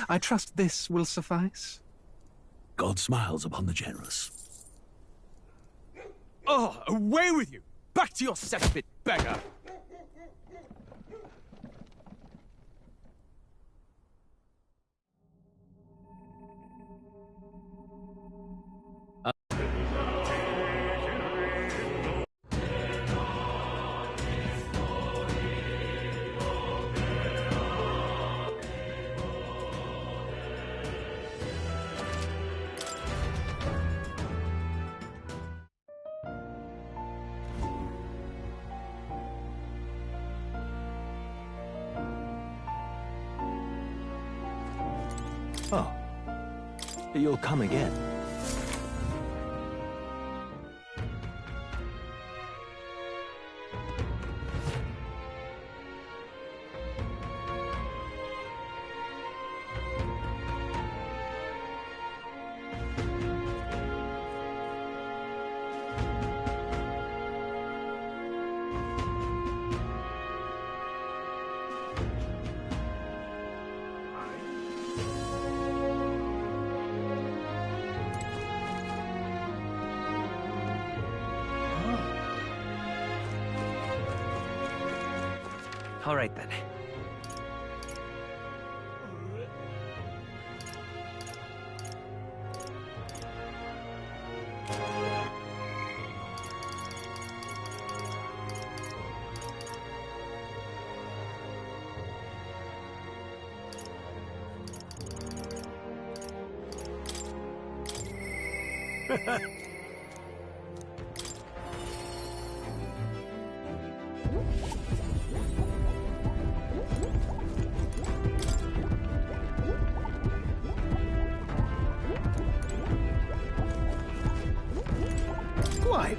I trust this will suffice. God smiles upon the generous. Oh, away with you! Back to your cesspit, beggar! Oh, you'll come again. All right, then. Quite.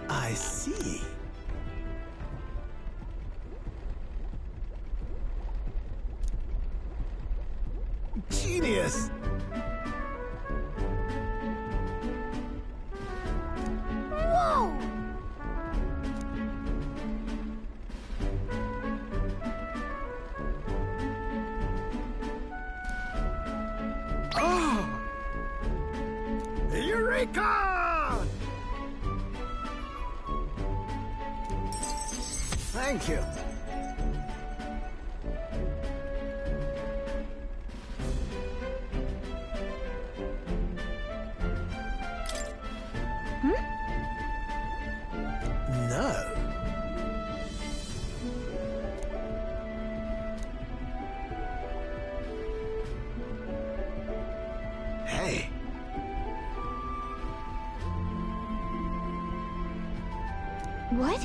I see. Genius! Whoa! Oh! Eureka! Thank you. No. Hey. What?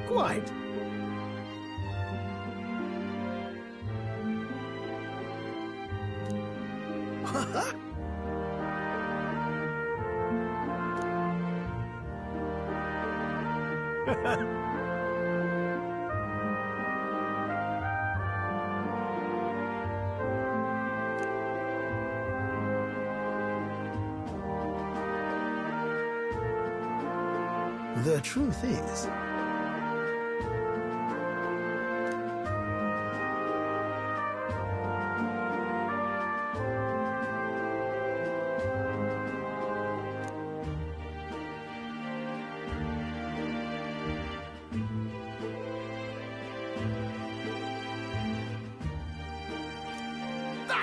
Quite. The truth is,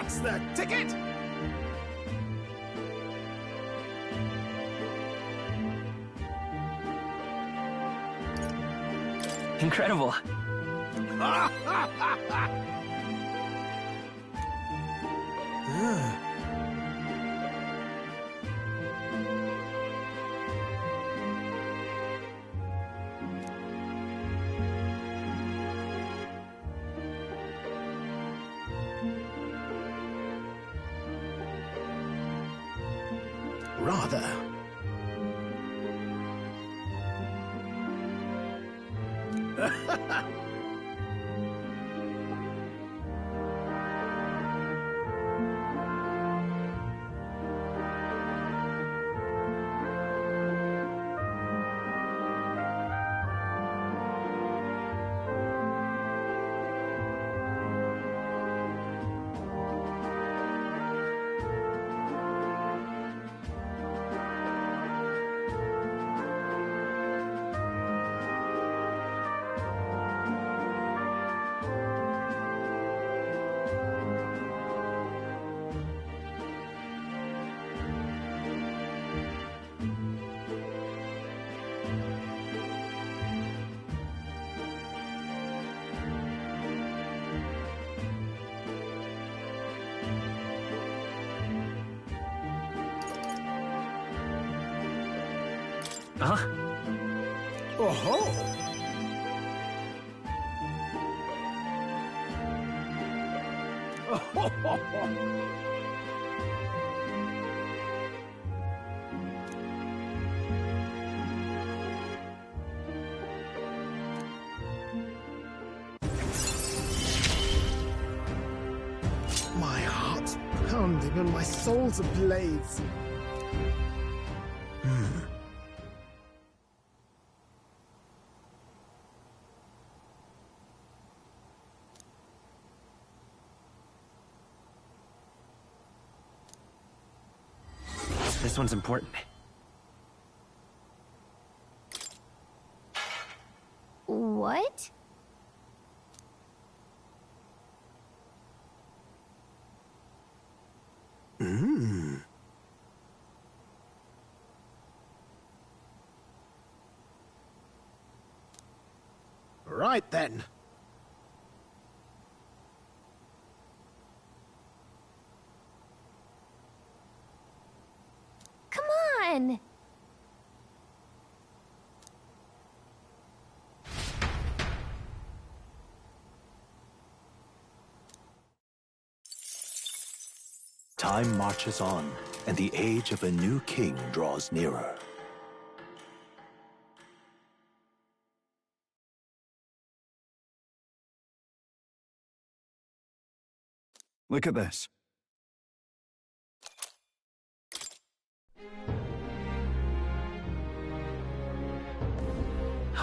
That's the ticket! Incredible. Rather. Huh? Oh-ho! My heart's pounding and my soul's ablaze. This one's important. What? Right then. Come on! Time marches on, and the age of a new king draws nearer. Look at this.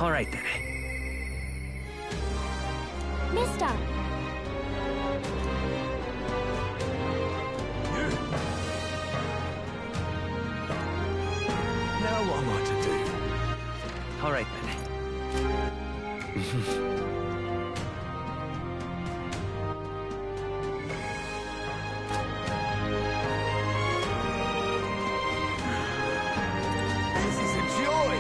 All right then. Mister! Now what am I to do? All right then. This is a joy!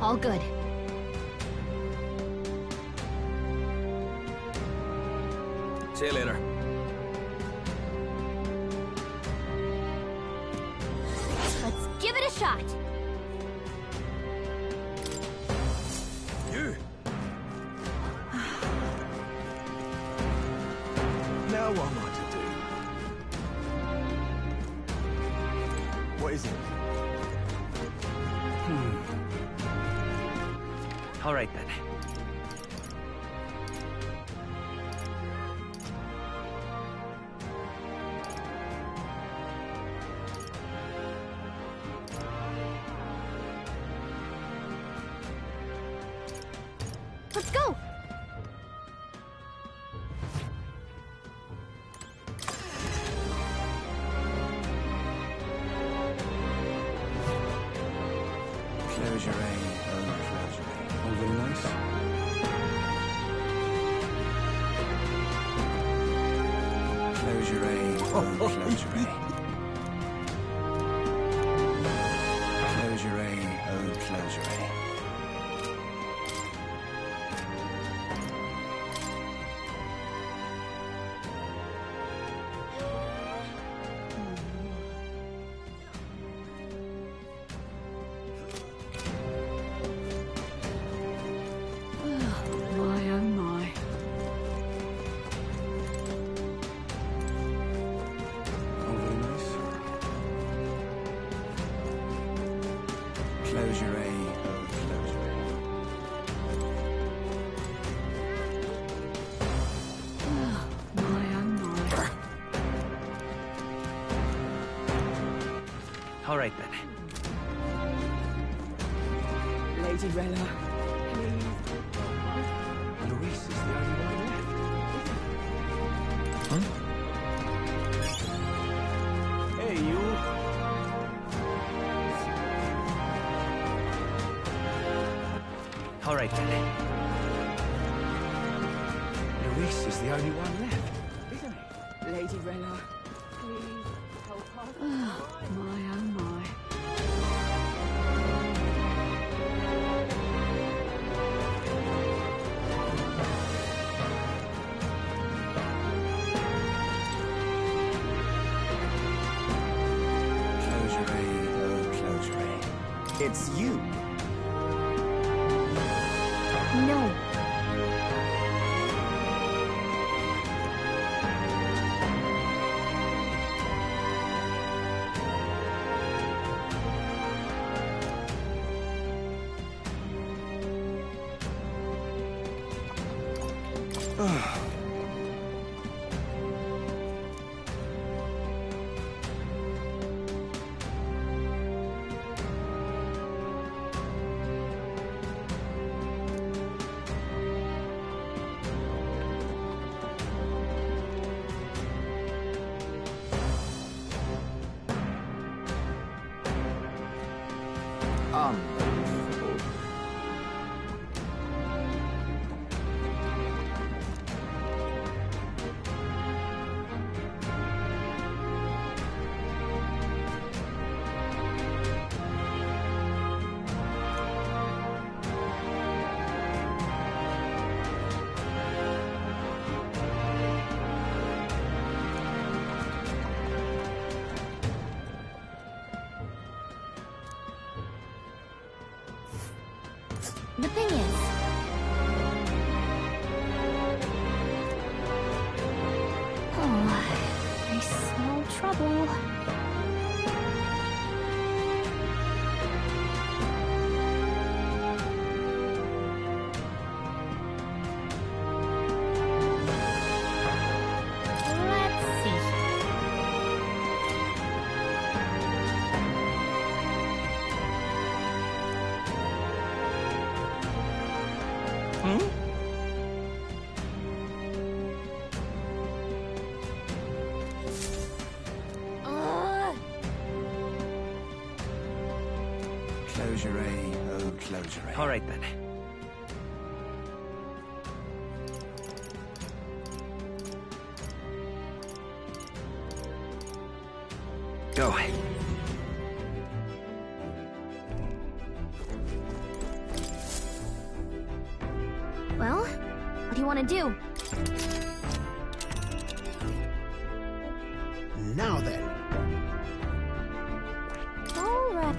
All good. See you later. Let's give it a shot. You. Now what am I to do? What is it? All right, then. Let's go. Close your eye. Oh, close your eye. All very nice. Close your eye. Oh, close your eye. Close your eye. Oh, close your eye. My oh my. All very nice. Close your eye. Oh, close your eye. My oh my. All right, then. Lady Rella, please. Luis is the only one left. Hey, you. All right, then. Luis is the only one left, isn't he? Lady Rella, please help us. My oh my. Close your eye. Oh, close your eye. It's you. No. Unbelievable. The thing is, oh, I smell trouble. Let's see. Close your eye. Oh, close your eye. All right, then. Go. want to do. Now then. All right.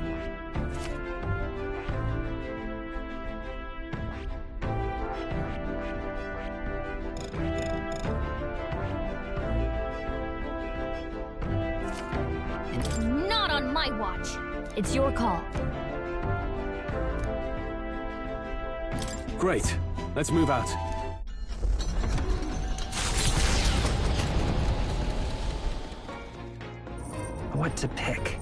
Not on my watch. It's your call. Great. Let's move out. What to pick?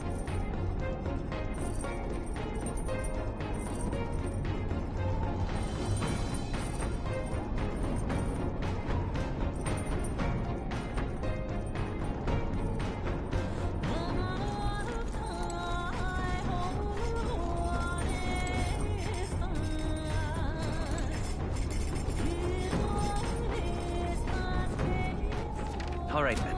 All right, then.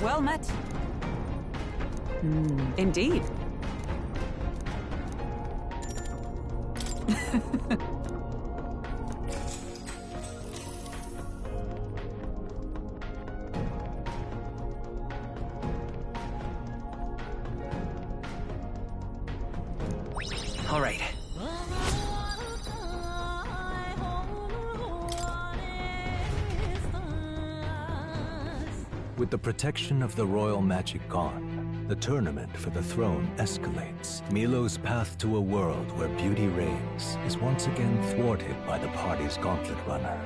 Well met. Indeed. All right. With the protection of the royal magic gone, the tournament for the throne escalates. Milo's path to a world where beauty reigns is once again thwarted by the party's gauntlet runner.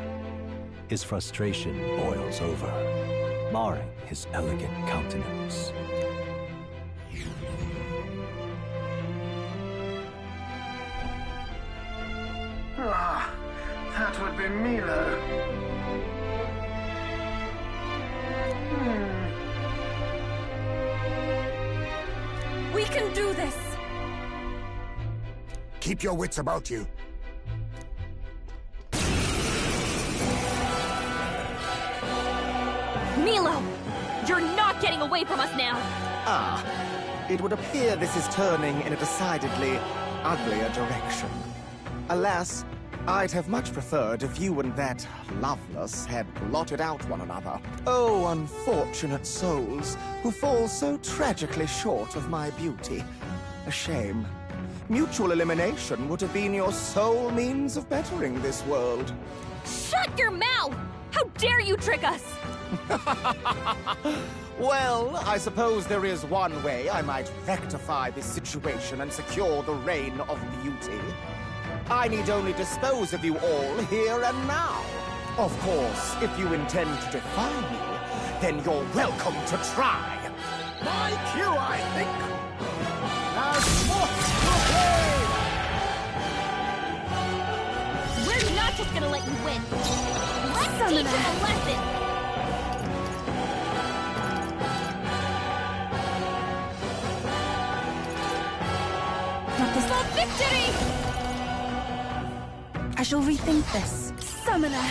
His frustration boils over, marring his elegant countenance. Ah, that would be Milo. We can do this! Keep your wits about you. Milo! You're not getting away from us now! Ah, it would appear this is turning in a decidedly uglier direction. Alas, I'd have much preferred if you and that Lovelace had blotted out one another. Oh, unfortunate souls who fall so tragically short of my beauty. A shame. Mutual elimination would have been your sole means of bettering this world. Shut your mouth! How dare you trick us! Well, I suppose there is one way I might rectify this situation and secure the reign of beauty. I need only dispose of you all here and now. Of course, if you intend to defy me, then you're welcome to try. My cue, I think. Now, sports to play! We're not just gonna let you win. Let's teach him a lesson! Not this. For victory! I shall rethink this. Summoner!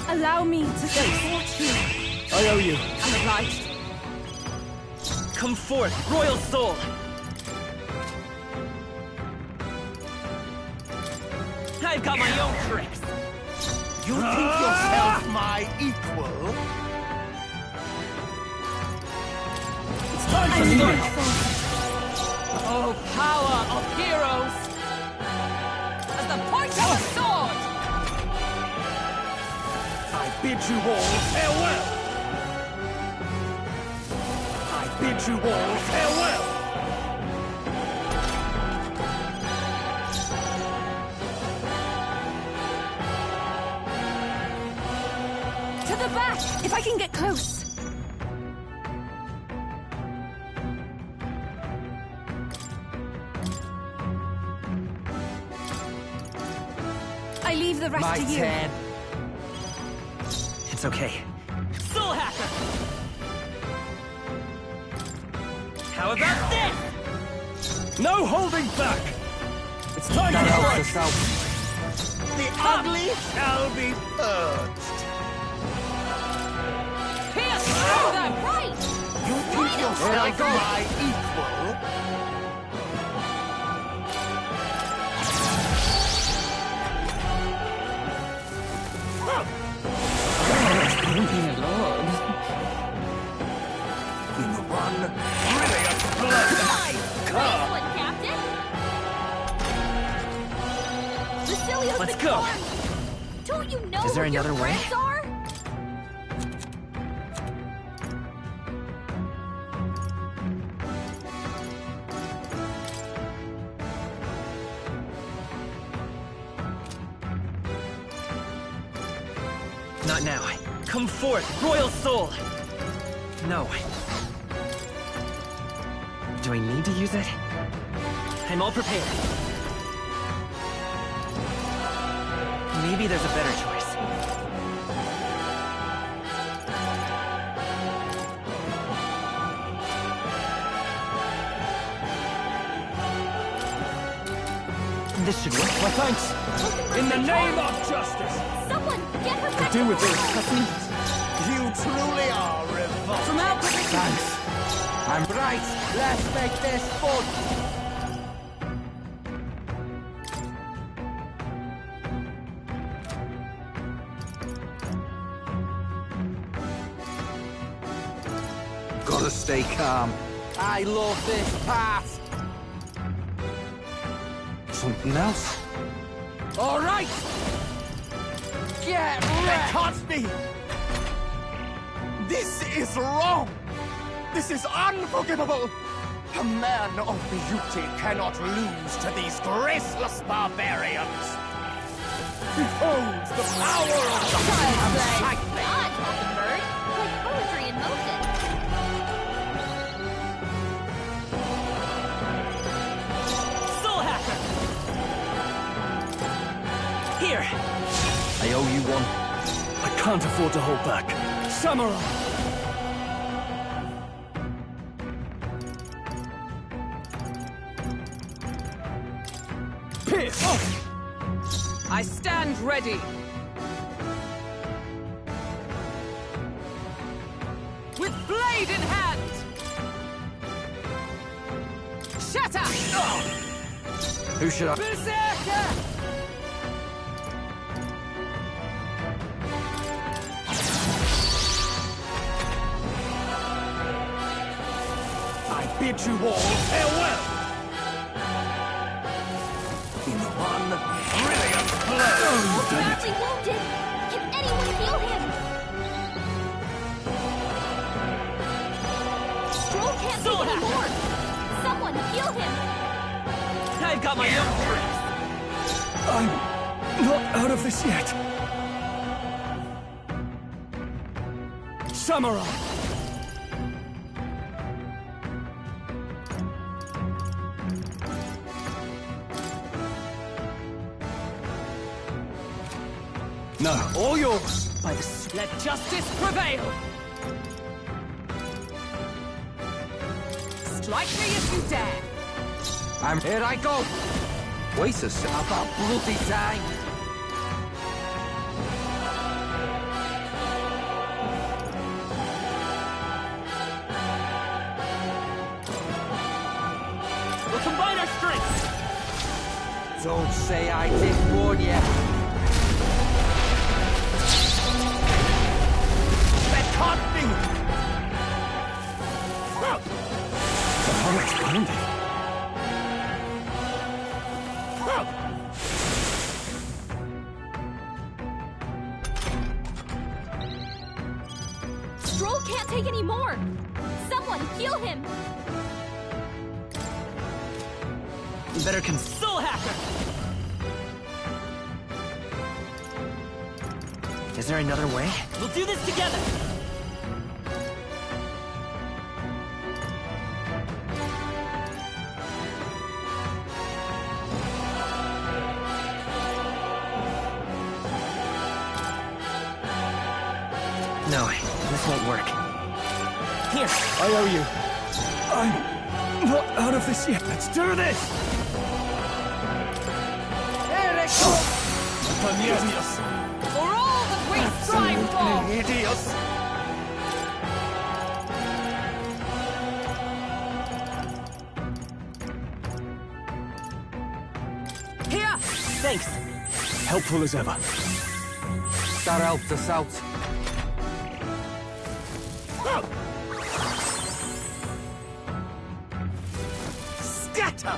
Allow me to support you. I owe you. I'm obliged. Come forth, royal soul! I've got my own tricks! You think yourself my equal? It's time I for need me. Oh, power of heroes! As the point of a sword! I bid you all farewell. I bid you all farewell. To the back, if I can get close. I leave the rest My to you. turn. It's okay. Soul Hacker! How about this? No holding back! It's time to fight! The ugly shall be purged. Pierce through them! Right! You think yourself my equal? In one brilliant blow. Nice one, Captain! Basilio's Let's been go. formed. Don't you know Is there who your another way? friends are? Not now. Come forth, Royal Soul! No. Do I need to use it? I'm all prepared. Maybe there's a better choice. This should work. Well, thanks! In the name of justice! Someone get her back Deal to with the this, cousin. You truly are revolting. From our position! Thanks. I'm right. Let's make this fun. Gotta stay calm. I love this part. Something else? All right. Get ready. Can't be. This is wrong. This is unforgivable. A man of beauty cannot lose to these graceless barbarians. Behold the power of the God, Hulkenberg! Like poetry in motion. Soul Hacker! Here! I owe you one. I can't afford to hold back. Samurai! Pierce! I stand ready! With blade in hand! Shatter! Who should I... Berserker! I bid you all farewell. In one brilliant blow. Oh, badly wounded! Can anyone heal him? Stroll can't Soul take Hacker! anymore! Someone heal him! I've got my own tricks! I'm not out of this yet. Samurai! No, all yours. By the Let justice prevail! Strike me if you dare! Here I go. Wait a sec. About bloody time. We'll combine our strengths! Don't say I didn't warn you. That can't be. How much pounding? Stroll can't take any more! Someone heal him! You better Soul Hacker! Is there another way? We'll do this together! No, this won't work. Here! I owe you. I'm not out of this yet. Let's do this! Hideous! For all that we strive for! Hideous! Here! Thanks! Helpful as ever. That helped us out. Scatter!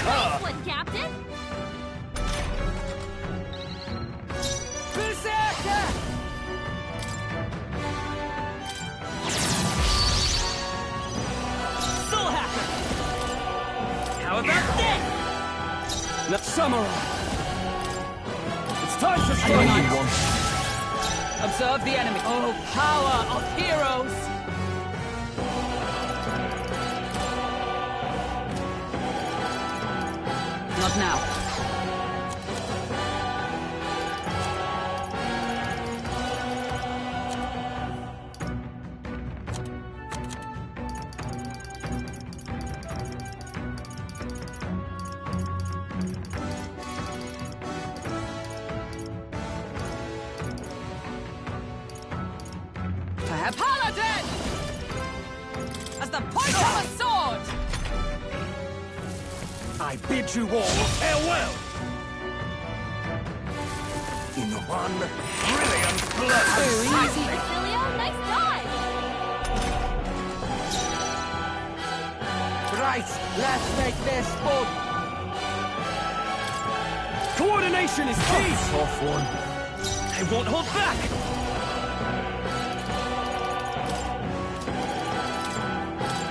Nice one, Captain! Berserker! Soul Hacker! How about this? Now, Samurai! It's time to I strike! know. Observe the enemy. Oh, power of heroes! Not now. To have Paladin! As the point of a sword! I bid you all farewell! In one brilliant blow! Easy, Basilio! Nice dive! Right, let's make this fun! Coordination is key! Tough one. I won't hold back!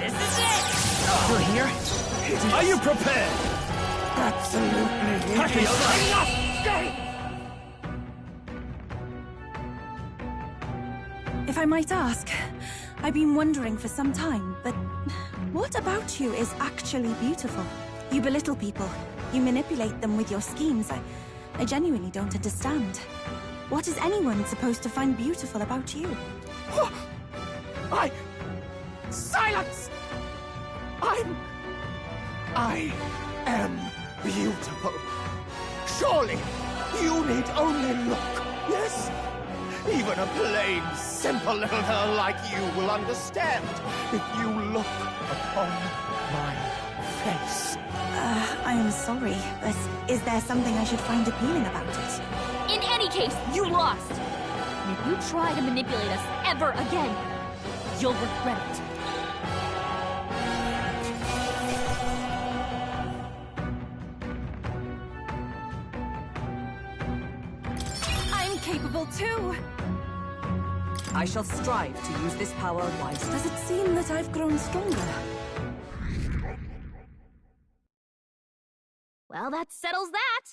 This is it! Through here? Are you prepared? Absolutely Happy If I might ask, I've been wondering for some time, but what about you is actually beautiful? You belittle people. You manipulate them with your schemes. I genuinely don't understand. What is anyone supposed to find beautiful about you? Silence! I am beautiful. Surely, you need only look, yes? Even a plain, simple little girl like you will understand if you look upon my face. I am sorry, but is there something I should find appealing about it? In any case, you lost! And if you try to manipulate us ever again, you'll regret it. I'm capable too! I shall strive to use this power wisely. Does it seem that I've grown stronger? Well, that settles that!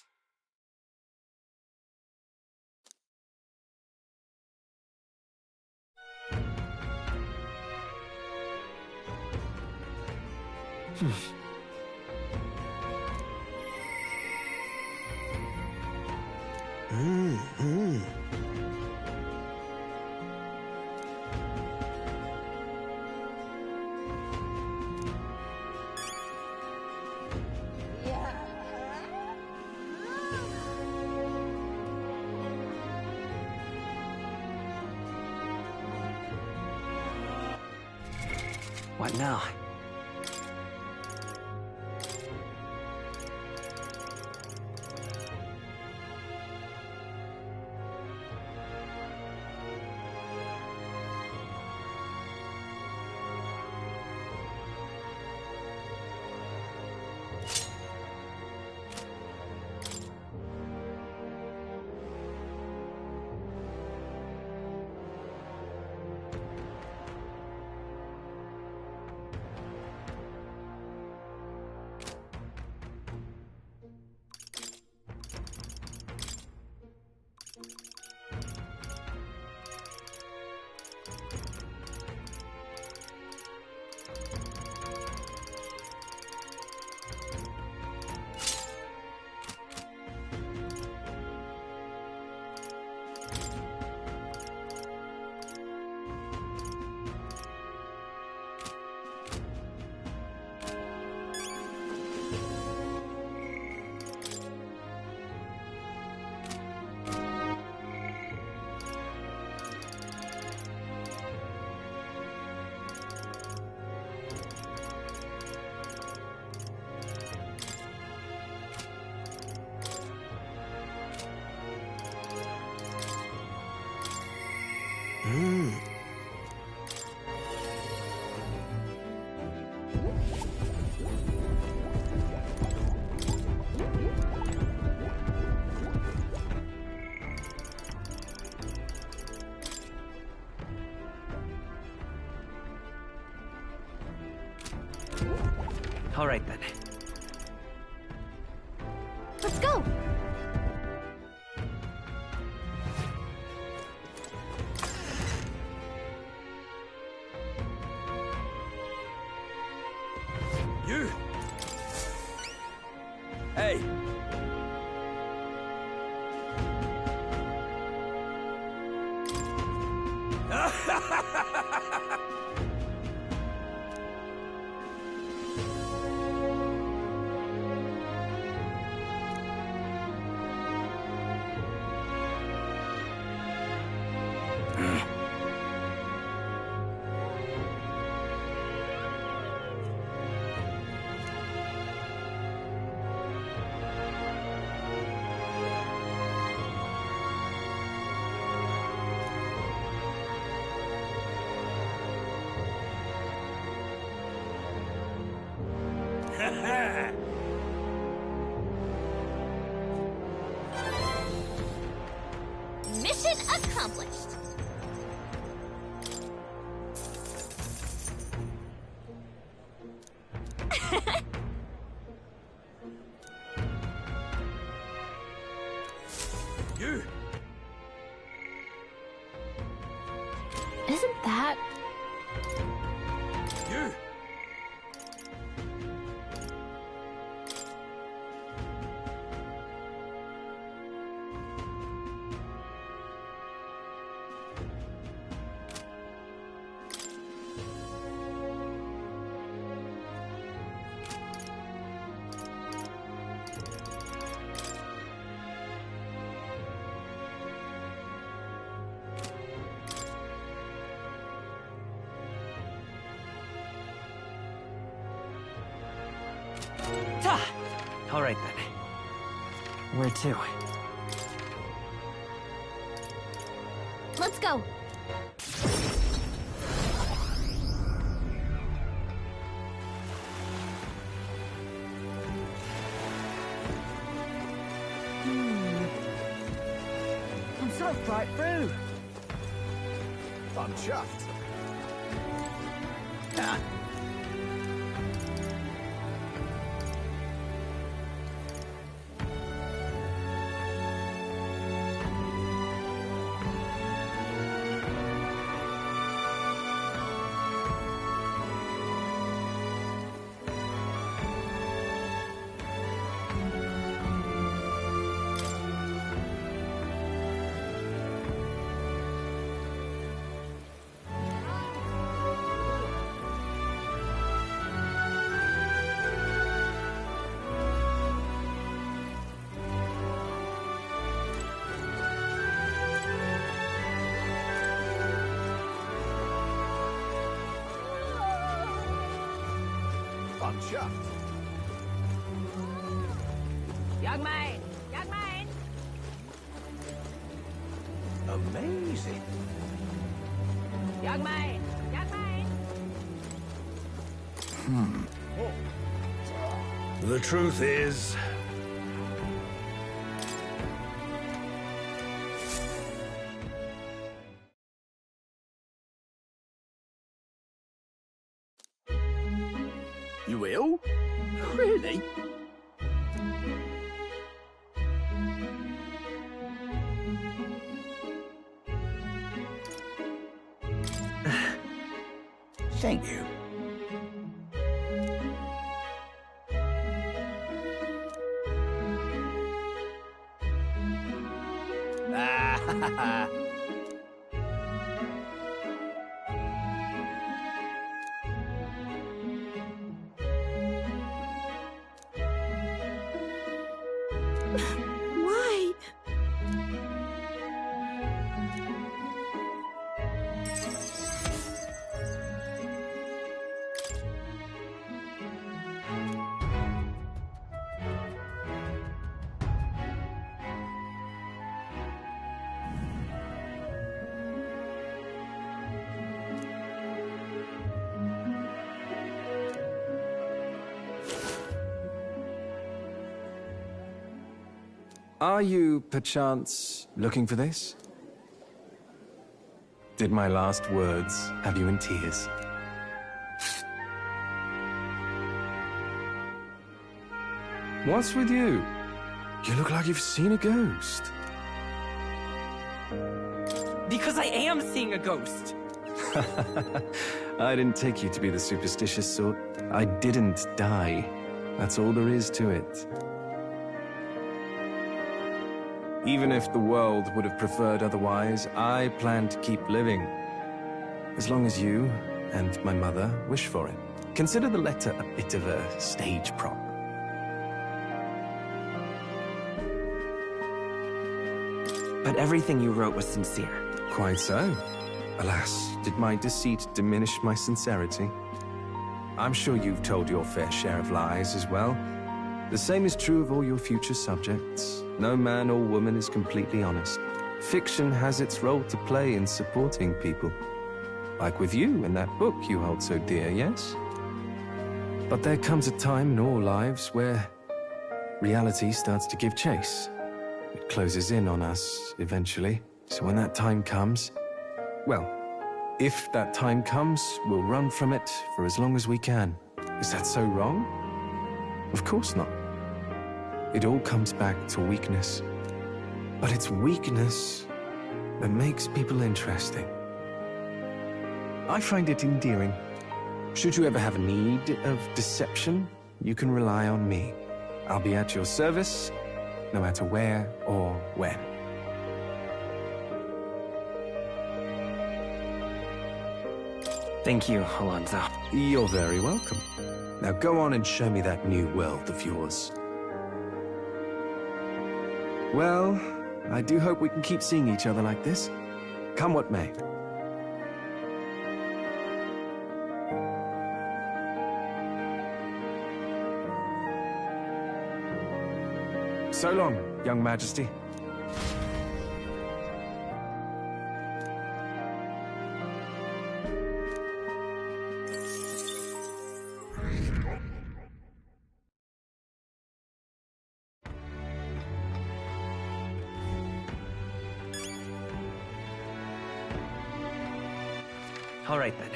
What now? All right then. Let's go! You! Hey! Mission accomplished! You! Isn't that... You! Ta! All right then. Where to? Let's go! I'm sort of right through. I'm chuffed. I'm chuffed. Young man! Young man! Amazing. Young man! Young man! The truth is... You will? Really? Thank you. Why? Are you, perchance, looking for this? Did my last words have you in tears? What's with you? You look like you've seen a ghost. Because I am seeing a ghost! I didn't take you to be the superstitious sort. I didn't die. That's all there is to it. Even if the world would have preferred otherwise, I plan to keep living. As long as you and my mother wish for it. Consider the letter a bit of a stage prop. But everything you wrote was sincere. Quite so. Alas, did my deceit diminish my sincerity? I'm sure you've told your fair share of lies as well. The same is true of all your future subjects. No man or woman is completely honest. Fiction has its role to play in supporting people. Like with you in that book you hold so dear, yes? But there comes a time in all lives where reality starts to give chase. It closes in on us eventually. So when that time comes, well, if that time comes, we'll run from it for as long as we can. Is that so wrong? Of course not. It all comes back to weakness. But it's weakness that makes people interesting. I find it endearing. Should you ever have a need of deception, you can rely on me. I'll be at your service, no matter where or when. Thank you, Alonso. You're very welcome. Now go on and show me that new world of yours. Well, I do hope we can keep seeing each other like this. Come what may. So long, young majesty. All right, then.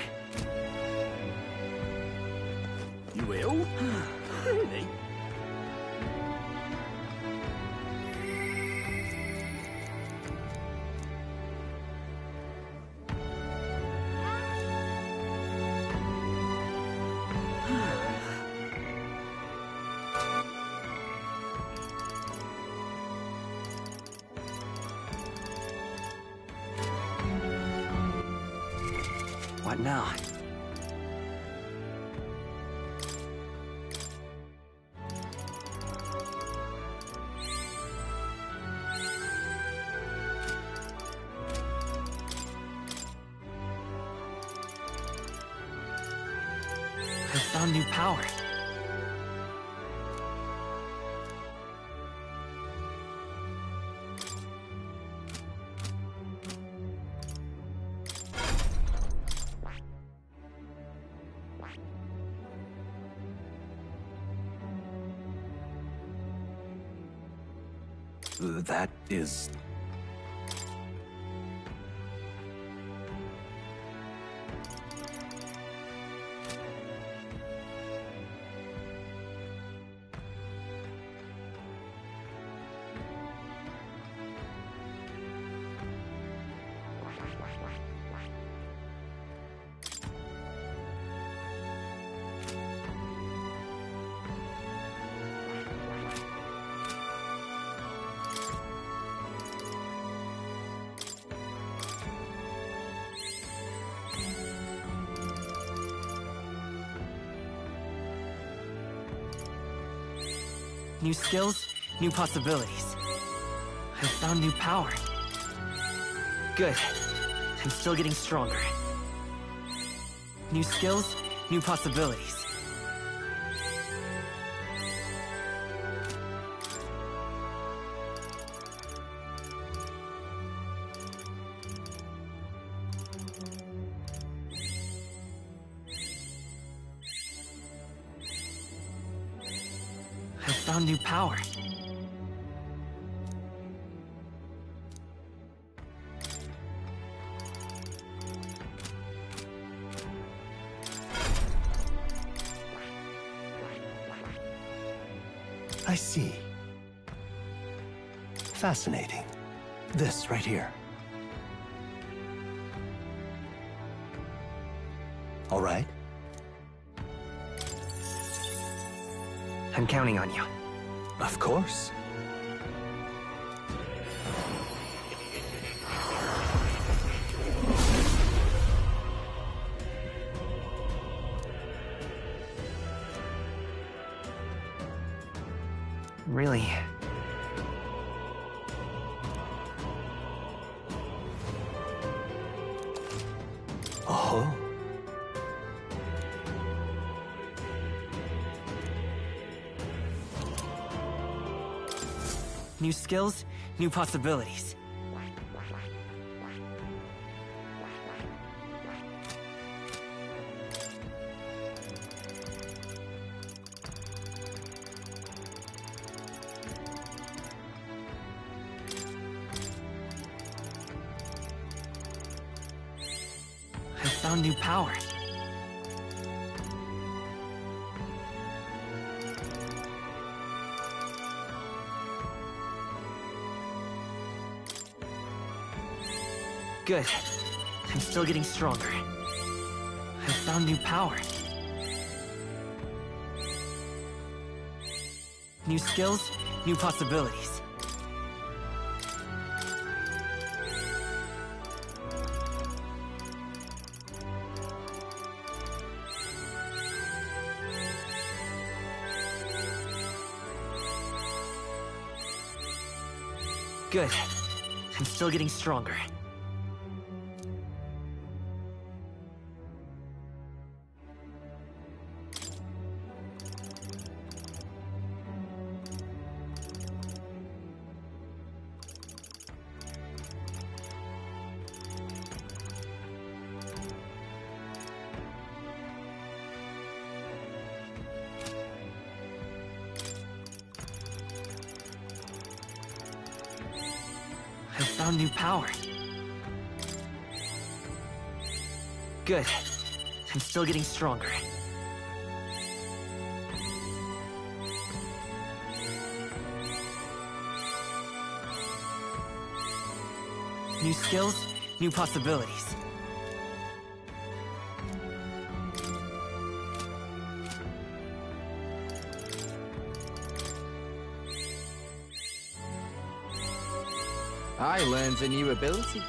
You will? Really? What now? I found new power. That is... New skills, new possibilities. I found new power. Good. I'm still getting stronger. New skills, new possibilities. I found new power. I see. Fascinating. This right here. All right. I'm counting on you. Of course. Really? Oh. New skills, new possibilities. I found new power. Good. I'm still getting stronger. I found new power. New skills, new possibilities. Good. I'm still getting stronger. I found new power. Good. I'm still getting stronger. New skills, new possibilities. I learned a new ability.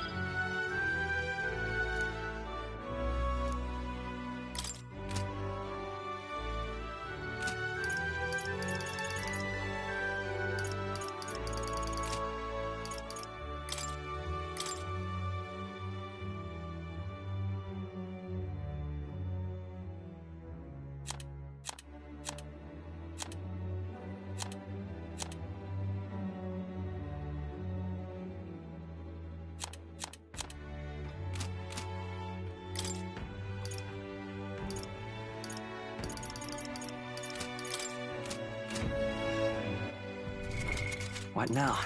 What now?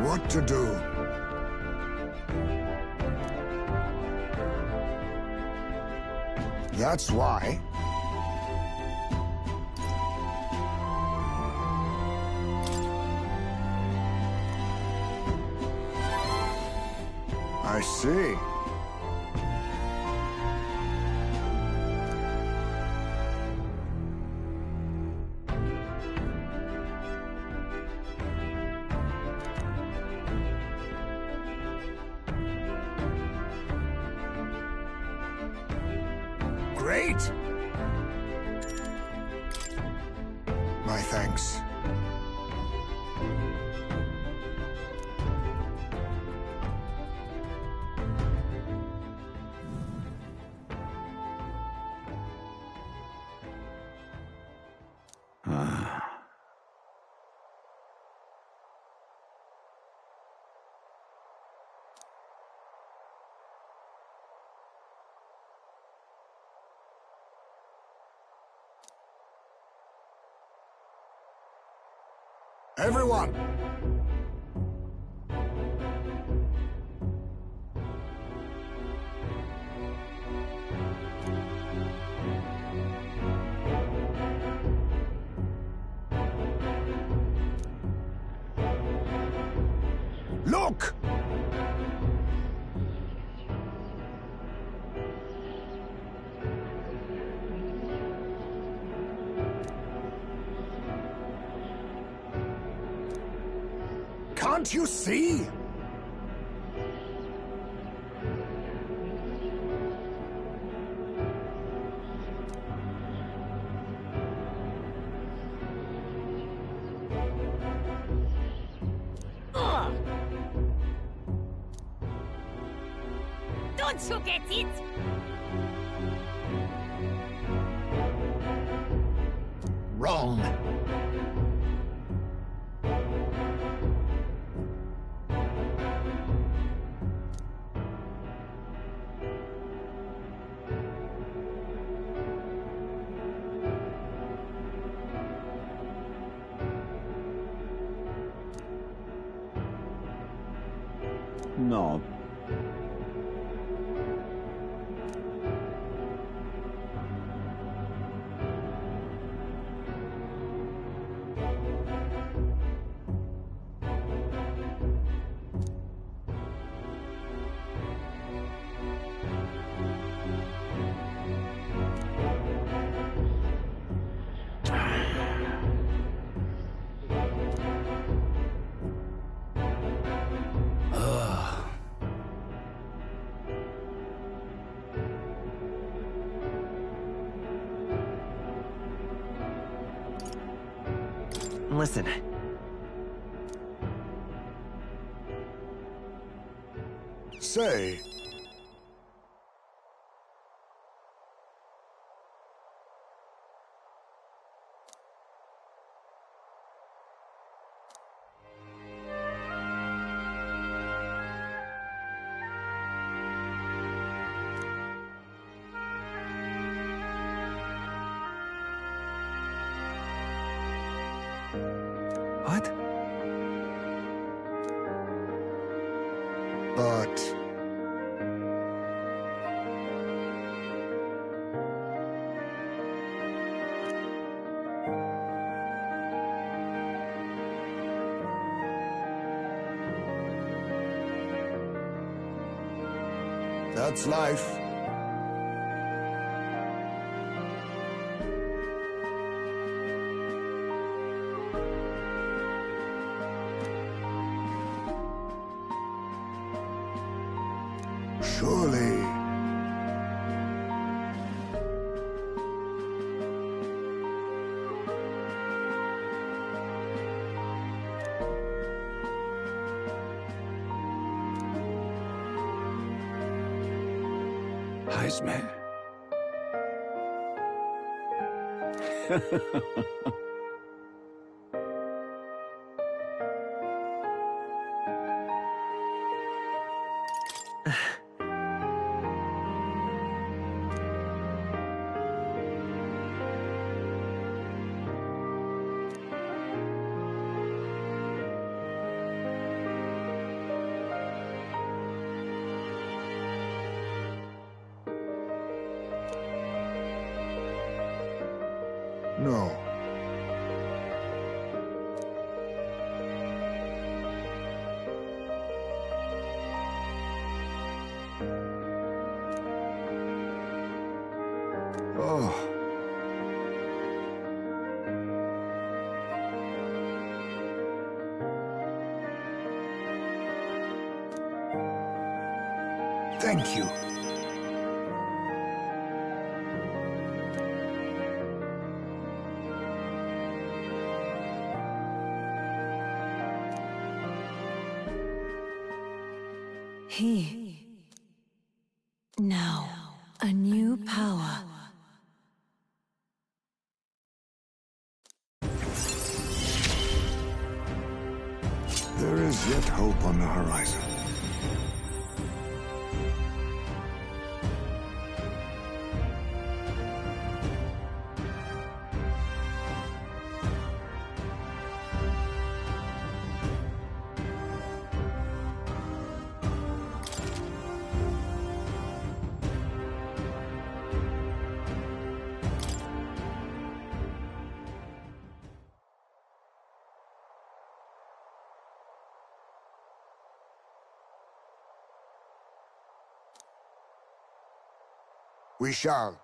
What to do? That's why. I see. Great! My thanks. Everyone! Look! Can't you see? Don't you get it? Wrong. No. Listen. Say. What? But... that's life. Surely. surprise me. No. Oh. Thank you. Now, a new power. There is yet hope on the horizon. We shall.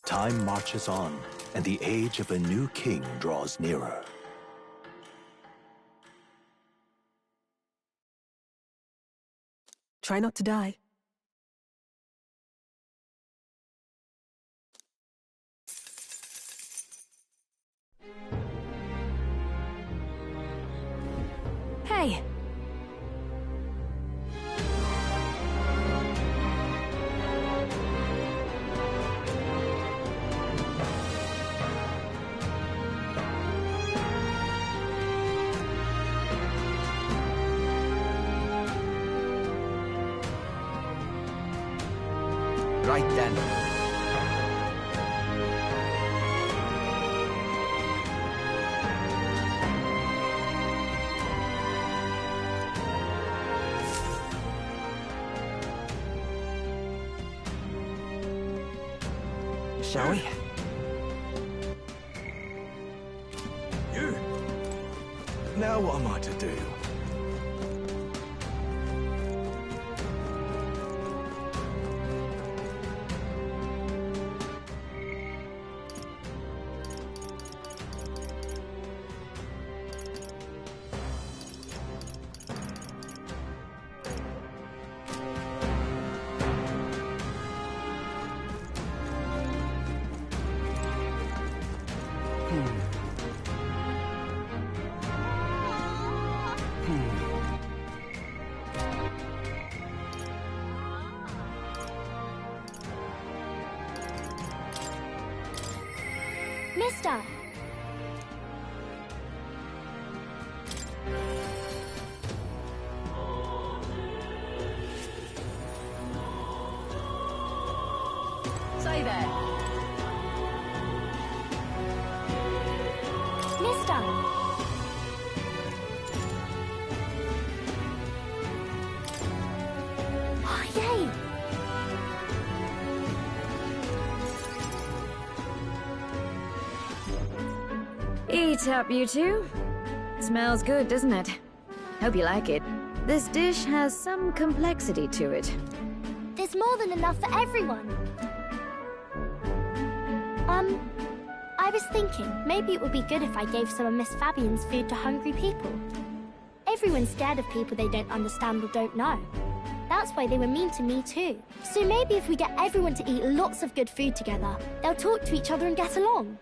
Time marches on, and the age of a new king draws nearer. Try not to die. Hey! Right then. Shall we? You! Now what am I to do? Mister! Say there. Mister! Oh, yay! Eat up, you two. Smells good, doesn't it? Hope you like it. This dish has some complexity to it. There's more than enough for everyone. I was thinking maybe it would be good if I gave some of Miss Fabian's food to hungry people. Everyone's scared of people they don't understand or don't know. That's why they were mean to me too. So maybe if we get everyone to eat lots of good food together, they'll talk to each other and get along.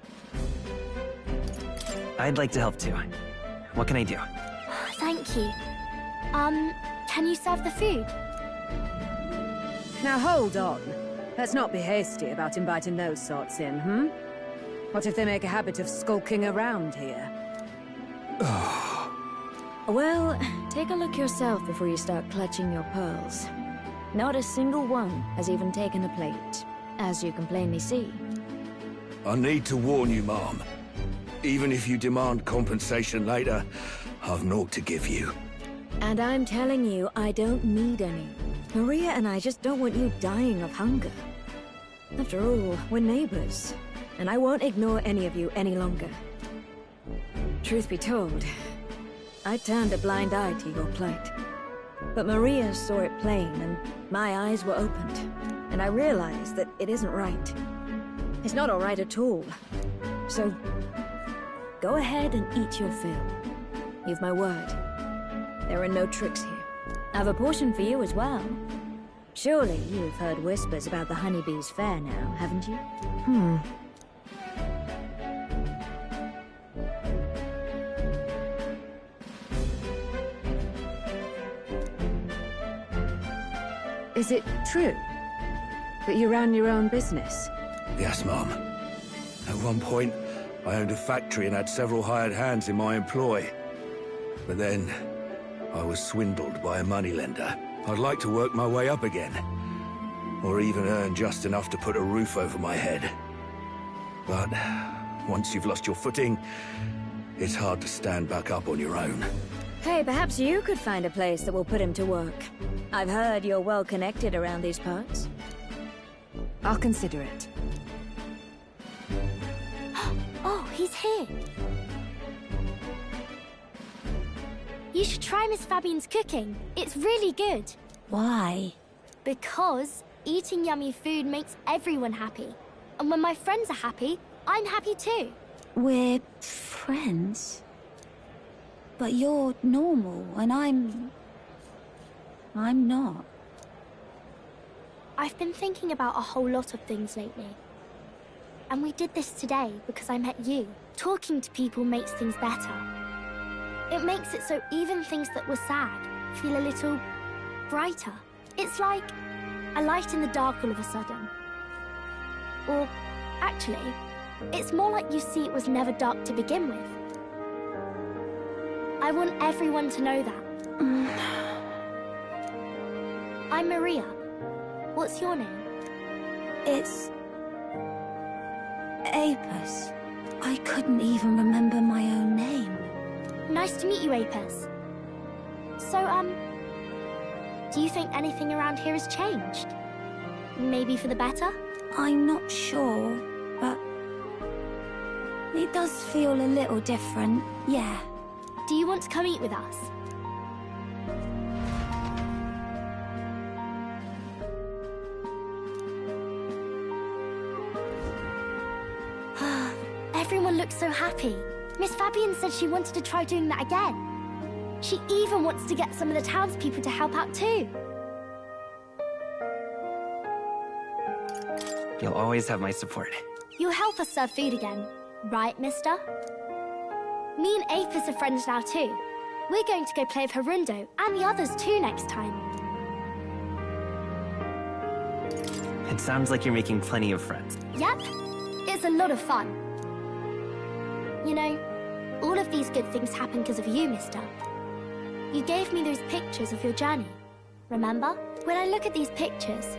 I'd like to help too. What can I do? Thank you. Can you serve the food? Now hold on. Let's not be hasty about inviting those sorts in, What if they make a habit of skulking around here? Well, take a look yourself before you start clutching your pearls. Not a single one has even taken a plate, as you can plainly see. I need to warn you, Mom. Even if you demand compensation later, I've naught to give you. And I'm telling you, I don't need any. Maria and I just don't want you dying of hunger. After all, we're neighbors, and I won't ignore any of you any longer. Truth be told, I turned a blind eye to your plight. But Maria saw it plain, and my eyes were opened, and I realized that it isn't right. It's not all right at all. So, go ahead and eat your fill. You've my word. There are no tricks here. I have a portion for you as well. Surely you've heard whispers about the honeybee's fair now, haven't you? Is it true that you ran your own business? Yes, Mom. At one point, I owned a factory and had several hired hands in my employ. But then, I was swindled by a moneylender. I'd like to work my way up again. Or even earn just enough to put a roof over my head. But once you've lost your footing, it's hard to stand back up on your own. Hey, perhaps you could find a place that will put him to work. I've heard you're well connected around these parts. I'll consider it. Oh, he's here. You should try Miss Fabian's cooking. It's really good. Why? Because eating yummy food makes everyone happy. And when my friends are happy, I'm happy too. We're friends. But you're normal, and I'm not. I've been thinking about a whole lot of things lately. And we did this today because I met you. Talking to people makes things better. It makes it so even things that were sad feel a little brighter. It's like a light in the dark all of a sudden. Or, actually, it's more like you see it was never dark to begin with. I want everyone to know that. I'm Maria. What's your name? It's... Apis. I couldn't even remember my own name. Nice to meet you, Apis. So, do you think anything around here has changed? Maybe for the better? I'm not sure, but... it does feel a little different, yeah. Do you want to come eat with us? Everyone looks so happy. Miss Fabian said she wanted to try doing that again. She even wants to get some of the townspeople to help out too. You'll always have my support. You'll help us serve food again, right, mister? Me and Apis are friends now too. We're going to go play with Harundo and the others too next time. It sounds like you're making plenty of friends. Yep, it's a lot of fun. You know, all of these good things happen because of you, mister. You gave me those pictures of your journey, remember? When I look at these pictures,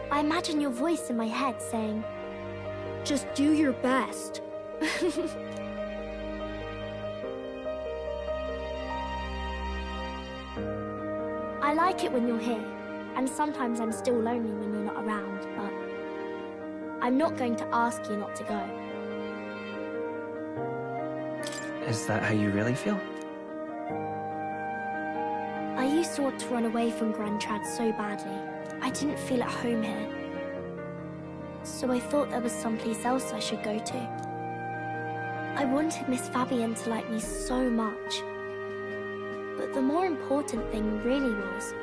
I imagine your voice in my head saying, just do your best. I like it when you're here, and sometimes I'm still lonely when you're not around, but I'm not going to ask you not to go. Is that how you really feel? I used to want to run away from Grand Trad so badly. I didn't feel at home here. So I thought there was someplace else I should go to. I wanted Miss Fabian to like me so much. But the more important thing really was,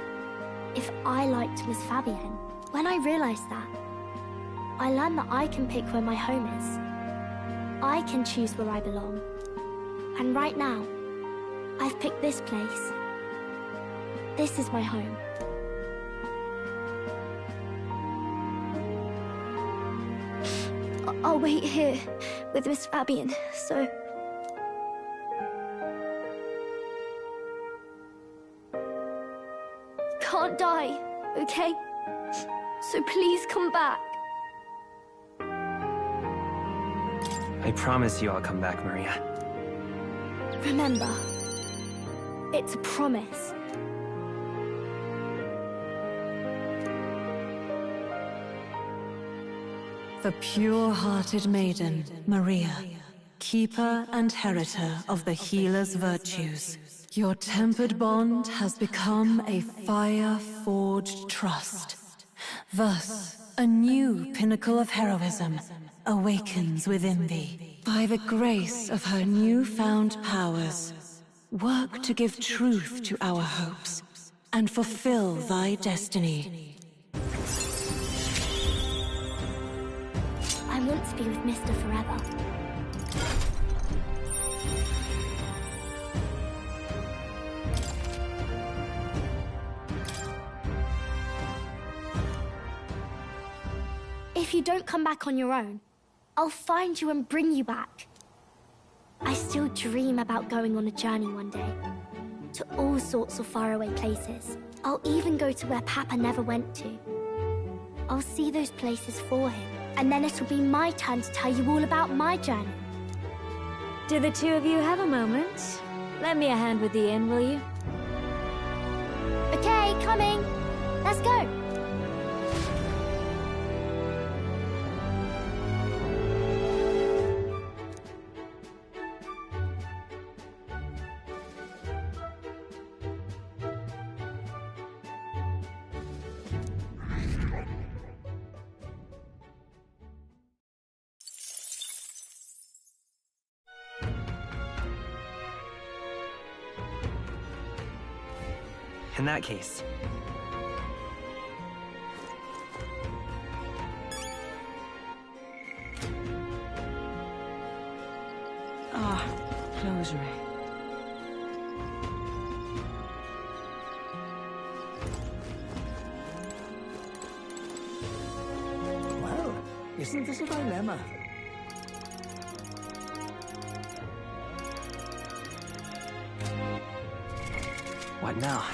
if I liked Miss Fabienne. When I realized that, I learned that I can pick where my home is. I can choose where I belong. And right now, I've picked this place. This is my home. I'll wait here with Miss Fabienne, so... Can't die, okay? So please come back. I promise you I'll come back, Maria. Remember, it's a promise. The pure-hearted maiden, Maria, keeper and heritor of the healer's virtues. Your tempered bond has become a fire-forged trust. Thus, a new pinnacle of heroism awakens within thee. By the grace of her newfound powers, work to give truth to our hopes and fulfill thy destiny. I want to be with Mr. forever. If you don't come back on your own, I'll find you and bring you back. I still dream about going on a journey one day, to all sorts of faraway places. I'll even go to where Papa never went to. I'll see those places for him, and then it'll be my turn to tell you all about my journey. Do the two of you have a moment? Lend me a hand with the inn, will you? Okay, coming. Let's go. In that case... Rosary. Well, isn't this a dilemma? What now?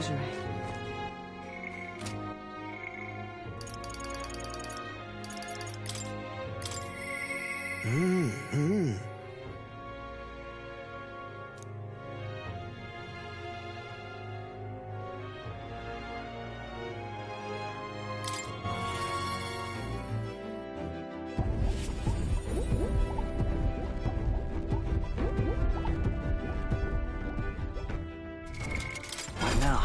Closure. What now?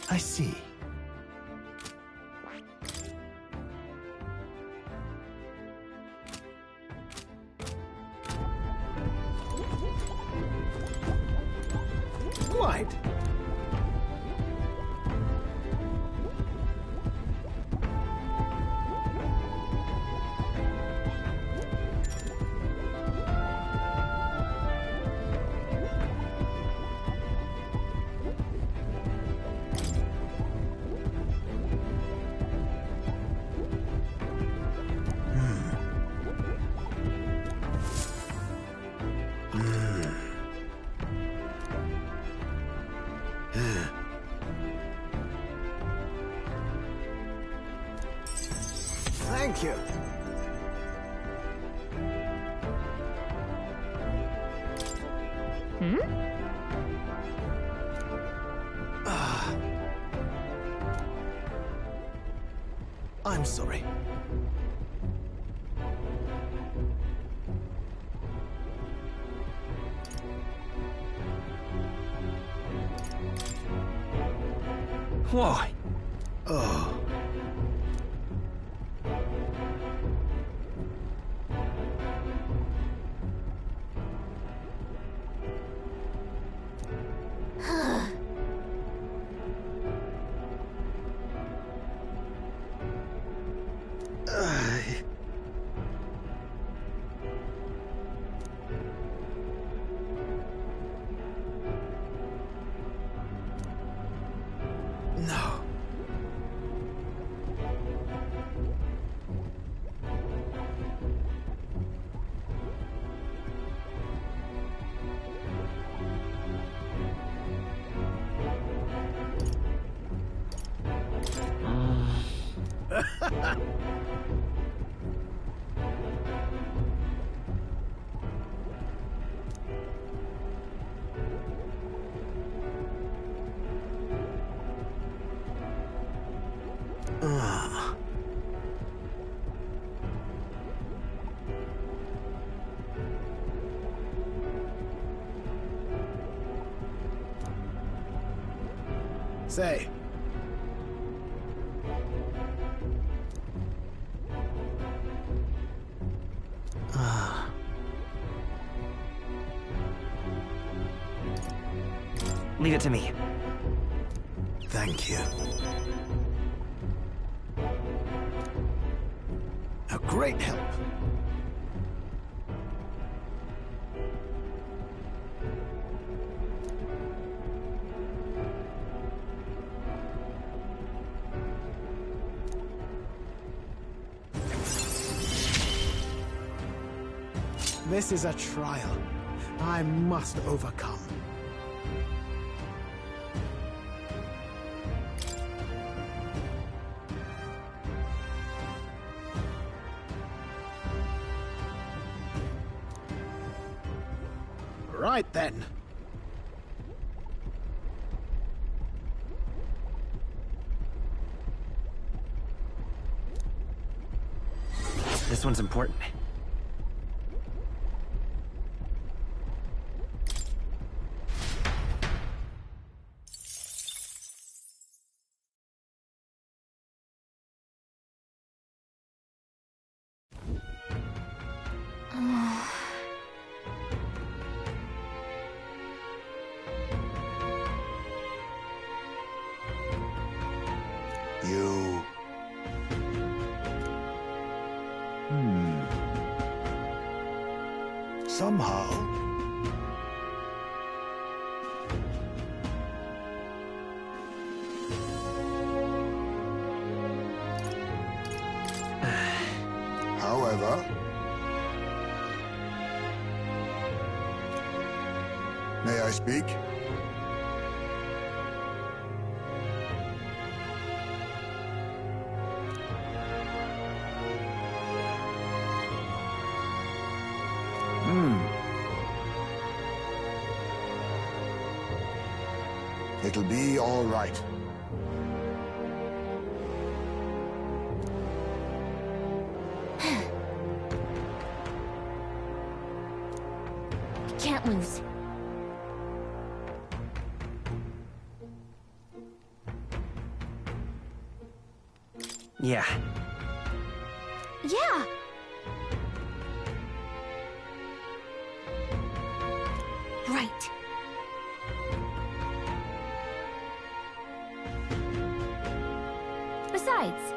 I see. What? Thank you. I'm sorry. Why? Oh. No. Say. Leave it to me. Thank you. A great help. This is a trial. I must overcome. Right then. This one's important. Somehow. However, may I speak? It'll be all right. Can't lose. Yeah. Yeah! Right. Besides...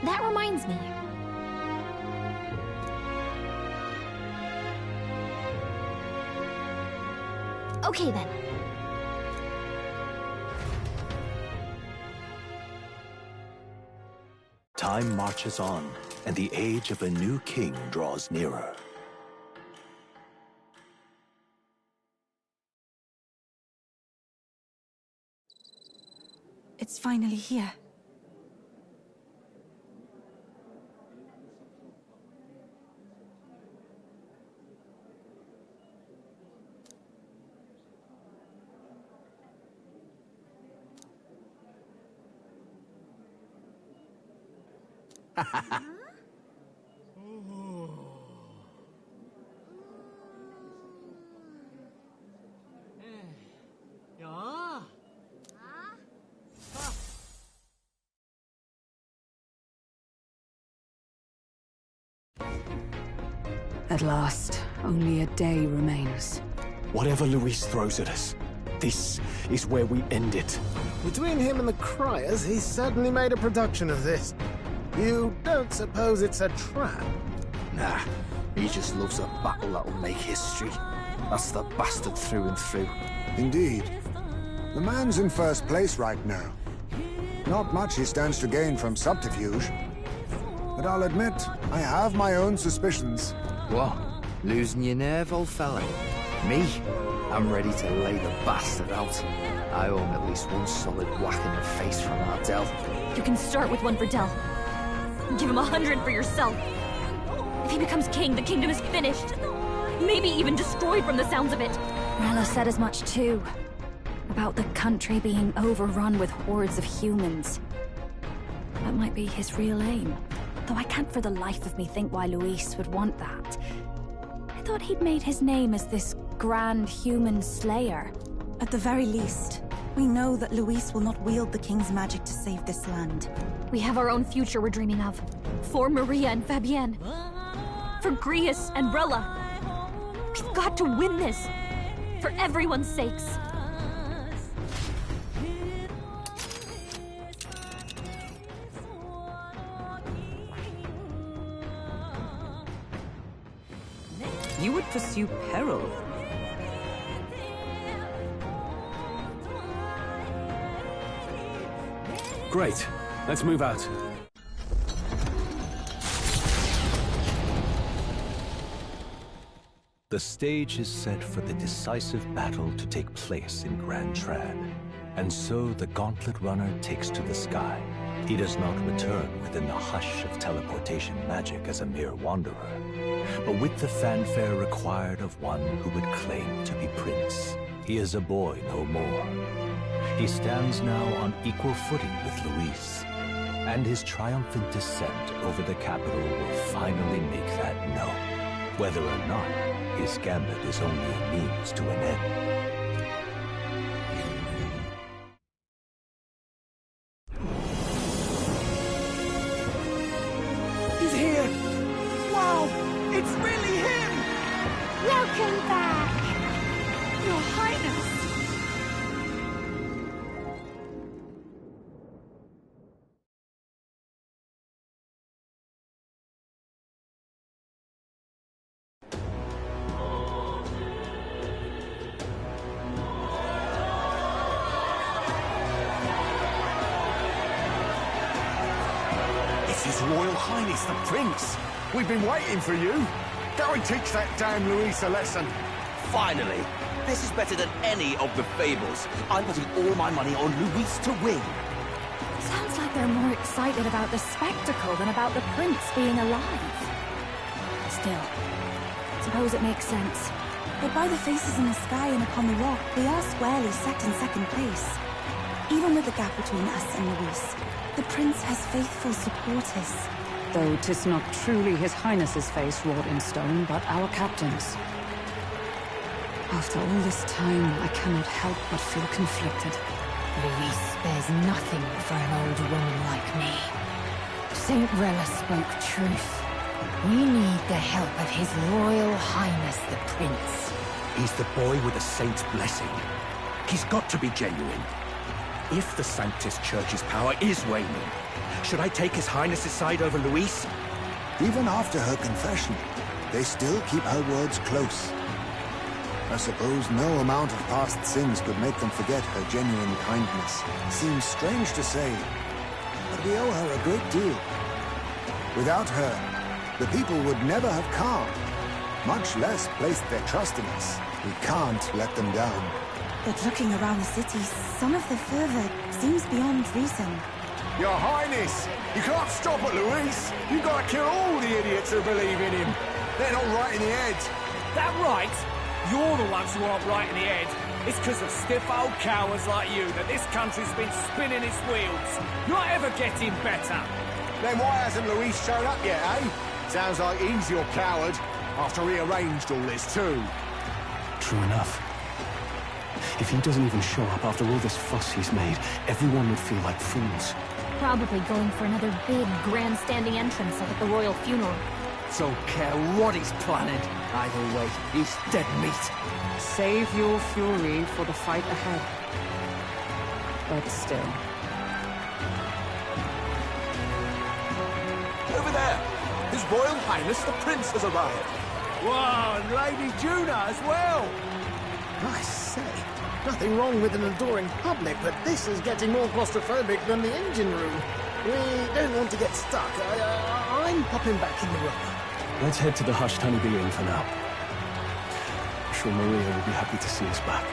That reminds me. Okay then. Time marches on, and the age of a new king draws nearer. It's finally here. At last, only a day remains. Whatever Luis throws at us, this is where we end it. Between him and the Criers, he's certainly made a production of this. You don't suppose it's a trap? Nah, he just loves a battle that'll make history. That's the bastard through and through. Indeed. The man's in first place right now. Not much he stands to gain from subterfuge. But I'll admit, I have my own suspicions. What? Losing your nerve, old fella? Me? I'm ready to lay the bastard out. I owe him at least one solid whack in the face from Ardell. You can start with one for Del. Give him 100 for yourself. If he becomes king, the kingdom is finished. Maybe even destroyed from the sounds of it. Rella said as much too. About the country being overrun with hordes of humans. That might be his real aim. Though I can't for the life of me think why Luis would want that. I thought he'd made his name as this grand human slayer. At the very least, we know that Luis will not wield the king's magic to save this land. We have our own future we're dreaming of. For Maria and Fabienne. For Grius and Rella. We've got to win this. For everyone's sakes. You would pursue peril? Great. Let's move out. The stage is set for the decisive battle to take place in Grand Trad. And so the Gauntlet Runner takes to the sky. He does not return within the hush of teleportation magic as a mere wanderer, but with the fanfare required of one who would claim to be prince. He is a boy no more. He stands now on equal footing with Luis, and his triumphant descent over the capital will finally make that known, whether or not his gambit is only a means to an end. He's here! Wow! It's really him! Welcome back! Your Highness! His Royal Highness the Prince! We've been waiting for you! Go and teach that damn Luis a lesson! Finally! This is better than any of the fables. I'm putting all my money on Luis to win. Sounds like they're more excited about the spectacle than about the prince being alive. Still, suppose it makes sense. But by the faces in the sky and upon the rock, we are squarely set in second place. Even with the gap between us and Luis, the prince has faithful supporters. Though 'tis not truly his highness's face wrought in stone, but our captain's. After all this time, I cannot help but feel conflicted. Luis spares nothing for an old woman like me. Saint Rella spoke truth. We need the help of His Royal Highness the Prince. He's the boy with a saint's blessing. He's got to be genuine. If the Sanctus Church's power is waning, should I take His Highness's side over Luis? Even after her confession, they still keep her words close. I suppose no amount of past sins could make them forget her genuine kindness. Seems strange to say, but we owe her a great deal. Without her, the people would never have come, much less placed their trust in us. We can't let them down. But looking around the city, some of the fervor seems beyond reason. Your Highness! You can't stop at Luis! You've got to kill all the idiots who believe in him! They're not right in the head! That right? You're the ones who aren't right in the head. It's because of stiff old cowards like you that this country's been spinning its wheels. Not ever getting better. Then why hasn't Luis shown up yet, eh? Sounds like he's your coward, after he arranged all this too. True enough. If he doesn't even show up after all this fuss he's made, everyone would feel like fools. Probably going for another big, grandstanding entrance like at the royal funeral. Don't care what he's planning. Either way, he's dead meat. Save your fury for the fight ahead. But still. Over there! His Royal Highness the Prince has arrived! Wow, and Lady Juna as well! I say, nothing wrong with an adoring public, but this is getting more claustrophobic than the engine room. We don't want to get stuck. I'm popping back in the room. Let's head to the hushed honeybee inn for now. I'm sure Maria will be happy to see us back.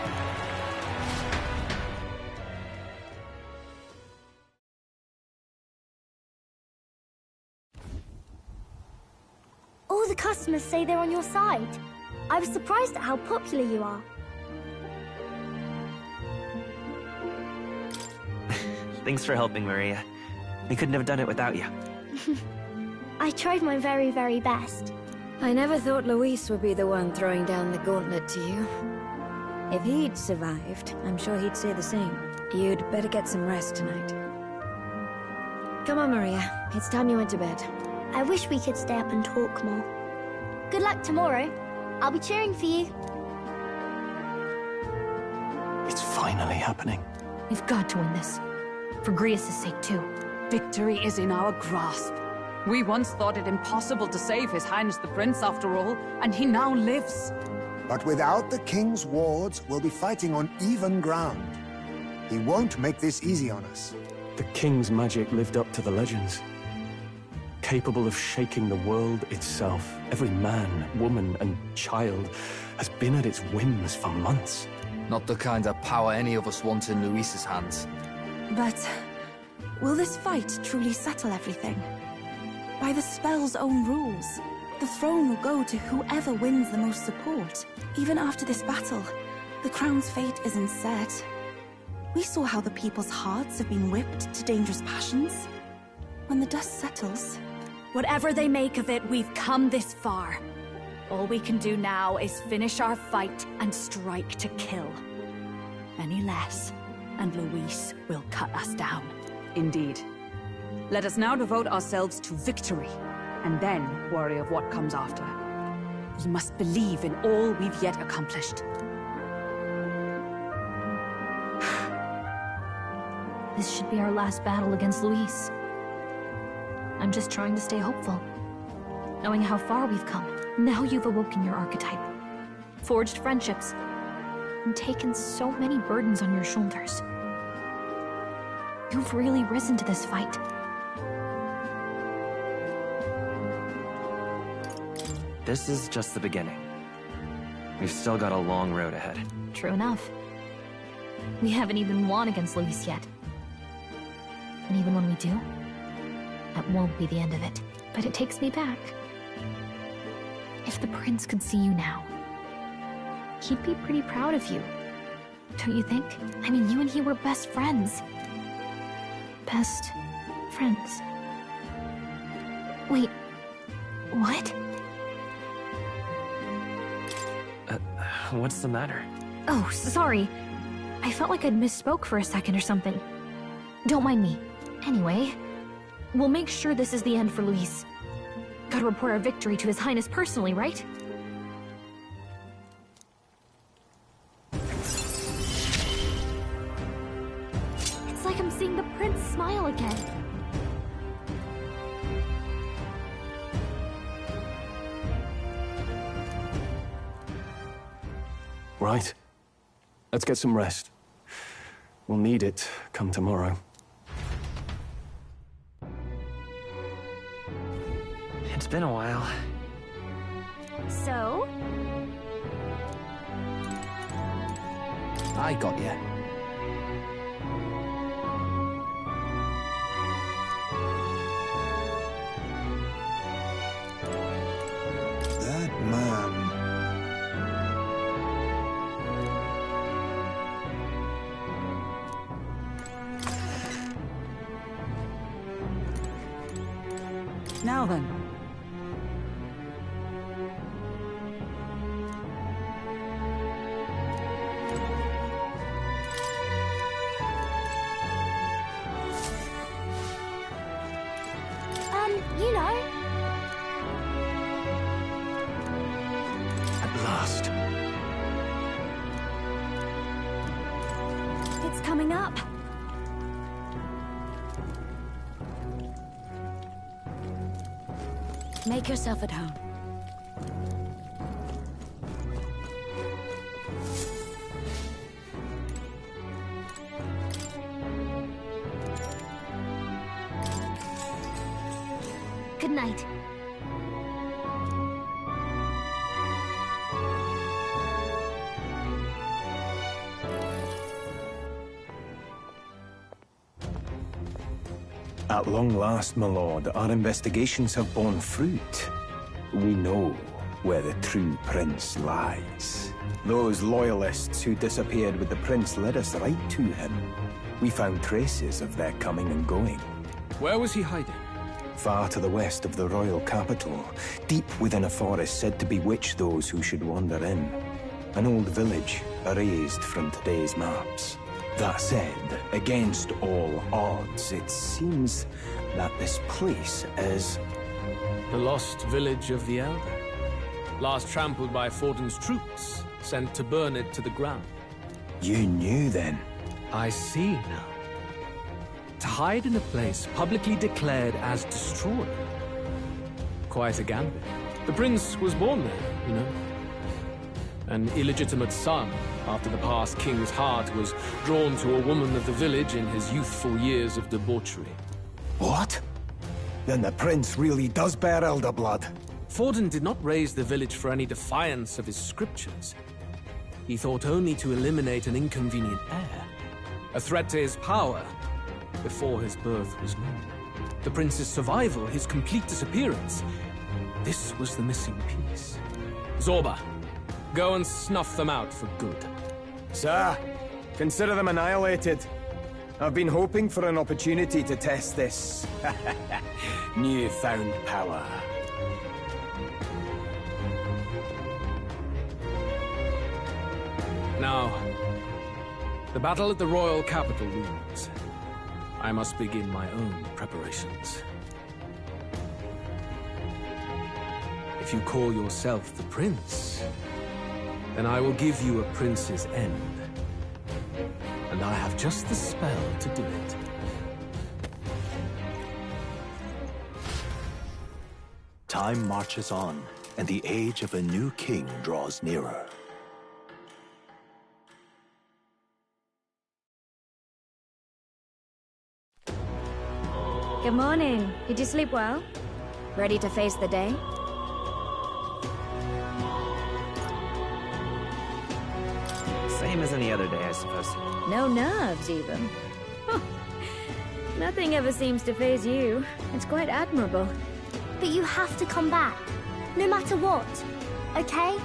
All the customers say they're on your side. I was surprised at how popular you are. Thanks for helping, Maria. We couldn't have done it without you. I tried my very, very best. I never thought Luis would be the one throwing down the gauntlet to you. If he'd survived, I'm sure he'd say the same. You'd better get some rest tonight. Come on, Maria. It's time you went to bed. I wish we could stay up and talk more. Good luck tomorrow. I'll be cheering for you. It's finally happening. We've got to win this. For Grius' sake, too. Victory is in our grasp. We once thought it impossible to save His Highness the Prince after all, and he now lives. But without the king's wards, we'll be fighting on even ground. He won't make this easy on us. The king's magic lived up to the legends. Capable of shaking the world itself. Every man, woman, and child has been at its whims for months. Not the kind of power any of us want in Luis's hands. But will this fight truly settle everything? By the spell's own rules, the throne will go to whoever wins the most support. Even after this battle, the crown's fate isn't set. We saw how the people's hearts have been whipped to dangerous passions. When the dust settles... Whatever they make of it, we've come this far. All we can do now is finish our fight and strike to kill. Any less, and Luis will cut us down. Indeed. Let us now devote ourselves to victory, and then worry of what comes after. We must believe in all we've yet accomplished. This should be our last battle against Luis. I'm just trying to stay hopeful. Knowing how far we've come. Now you've awoken your archetype. Forged friendships. And taken so many burdens on your shoulders. You've really risen to this fight. This is just the beginning. We've still got a long road ahead. True enough. We haven't even won against Luis yet. And even when we do, that won't be the end of it. But it takes me back. If the prince could see you now, he'd be pretty proud of you. Don't you think? I mean, you and he were best friends. Best friends. Wait, what? What's the matter? Oh, sorry. I felt like I'd misspoke for a second or something. Don't mind me. Anyway, we'll make sure this is the end for Luis. Gotta report our victory to His Highness personally, right? It's like I'm seeing the prince smile again. Right. Let's get some rest. We'll need it come tomorrow. It's been a while. So? I got you. That man... Now then. You know. At last. It's coming up. Make yourself at home. Good night. At long last, my lord, our investigations have borne fruit. We know where the true prince lies. Those loyalists who disappeared with the prince led us right to him. We found traces of their coming and going. Where was he hiding? Far to the west of the royal capital, deep within a forest said to bewitch those who should wander in. An old village, erased from today's maps. That said, against all odds, it seems that this place is... The lost village of the Elder. Last trampled by Fortin's troops, sent to burn it to the ground. You knew then? I see now. To hide in a place publicly declared as destroyed. Quite a gambit. The prince was born there, you know. An illegitimate son, after the past king's heart was drawn to a woman of the village in his youthful years of debauchery. What? Then the prince really does bear elder blood. Fortin did not raise the village for any defiance of his scriptures. He thought only to eliminate an inconvenient heir. A threat to his power before his birth was known. The prince's survival, his complete disappearance. This was the missing piece. Zorba, go and snuff them out for good. Sir, consider them annihilated. I've been hoping for an opportunity to test this newfound power. Now, the battle at the royal capital looms. I must begin my own preparations. If you call yourself the prince, then I will give you a prince's end. And I have just the spell to do it. Time marches on, and the age of a new king draws nearer. Good morning. Did you sleep well? Ready to face the day? Same as any other day, I suppose. No nerves, even. Huh. Nothing ever seems to faze you. It's quite admirable. But you have to come back, no matter what, okay?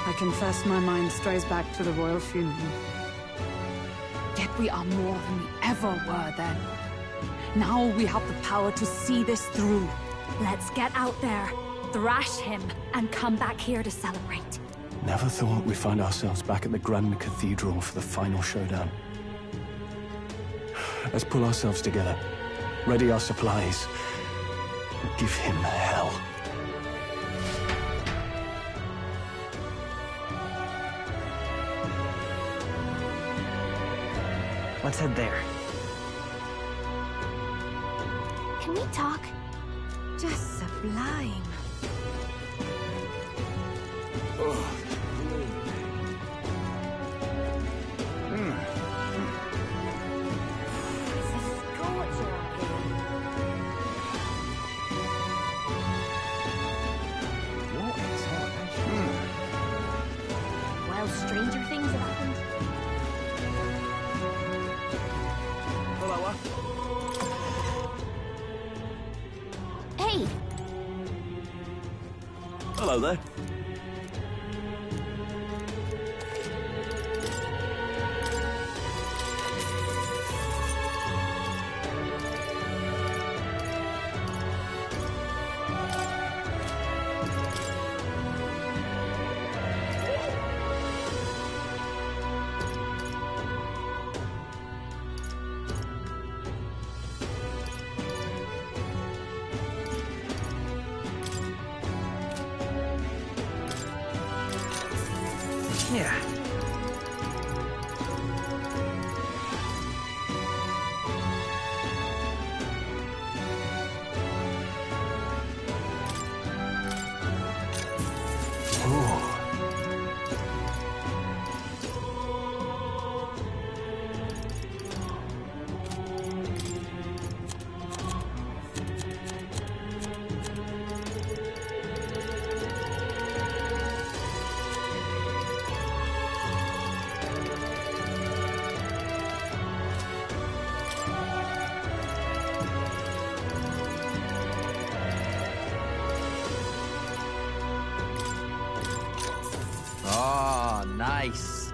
I confess my mind strays back to the royal funeral. Yet we are more than we ever were then. Now we have the power to see this through. Let's get out there, thrash him, and come back here to celebrate. Never thought we'd find ourselves back at the Grand Cathedral for the final showdown. Let's pull ourselves together, ready our supplies, give him hell. Let's head there. Can we talk? Just sublime. Well, stranger things have happened. Hey! Hello there. Yeah. Oh, nice.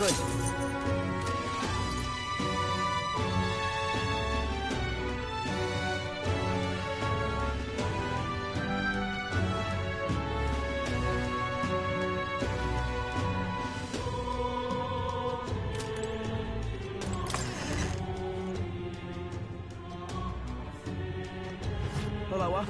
Good. Hello.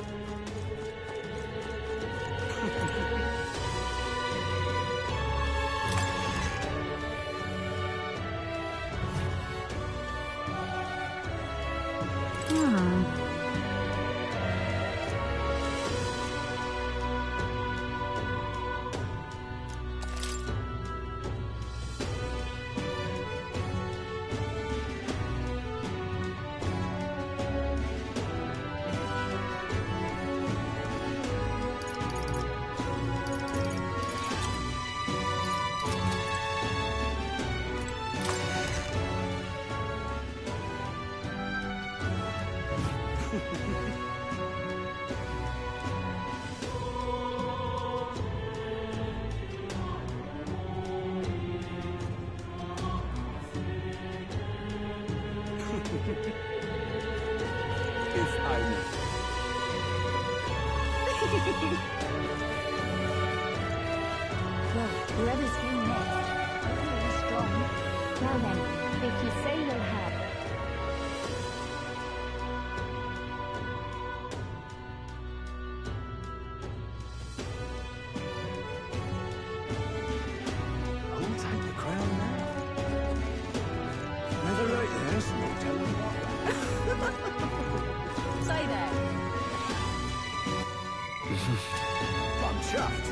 If I may. Well, whoever's came next, hopefully he's strong. Now then, if you say you'll have. Who'll take the crown now? Whether like this, no telling what. Say that. I'm chuffed.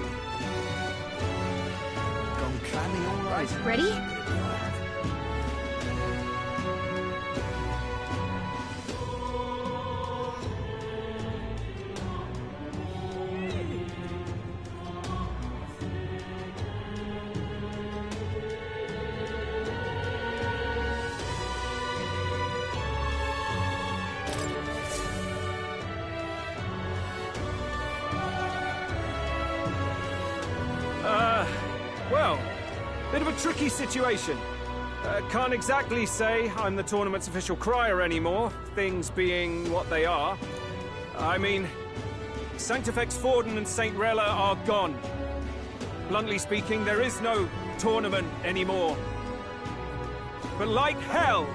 Gone clammy all right. Ready? Well, bit of a tricky situation. Can't exactly say I'm the tournament's official crier anymore, things being what they are. I mean, Sanctifex Forden and St. Rella are gone. Bluntly speaking, there is no tournament anymore. But like hell,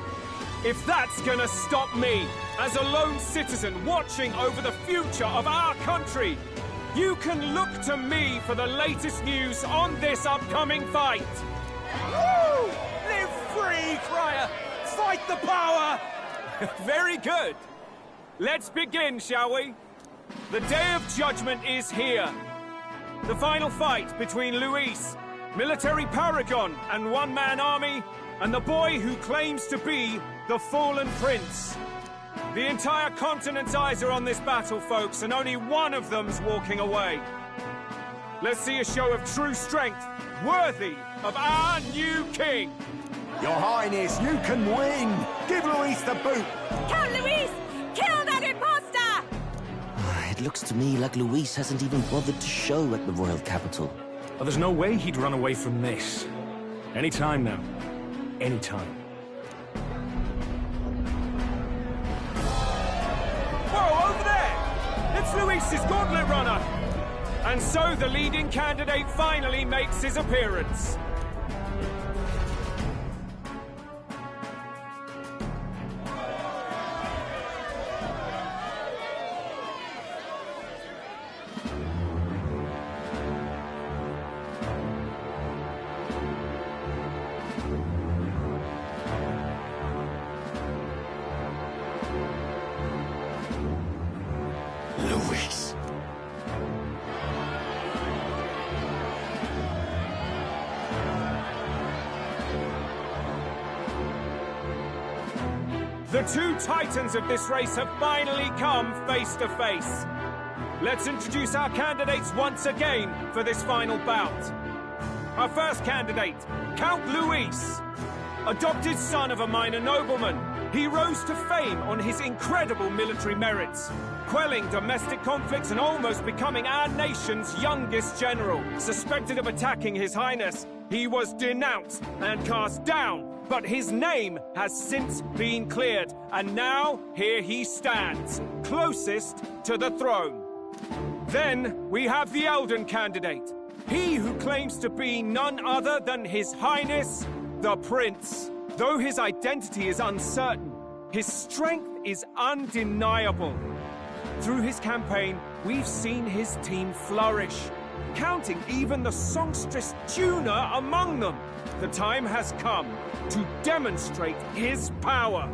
if that's gonna stop me, as a lone citizen watching over the future of our country, you can look to me for the latest news on this upcoming fight. Woo! Live free, Crier! Fight the power! Very good. Let's begin, shall we? The Day of Judgment is here. The final fight between Luis, military paragon and one-man army, and the boy who claims to be the fallen prince. The entire continent's eyes are on this battle, folks, and only one of them's walking away. Let's see a show of true strength, worthy of our new king. Your Highness, you can win! Give Luis the boot! Count Luis! Kill that imposter! It looks to me like Luis hasn't even bothered to show at the royal capital. Well, there's no way he'd run away from this. Any time now. Any time. Whoa, over there! It's Luis's gauntlet runner! And so the leading candidate finally makes his appearance. Luis. The two titans of this race have finally come face to face. Let's introduce our candidates once again for this final bout. Our first candidate, Count Luis. Adopted son of a minor nobleman, He rose to fame on his incredible military merits, quelling domestic conflicts and almost becoming our nation's youngest general. Suspected of attacking His Highness, he was denounced and cast down, but his name has since been cleared, and now here he stands, closest to the throne. Then we have the Elden candidate, he who claims to be none other than His Highness, the Prince. Though his identity is uncertain, his strength is undeniable. Through his campaign, we've seen his team flourish, counting even the songstress Tuna among them. The time has come to demonstrate his power.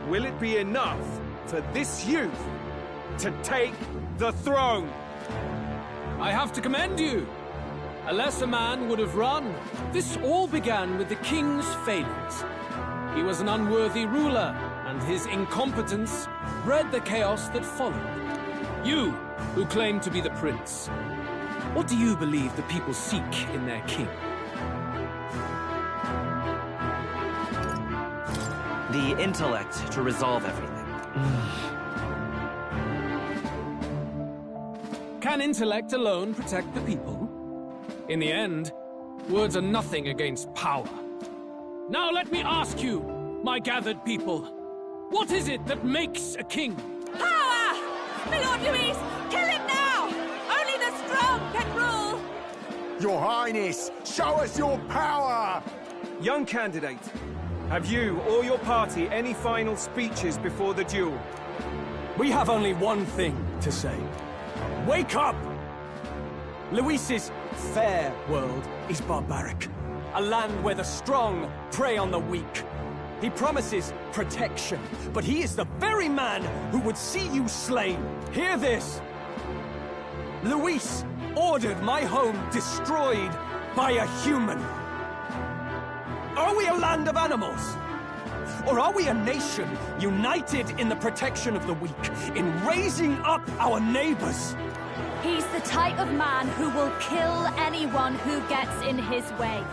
Will it be enough for this youth to take the throne? I have to commend you. A lesser man would have run. This all began with the king's failings. He was an unworthy ruler, and his incompetence bred the chaos that followed. You, who claim to be the prince, what do you believe the people seek in their king? The intellect to resolve everything. Can intellect alone protect the people? In the end, words are nothing against power. Now let me ask you, my gathered people, what is it that makes a king? Power! My Lord Luis, kill him now! Only the strong can rule! Your Highness, show us your power! Young candidate, have you or your party any final speeches before the duel? We have only one thing to say. Wake up! Luis's fair world is barbaric. A land where the strong prey on the weak. He promises protection, but he is the very man who would see you slain. Hear this! Luis ordered my home destroyed by a human. Are we a land of animals? Or are we a nation united in the protection of the weak, in raising up our neighbors? He's the type of man who will kill anyone who gets in his way.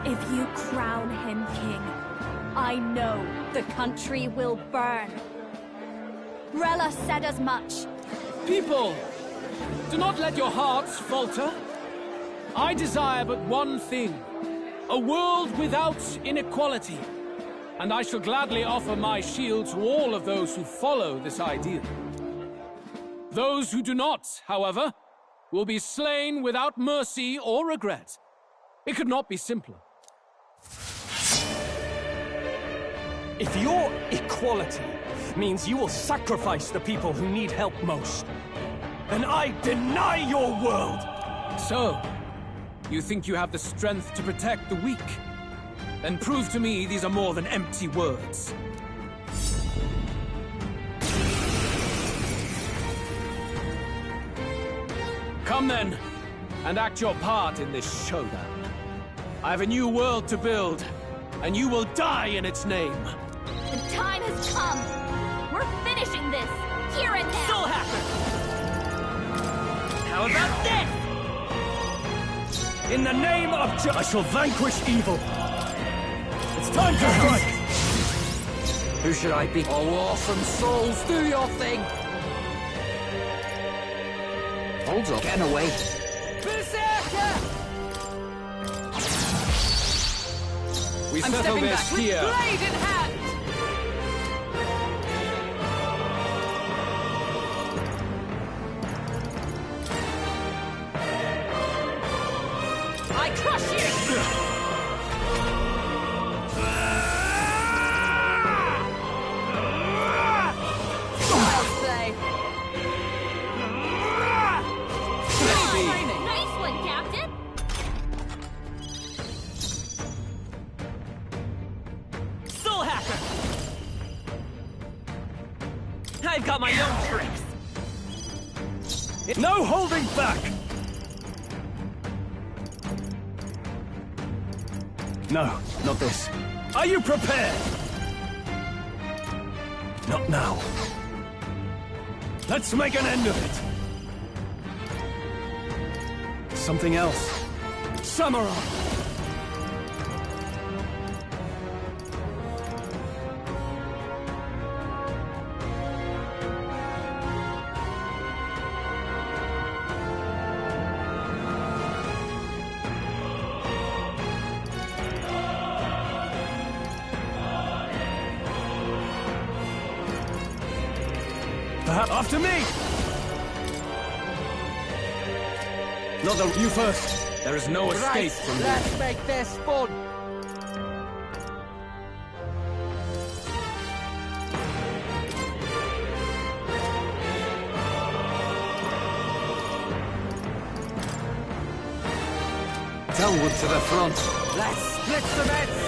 If you crown him king, I know the country will burn. Rella said as much. People, do not let your hearts falter. I desire but one thing, a world without inequality. And I shall gladly offer my shield to all of those who follow this ideal. Those who do not, however, will be slain without mercy or regret. It could not be simpler. If your equality means you will sacrifice the people who need help most, then I deny your world! So, you think you have the strength to protect the weak? Then prove to me these are more than empty words. Come then, and act your part in this showdown. I have a new world to build, and you will die in its name. The time has come. We're finishing this, here and now. Soul Hacker! How about this? In the name of I shall vanquish evil. It's time to strike! Who should I be? Oh, awesome souls, do your thing! Hold up. Get away. Berserker! We I'm settle stepping this back here. with blade in hand! I crush you! I'll say. Nice one, Captain! Soul Hacker! I've got my own tricks! No holding back! No, not this. Are you prepared? Not now. Let's make an end of it. Something else. Samurai! After me! Not the... You first! There is no escape from this. Let's make this fun! Downward to the front. Let's split some heads!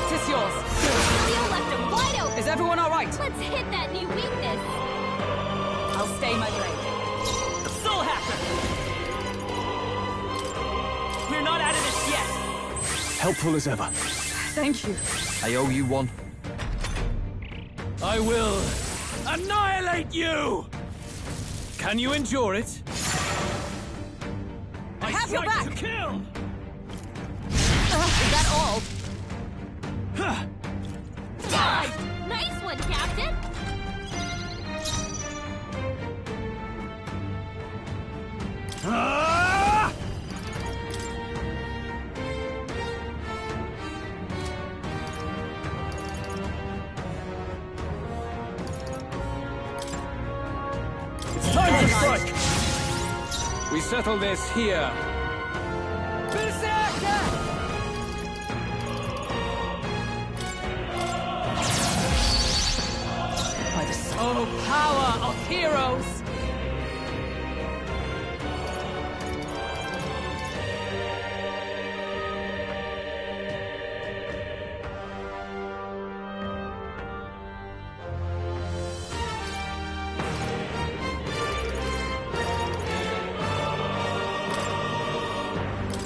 'Tis yours. Basilio left him wide open. Is everyone all right? Let's hit that new weakness. I'll stay my blade. Still happen! We're not out of this yet! Helpful as ever. Thank you. I owe you one. I will annihilate you! Can you endure it? I have your back! To kill! Is that all? Die! Nice one, Captain! Ah! It's time to strike! We settle this here. By the sole power of heroes!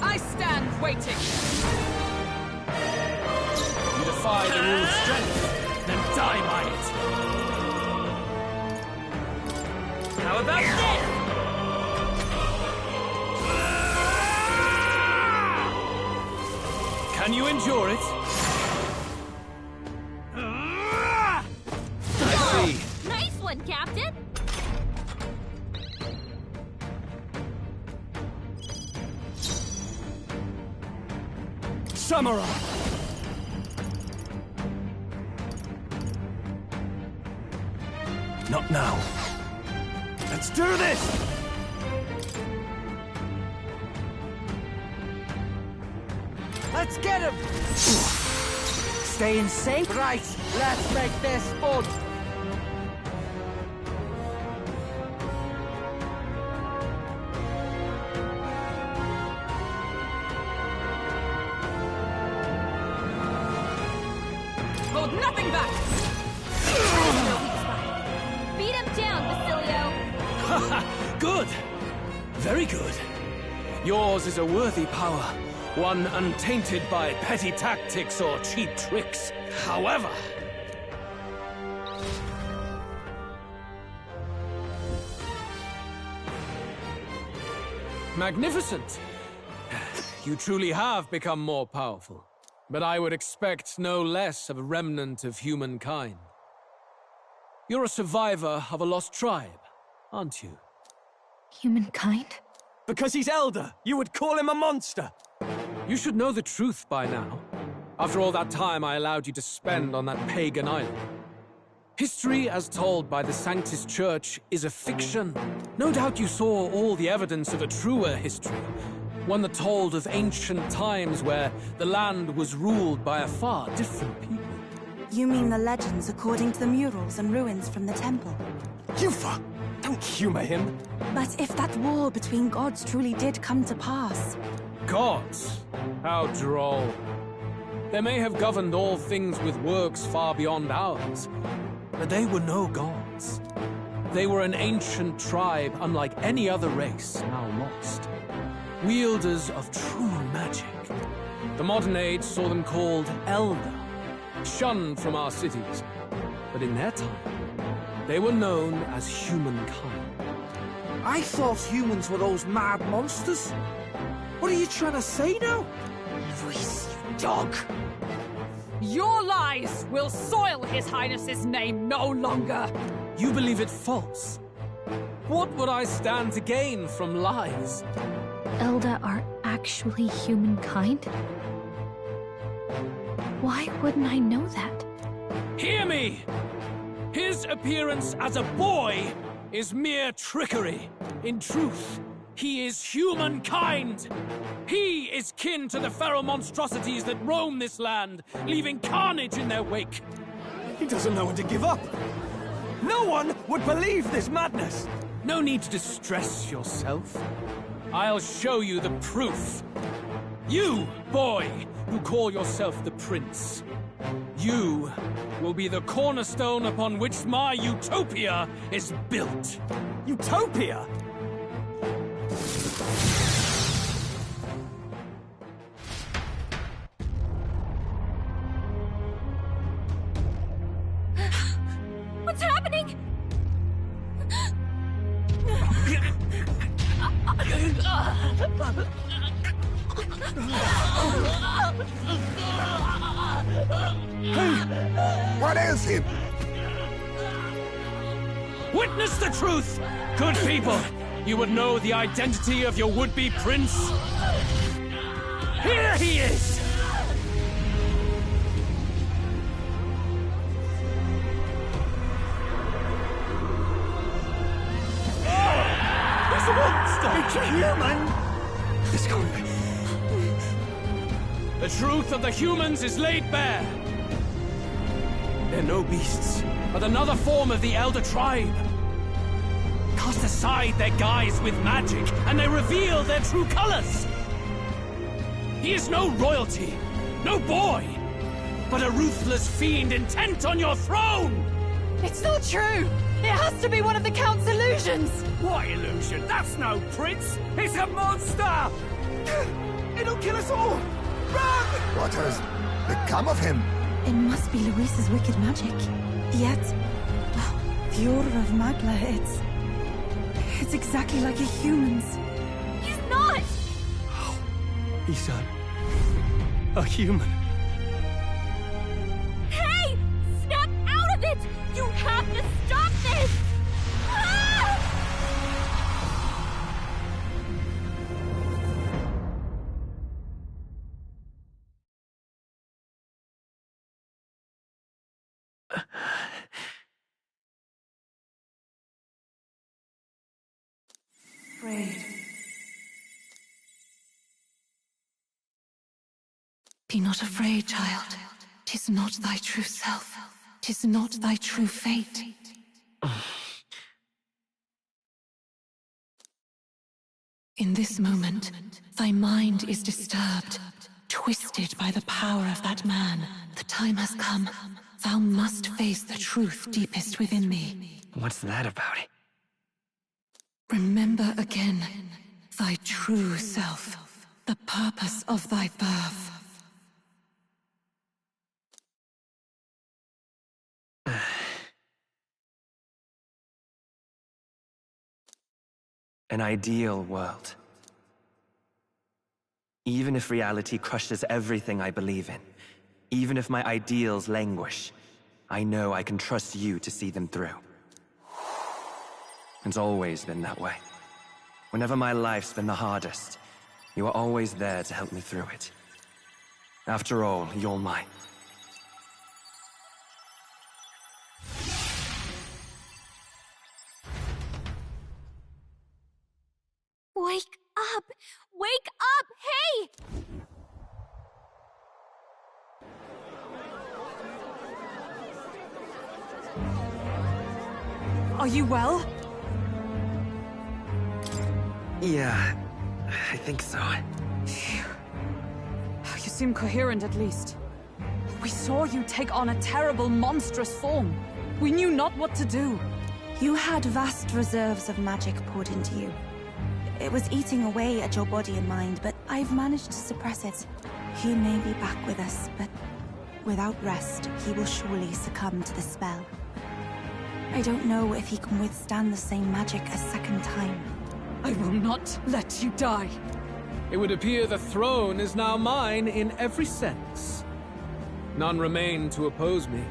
I stand waiting! You defy the rule's strength, then die by it. How about this? Can you endure it? I see. Nice one, Captain! Samurai! Not now. Let's do this! Let's get him! Staying safe? Right, let's make this fun! Hold nothing back! Beat him down, Basilio! Good! Very good. Yours is a worthy power, one untainted by petty tactics or cheap tricks. However... Magnificent! You truly have become more powerful. But I would expect no less of a remnant of humankind. You're a survivor of a lost tribe, aren't you? Humankind? Because he's elder, you would call him a monster! You should know the truth by now. After all that time I allowed you to spend on that pagan island. History, as told by the Sanctus Church, is a fiction. No doubt you saw all the evidence of a truer history. One that told of ancient times where the land was ruled by a far different people. You mean the legends according to the murals and ruins from the temple? Yufa! Don't humor him! But if that war between gods truly did come to pass... Gods? How droll. They may have governed all things with works far beyond ours, but they were no gods. They were an ancient tribe unlike any other race now lost. Wielders of true magic. The modern age saw them called Elder, shunned from our cities. But in their time, they were known as humankind. I thought humans were those mad monsters. What are you trying to say now? Luis, you dog! Your lies will soil His Highness's name no longer! You believe it false? What would I stand to gain from lies? Elder are actually humankind? Why wouldn't I know that? Hear me! His appearance as a boy is mere trickery. In truth, he is humankind. He is kin to the feral monstrosities that roam this land, leaving carnage in their wake. He doesn't know when to give up. No one would believe this madness. No need to distress yourself. I'll show you the proof. You, boy, who call yourself the Prince. You will be the cornerstone upon which my utopia is built. Utopia? What's happening? What ails him? Witness the truth! Good people, you would know the identity of your would-be prince. Here he is! He's a monster! It's a human! This can't be. The truth of the humans is laid bare. They're no beasts, but another form of the Elder Tribe. Cast aside their guise with magic, and they reveal their true colors. He is no royalty, no boy, but a ruthless fiend intent on your throne! It's not true! It has to be one of the Count's illusions! What illusion? That's no prince! It's a monster! It'll kill us all! Run! What has become of him? It must be Luis's wicked magic. Yet, the aura of Magla, it's exactly like a human's. He's not! He's a human. Hey! Snap out of it! You have to stop this! Ah! Afraid. Be not afraid, child. 'Tis not thy true self. 'Tis not thy true fate. In this moment, thy mind is disturbed, twisted by the power of that man. The time has come. Thou must face the truth deepest within thee. What's that about? Remember again thy true self, the purpose of thy birth. An ideal world. Even if reality crushes everything I believe in, even if my ideals languish, I know I can trust you to see them through. It's always been that way. Whenever my life's been the hardest, you are always there to help me through it. After all, you're mine. Wake up! Wake up! Hey! Are you well? Yeah, I think so. You seem coherent at least. We saw you take on a terrible, monstrous form. We knew not what to do. You had vast reserves of magic poured into you. It was eating away at your body and mind, but I've managed to suppress it. He may be back with us, but without rest, he will surely succumb to the spell. I don't know if he can withstand the same magic a second time. I will not let you die. It would appear the throne is now mine in every sense. None remain to oppose me.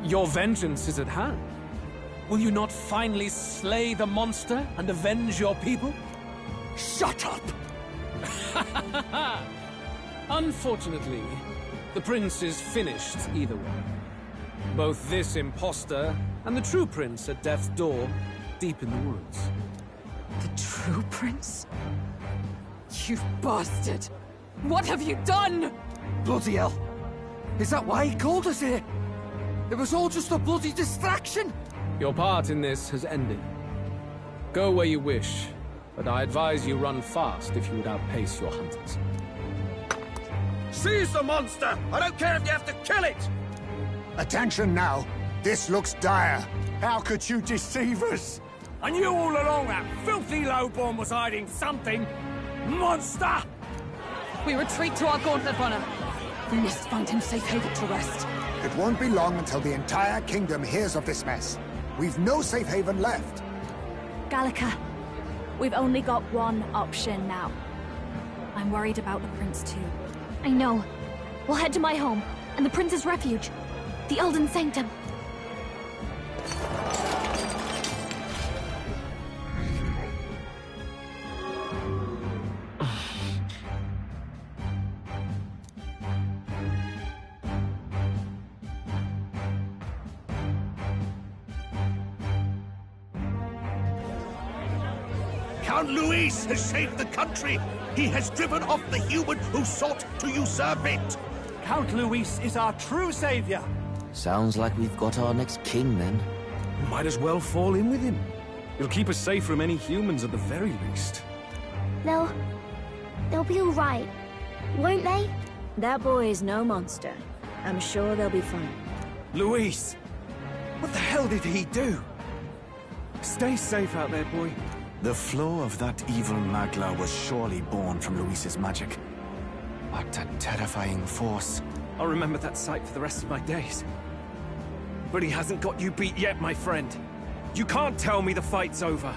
Your vengeance is at hand. Will you not finally slay the monster and avenge your people? Shut up! Unfortunately, the prince is finished either way. Both this imposter and the true prince at death's door deep in the woods. The true prince? You bastard! What have you done? Bloody hell! Is that why he called us here? It was all just a bloody distraction! Your part in this has ended. Go where you wish, but I advise you run fast if you would outpace your hunters. Seize the monster! I don't care if you have to kill it! Attention now. This looks dire. How could you deceive us? I knew all along that filthy lowborn was hiding something. Monster! We retreat to our gauntlet runner. We must find him safe haven to rest. It won't be long until the entire kingdom hears of this mess. We've no safe haven left. Gallica, we've only got one option now. I'm worried about the prince too. I know. We'll head to my home, and the prince's refuge. The Elden Sanctum. Count Luis has saved the country. He has driven off the human who sought to usurp it. Count Luis is our true savior. Sounds like we've got our next king, then. Might as well fall in with him. He'll keep us safe from any humans at the very least. They'll be all right, won't they? That boy is no monster. I'm sure they'll be fine. Luis! What the hell did he do? Stay safe out there, boy. The flow of that evil Magla was surely born from Luis's magic. What a terrifying force. I'll remember that sight for the rest of my days. But he hasn't got you beat yet, my friend. You can't tell me the fight's over.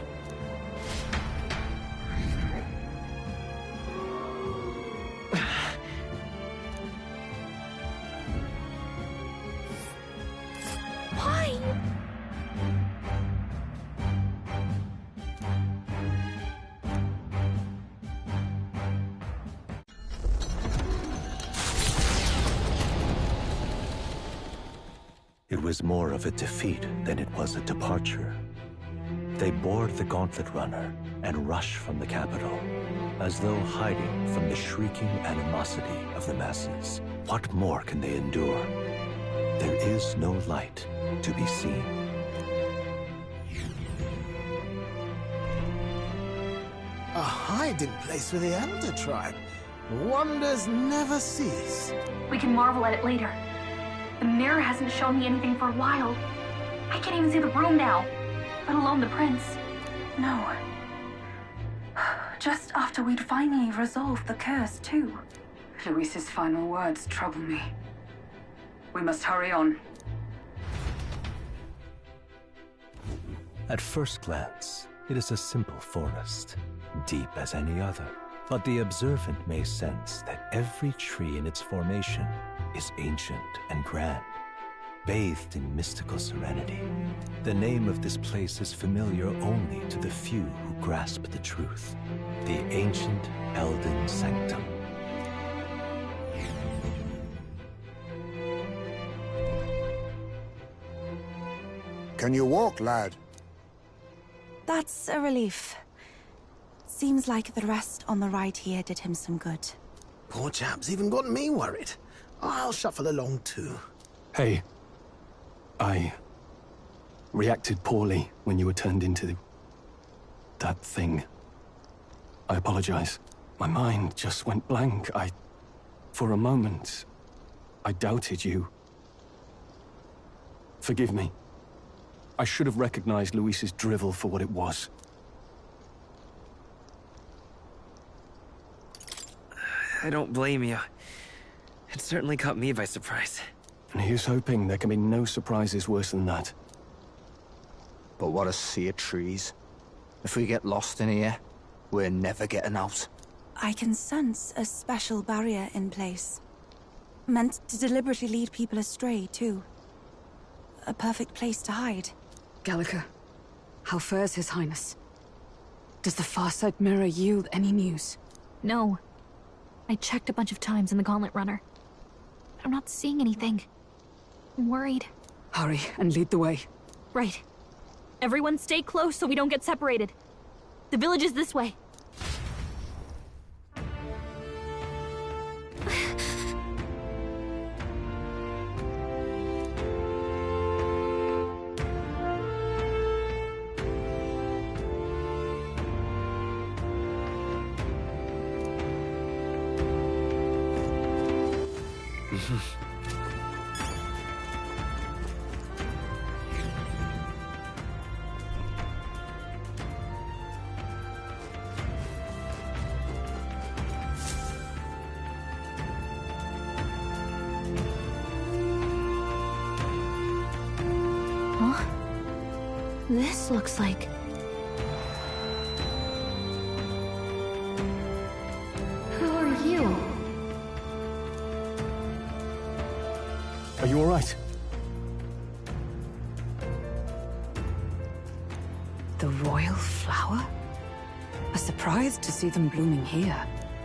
Why? It was more of a defeat than it was a departure. They board the gauntlet runner and rush from the capital, as though hiding from the shrieking animosity of the masses. What more can they endure? There is no light to be seen. A hiding place for the Elder Tribe. Wonders never cease. We can marvel at it later. The mirror hasn't shown me anything for a while. I can't even see the room now, let alone the prince. No. Just after we'd finally resolved the curse, too. Luis's final words trouble me. We must hurry on. At first glance, it is a simple forest, deep as any other. But the observant may sense that every tree in its formation is ancient and grand, bathed in mystical serenity. The name of this place is familiar only to the few who grasp the truth. The ancient Elden Sanctum. Can you walk, lad? That's a relief. Seems like the rest on the ride here did him some good. Poor chap's even got me worried. I'll shuffle along too. Hey. I reacted poorly when you were turned into that thing. I apologize. My mind just went blank. For a moment, I doubted you. Forgive me. I should have recognized Luis's drivel for what it was. I don't blame you. It certainly caught me by surprise. And here's hoping there can be no surprises worse than that. But what a sea of trees. If we get lost in here, we're never getting out. I can sense a special barrier in place. Meant to deliberately lead people astray, too. A perfect place to hide. Gallica, how fares His Highness? Does the Farsight Mirror yield any news? No. I checked a bunch of times in the Gauntlet Runner. I'm not seeing anything. I'm worried. Hurry and lead the way. Right. Everyone stay close so we don't get separated. The village is this way. This looks like... Who are you? Are you all right? The royal flower? A surprise to see them blooming here.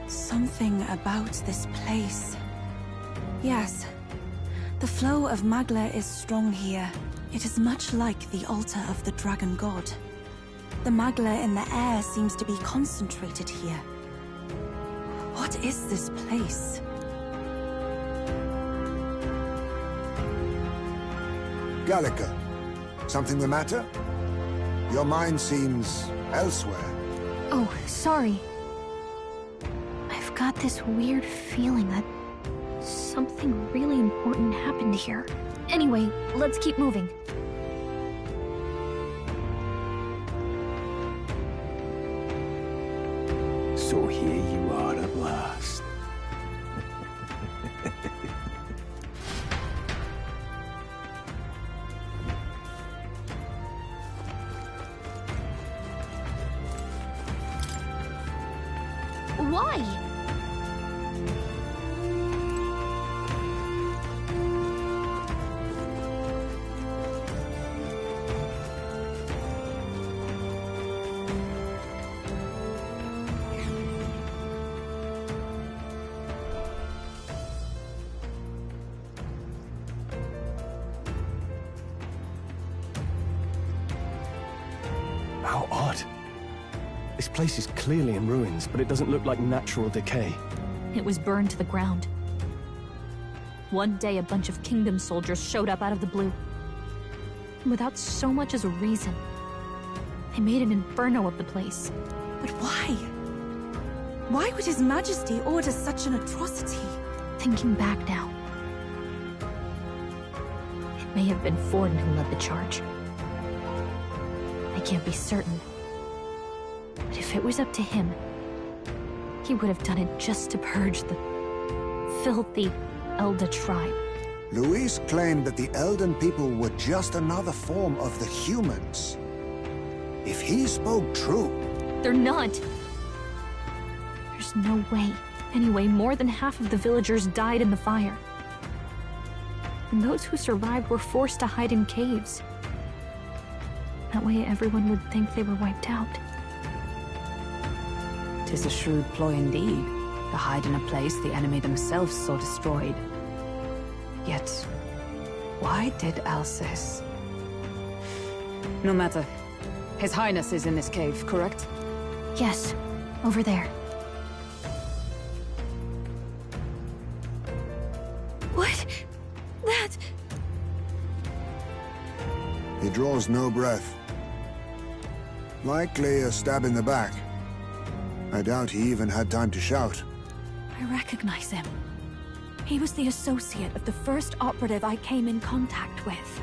Something about this place. Yes. The flow of Magla is strong here. It is much like the altar of the dragon god. The Magla in the air seems to be concentrated here. What is this place? Gallica, something the matter? Your mind seems elsewhere. Oh, sorry. I've got this weird feeling that something really important happened here. Anyway, let's keep moving. So here you are at last. Why? How odd. This place is clearly in ruins, but it doesn't look like natural decay. It was burned to the ground. One day, a bunch of kingdom soldiers showed up out of the blue. Without so much as a reason. They made an inferno of the place. But why? Why would His Majesty order such an atrocity? Thinking back now, it may have been Forden who led the charge. I can't be certain. But if it was up to him, he would have done it just to purge the filthy Elda tribe. Luis claimed that the Elden people were just another form of the humans. If he spoke true... They're not. There's no way. Anyway, more than half of the villagers died in the fire. And those who survived were forced to hide in caves. That way everyone would think they were wiped out. 'Tis a shrewd ploy indeed, to hide in a place the enemy themselves saw destroyed. Yet, why did Alcest? No matter. His Highness is in this cave, correct? Yes, over there. What? That... He draws no breath. Likely a stab in the back. I doubt he even had time to shout. I recognize him. He was the associate of the first operative I came in contact with.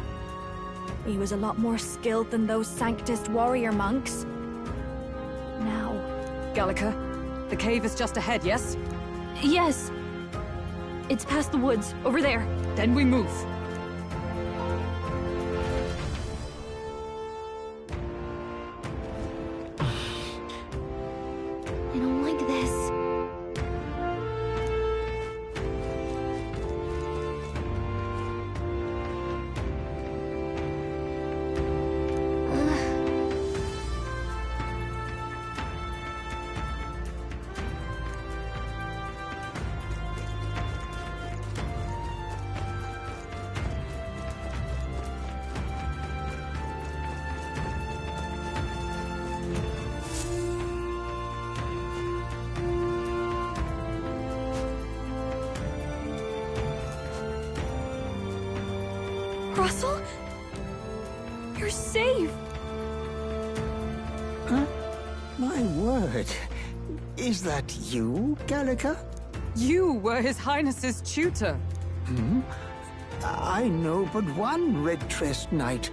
He was a lot more skilled than those Sanctist warrior monks. Now... Gallica, the cave is just ahead, yes? Yes. It's past the woods, over there. Then we move. I don't like this. Russell? You're safe! Huh? My word. Is that you, Gallica? You were His Highness's tutor. Hmm? I know but one red-dressed knight.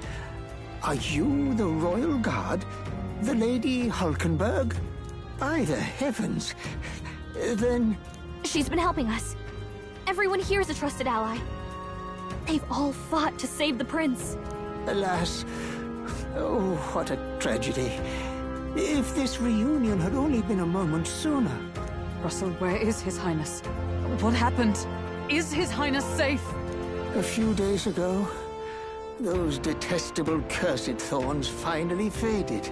Are you the royal guard? The Lady Hulkenberg? By the heavens. Then... She's been helping us. Everyone here is a trusted ally. They've all fought to save the prince. Alas. Oh, what a tragedy. If this reunion had only been a moment sooner. Russell, where is His Highness? What happened? Is His Highness safe? A few days ago, those detestable cursed thorns finally faded.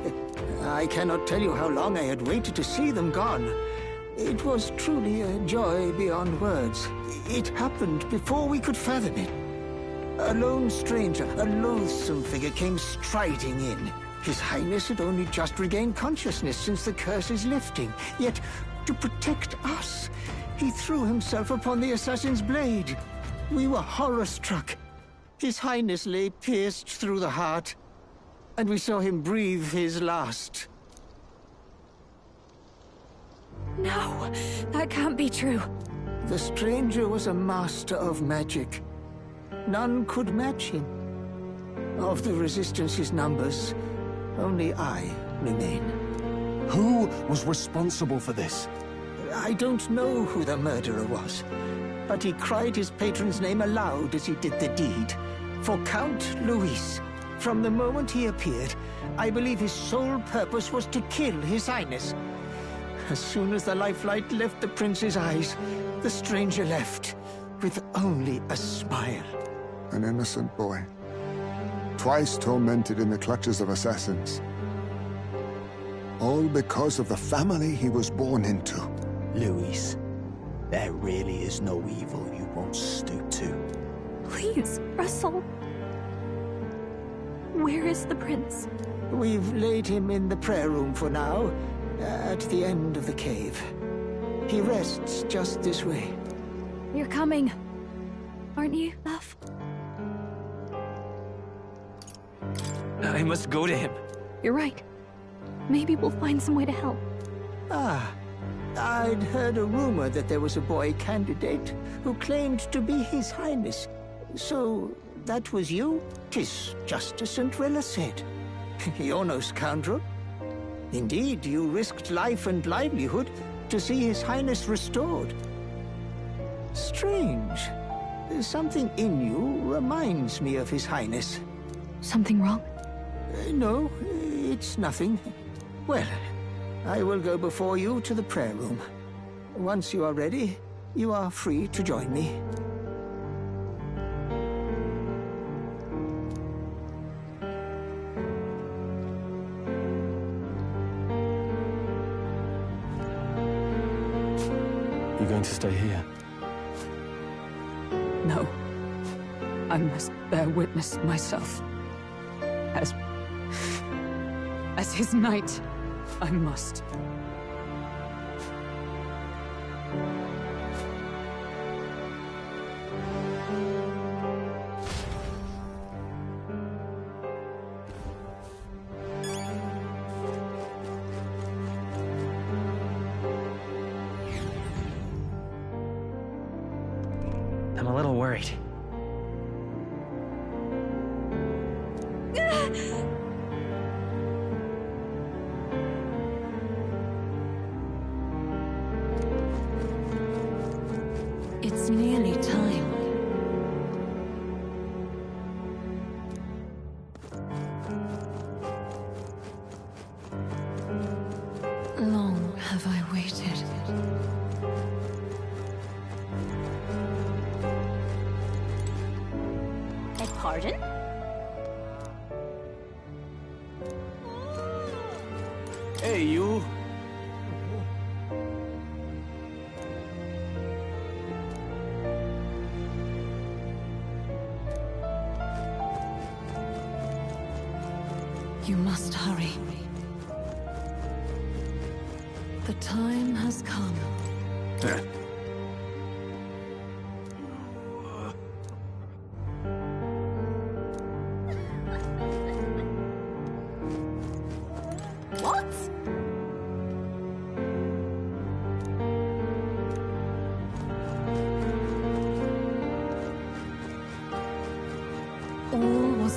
I cannot tell you how long I had waited to see them gone. It was truly a joy beyond words. It happened before we could fathom it. A lone stranger, a loathsome figure, came striding in. His Highness had only just regained consciousness since the curse's lifting. Yet, to protect us, he threw himself upon the assassin's blade. We were horror-struck. His Highness lay pierced through the heart, and we saw him breathe his last. No, that can't be true. The stranger was a master of magic. None could match him. Of the Resistance's numbers, only I remain. Who was responsible for this? I don't know who the murderer was, but he cried his patron's name aloud as he did the deed. For Count Luis. From the moment he appeared, I believe his sole purpose was to kill His Highness. As soon as the lifelight left the prince's eyes, the stranger left, with only a smile. An innocent boy. Twice tormented in the clutches of assassins. All because of the family he was born into. Luis, there really is no evil you won't stoop to. Please, Russell. Where is the prince? We've laid him in the prayer room for now, at the end of the cave. He rests just this way. You're coming, aren't you, love? I must go to him. You're right. Maybe we'll find some way to help. Ah, I'd heard a rumor that there was a boy candidate who claimed to be His Highness. So, that was you? 'Tis just as St. Rilla said. You're no scoundrel. Indeed, you risked life and livelihood to see His Highness restored. Strange. Something in you reminds me of His Highness. Something wrong? No, it's nothing. Well, I will go before you to the prayer room. Once you are ready, you are free to join me. You going to stay here? No. I must bear witness myself. As his knight, I must. I'm a little worried. It's nearly time. Long have I waited. Beg pardon? Hey, you. You must hurry. The time has come.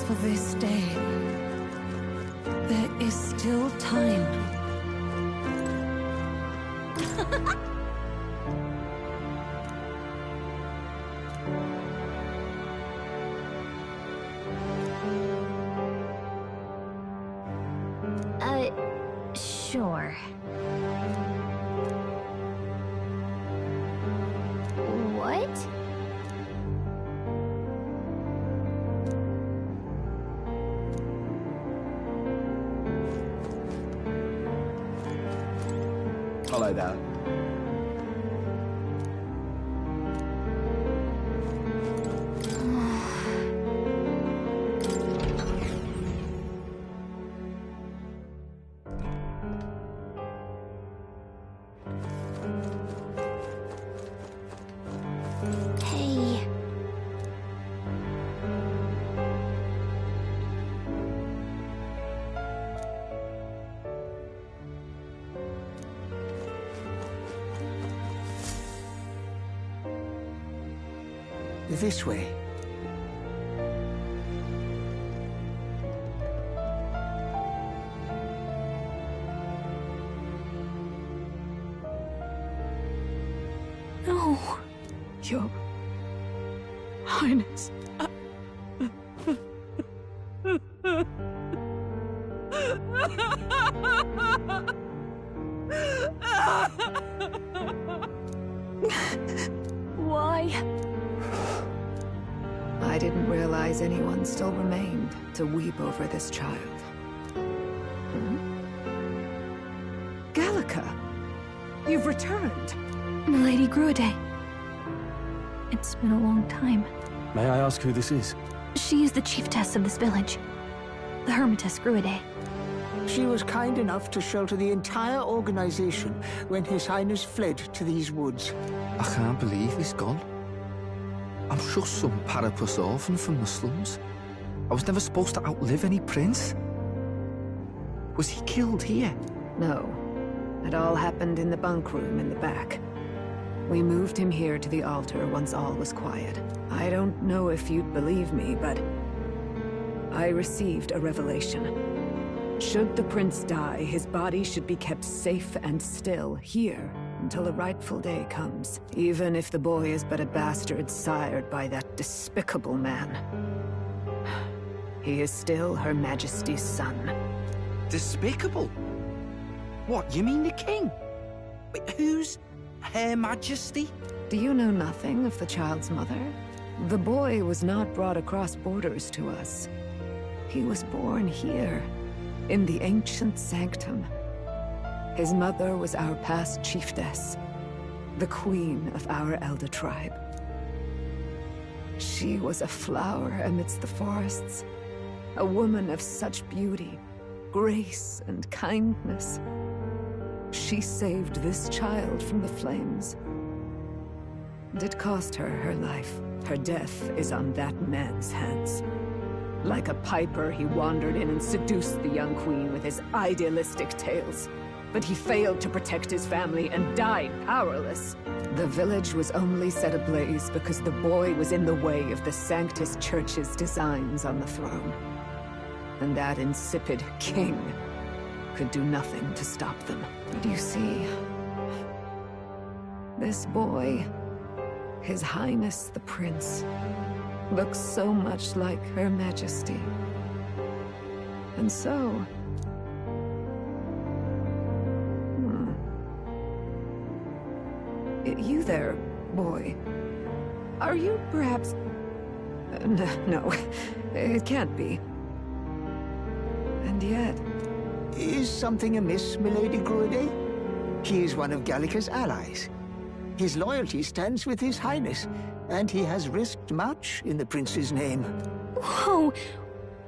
for this day. There is still time. Sure. What? Follow that. Hey. This way. No. Your Highness. Why? I didn't realize anyone still remained to weep over this child. Gallica, you've returned. Milady Gruade. It's been a long time. May I ask who this is? She is the chiefess of this village. The Hermitess Gruade. She was kind enough to shelter the entire organization when His Highness fled to these woods. I can't believe he's gone. I'm just some parapus orphan from the slums. I was never supposed to outlive any prince. Was he killed here? No. It all happened in the bunk room in the back. We moved him here to the altar once all was quiet. I don't know if you'd believe me, but I received a revelation. Should the prince die, his body should be kept safe and still here until the rightful day comes, even if the boy is but a bastard sired by that despicable man. He is still Her Majesty's son. Despicable? What, you mean the king? Wait, who's Her Majesty? Do you know nothing of the child's mother? The boy was not brought across borders to us. He was born here, in the ancient sanctum. His mother was our past chiefess, the queen of our elder tribe. She was a flower amidst the forests, a woman of such beauty, grace, and kindness. She saved this child from the flames. And it cost her her life. Her death is on that man's hands. Like a piper, he wandered in and seduced the young queen with his idealistic tales. But he failed to protect his family and died powerless. The village was only set ablaze because the boy was in the way of the Sanctus Church's designs on the throne. And that insipid king could do nothing to stop them. But you see, this boy, His Highness the Prince, looks so much like Her Majesty. And so... You there, boy. Are you perhaps... No, it can't be. And yet... Is something amiss, Milady Gruade? He is one of Gallica's allies. His loyalty stands with His Highness, and he has risked much in the prince's name. Whoa!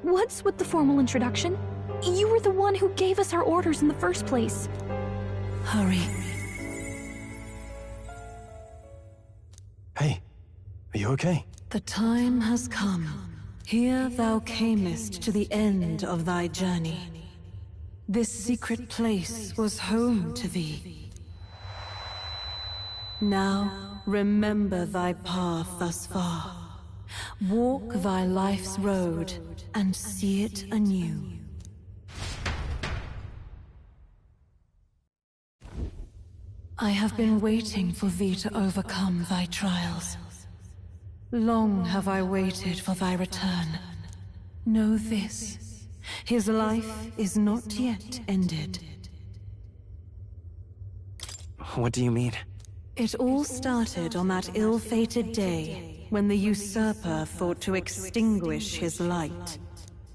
What's with the formal introduction? You were the one who gave us our orders in the first place. Hurry. Hey, are you okay? The time has come. Here thou camest to the end of thy journey. This secret place was home to thee. Now, remember thy path thus far. Walk thy life's road and see it anew. I have been waiting for thee to overcome thy trials. Long have I waited for thy return. Know this, his life is not yet ended. What do you mean? It all started on that ill-fated day when the usurper thought to extinguish his light.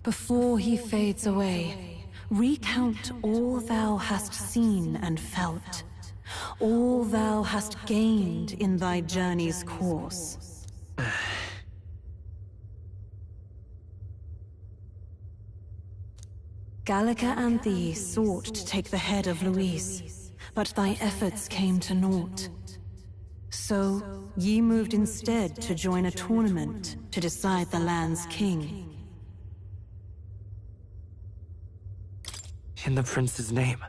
Before he fades away, recount all thou hast seen and felt, all thou hast gained in thy journey's course. Gallica and thee sought to take the head of Luis, but thy efforts came to naught. So, ye moved instead to join a tournament to decide the land's king. In the prince's name.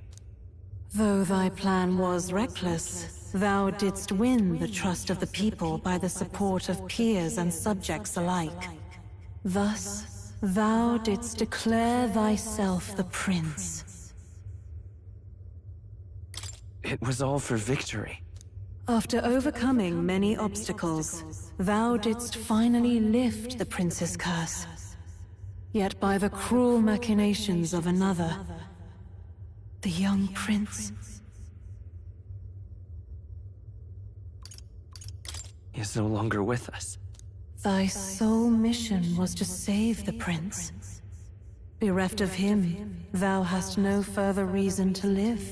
Though thy plan was reckless, thou didst win the trust of the people by the support of peers and subjects alike. Thus, thou didst declare thyself the prince. It was all for victory. After overcoming many obstacles, thou didst finally lift the prince's curse. Yet by the cruel machinations of another, the young prince is no longer with us. Thy sole mission was to save the prince. Bereft of him, thou hast no further reason to live.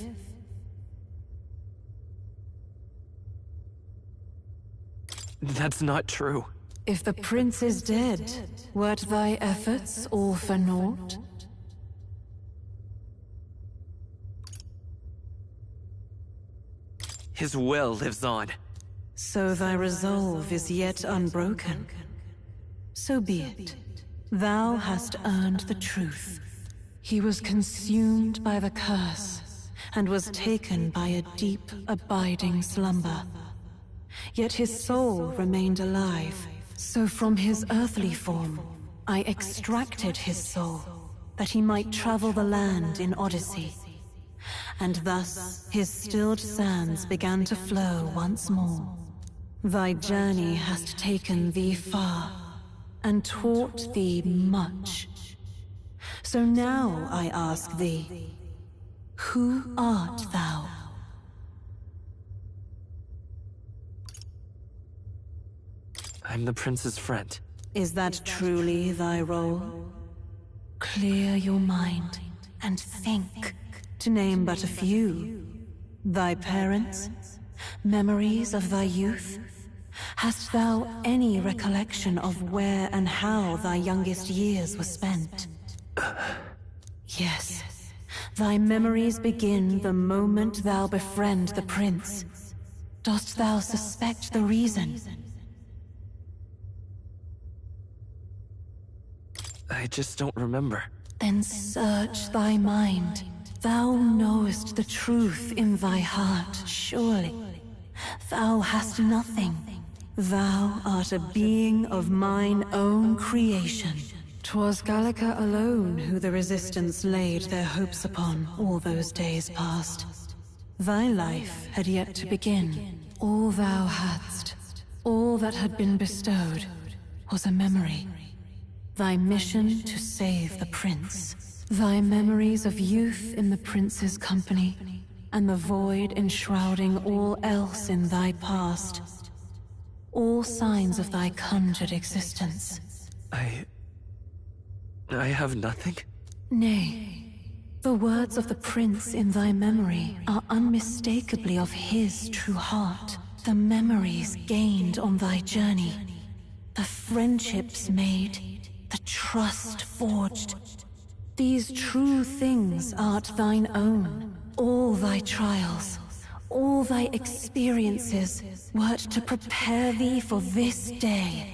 That's not true. If the prince is dead, wert thy efforts all for naught? His will lives on. So thy resolve is yet unbroken. So be it. Thou hast earned the truth. He was consumed by the curse, and was taken by a deep, abiding slumber. Yet his soul remained alive, so from his earthly form, I extracted his soul, that he might travel the land in Odyssey. And thus, his stilled sands began to flow once more. Thy journey hast taken thee far, and taught thee much. So now I ask thee, who art thou? I'm the prince's friend. Is that truly thy role? Clear your mind and think, to name but a few. Thy parents? Memories of thy youth? Hast thou any recollection of where and how thy youngest years were spent? Yes. Thy memories begin the moment thou befriend the prince. Dost thou suspect the reason? I just don't remember. Then search thy mind. Thou knowest the truth in thy heart, surely. Thou hast nothing. Thou art a being of mine own creation. 'Twas Gallica alone who the Resistance laid their hopes upon all those days past. Thy life had yet to begin. All thou hadst, all that had been bestowed, was a memory. Thy mission to save the prince. Thy memories of youth in the prince's company, and the void enshrouding all else in thy past. All signs of thy conjured existence. I have nothing? Nay. The words of the prince in thy memory are unmistakably of his true heart. The memories gained on thy journey. The friendships made. The trust forged. These true things art thine own. All thy trials, all thy experiences, wert to prepare thee for this day.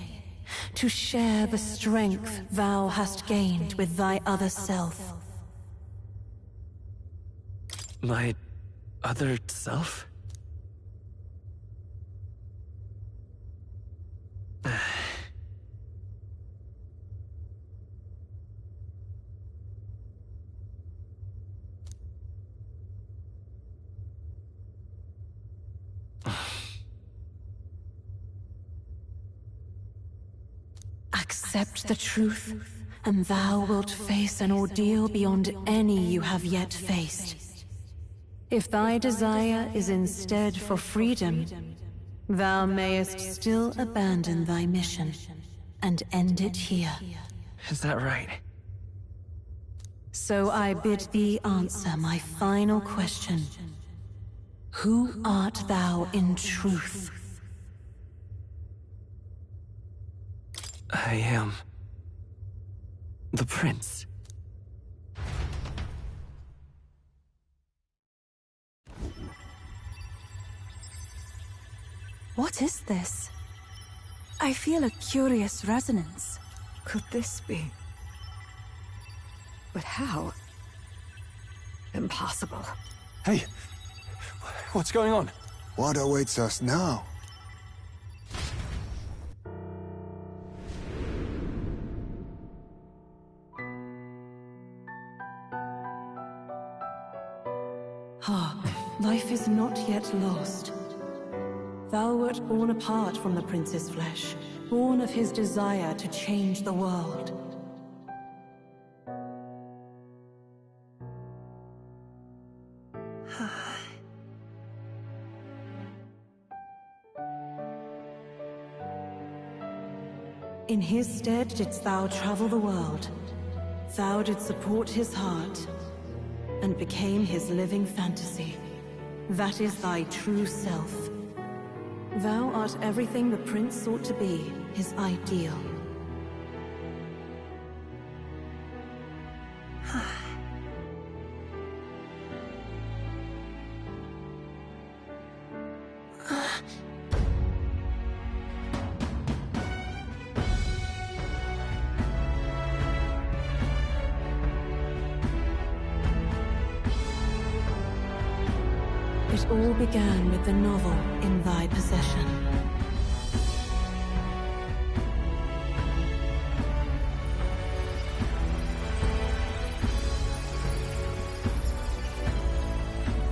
To share the strength thou hast gained with thy other self. My other self? Accept the truth, and thou wilt face an ordeal beyond any you have yet faced. If thy desire is instead for freedom, thou mayest still abandon thy mission and end it here. Is that right? So I bid thee answer my final question. Who art thou in truth? I am... the prince. What is this? I feel a curious resonance. Could this be? But how? Impossible. Hey, what's going on? What awaits us now? Hark, life is not yet lost. Thou wert born apart from the prince's flesh, born of his desire to change the world. In his stead didst thou travel the world. Thou didst support his heart, and became his living fantasy. That is thy true self. Thou art everything the prince sought to be, his ideal. It all began with the novel in thy possession.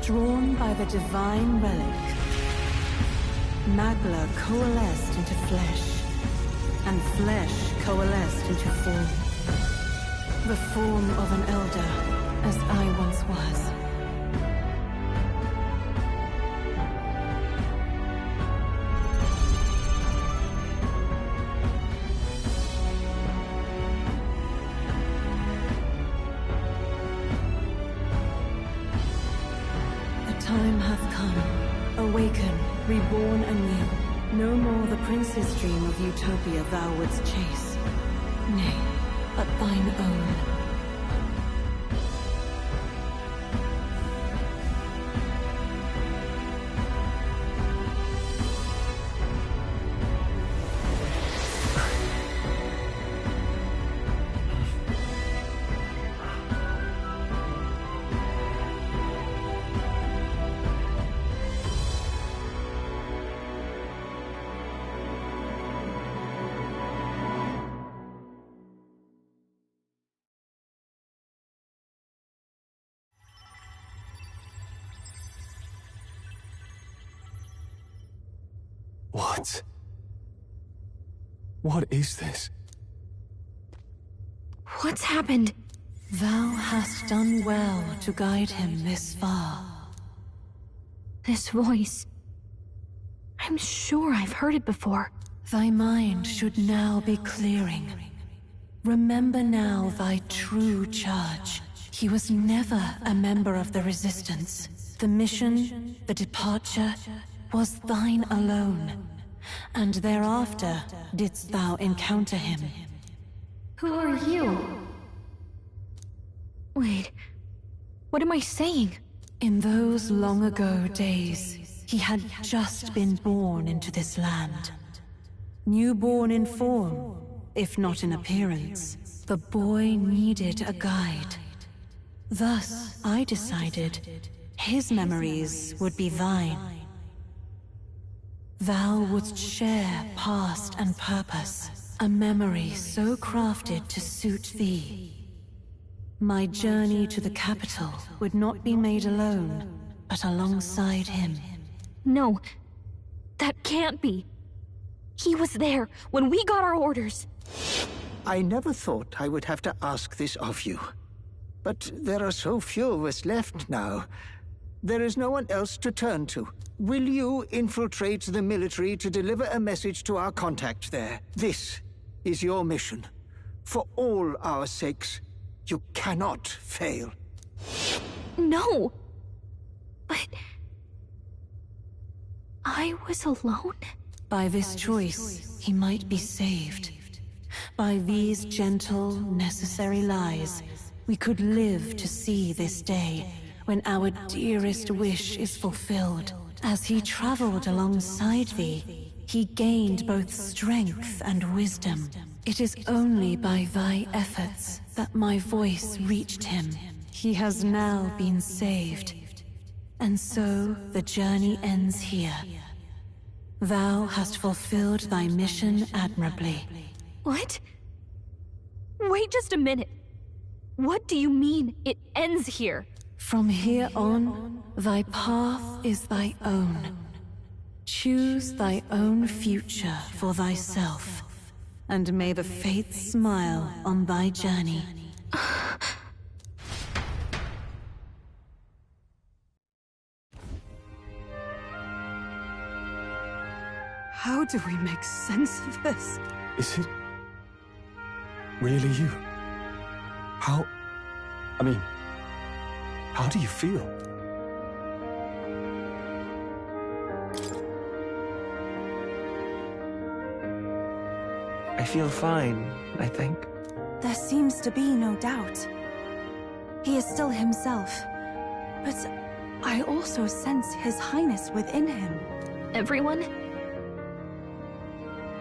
Drawn by the divine relic, Magla coalesced into flesh, and flesh coalesced into form. The form of an elder, as I once was. Time hath come. Awaken, reborn anew. No more the prince's dream of utopia thou wouldst chase. Nay, but thine own. What? What is this? What's happened? Thou hast done well to guide him this far. This voice... I'm sure I've heard it before. Thy mind should now be clearing. Remember now thy true charge. He was never a member of the Resistance. The mission, the departure, was thine alone. And thereafter didst thou encounter him. Who are you? Wait, what am I saying? In those long ago days, he had just been born into this land. Newborn in form, if not in appearance, the boy needed a guide. Thus, I decided his memories would be thine. Thou wouldst share past and purpose, a memory so crafted to suit thee. My journey to the capital would not be made alone, but alongside him. No, that can't be. He was there when we got our orders. I never thought I would have to ask this of you. But there are so few of us left now. There is no one else to turn to. Will you infiltrate the military to deliver a message to our contact there? This is your mission. For all our sakes, you cannot fail. No. But... I was alone? By this choice, he might be saved. By these gentle, necessary lies, we could live to see this day, when our dearest wish is fulfilled. As he traveled alongside thee, he gained both strength and wisdom. It is only by thy efforts that my voice reached him. He has now been saved. And so the journey ends here. Thou hast fulfilled thy mission admirably. What? Wait just a minute. What do you mean, it ends here? From here on, thy path is thy own. Choose thy own future for thyself, and may the fates smile on thy journey. How do we make sense of this? Is it really you? How do you feel? I feel fine, I think. There seems to be no doubt. He is still himself, but I also sense His Highness within him. Everyone?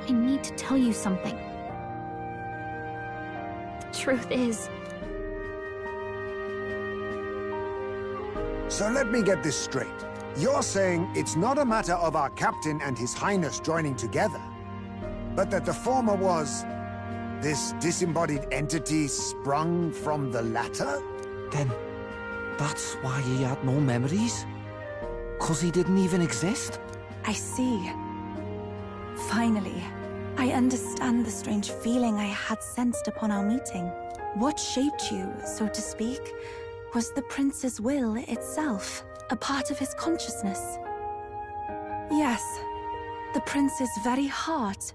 I need to tell you something. The truth is... So let me get this straight. You're saying it's not a matter of our captain and His Highness joining together, but that the former was this disembodied entity sprung from the latter? Then that's why he had no memories? 'Cause he didn't even exist? I see. Finally, I understand the strange feeling I had sensed upon our meeting. What shaped you, so to speak, was the prince's will itself, a part of his consciousness. Yes, the prince's very heart.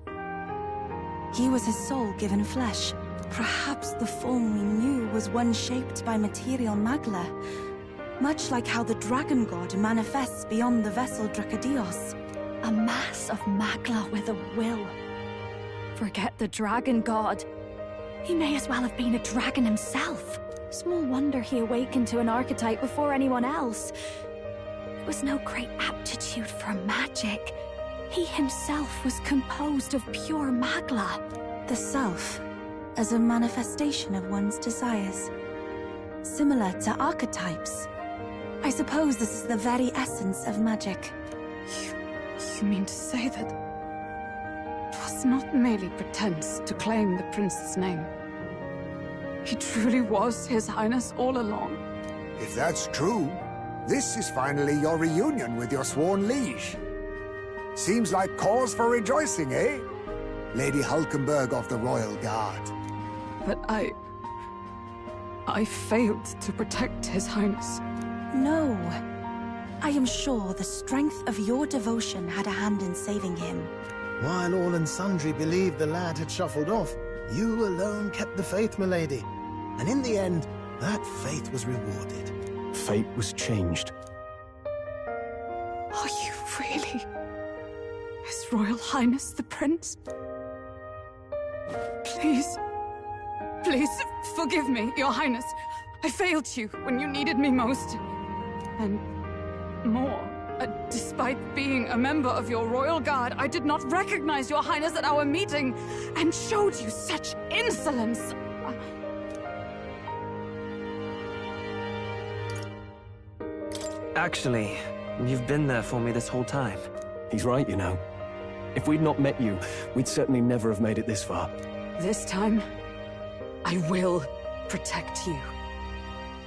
He was his soul given flesh. Perhaps the form we knew was one shaped by material magla, much like how the dragon god manifests beyond the vessel Dracadios. A mass of magla with a will. Forget the dragon god. He may as well have been a dragon himself. Small wonder he awakened to an archetype before anyone else. It was no great aptitude for magic. He himself was composed of pure magla. The self, as a manifestation of one's desires. Similar to archetypes. I suppose this is the very essence of magic. You mean to say that... it was not merely pretense to claim the prince's name? He truly was His Highness all along? If that's true, this is finally your reunion with your sworn liege. Seems like cause for rejoicing, eh? Lady Hulkenberg of the Royal Guard. But I failed to protect His Highness. No. I am sure the strength of your devotion had a hand in saving him. While all and sundry believed the lad had shuffled off, you alone kept the faith, milady. And in the end, that faith was rewarded. Fate was changed. Are you really His Royal Highness the Prince? Please, please, forgive me, Your Highness. I failed you when you needed me most. And more, despite being a member of your Royal Guard, I did not recognize Your Highness at our meeting and showed you such insolence. Actually, you've been there for me this whole time. He's right, you know. If we'd not met you, we'd certainly never have made it this far. This time, I will protect you.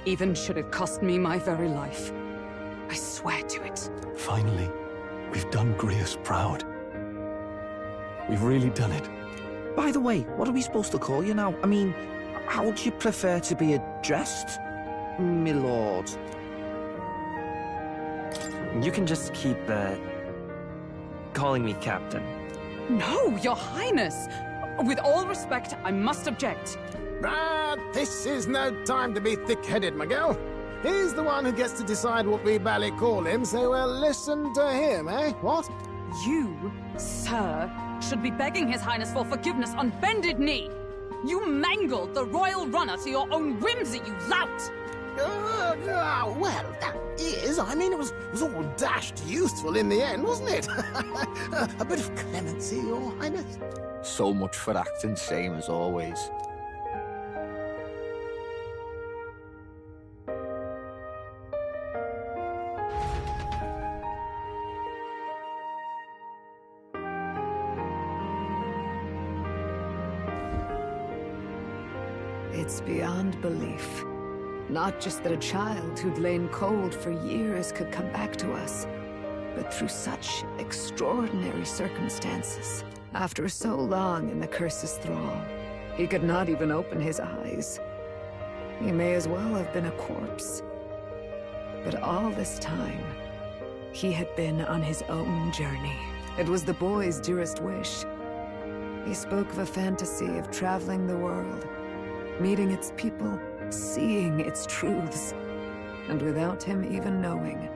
Even should it cost me my very life. I swear to it. Finally, we've done Grius proud. We've really done it. By the way, what are we supposed to call you now? I mean, how would you prefer to be addressed, my lord? You can just keep, calling me Captain. No, Your Highness! With all respect, I must object. But this is no time to be thick-headed, Miguel. He's the one who gets to decide what we bally call him, so we'll listen to him, eh? What? You, sir, should be begging His Highness for forgiveness on bended knee. You mangled the royal runner to your own whimsy, you lout! Well, that is. I mean, it was all dashed useful in the end, wasn't it? A bit of clemency, Your Highness. So much for acting same as always. It's beyond belief. Not just that a child who'd lain cold for years could come back to us, but through such extraordinary circumstances. After so long in the curse's thrall, he could not even open his eyes. He may as well have been a corpse. But all this time, he had been on his own journey. It was the boy's dearest wish. He spoke of a fantasy of traveling the world, meeting its people, seeing its truths. And without him even knowing,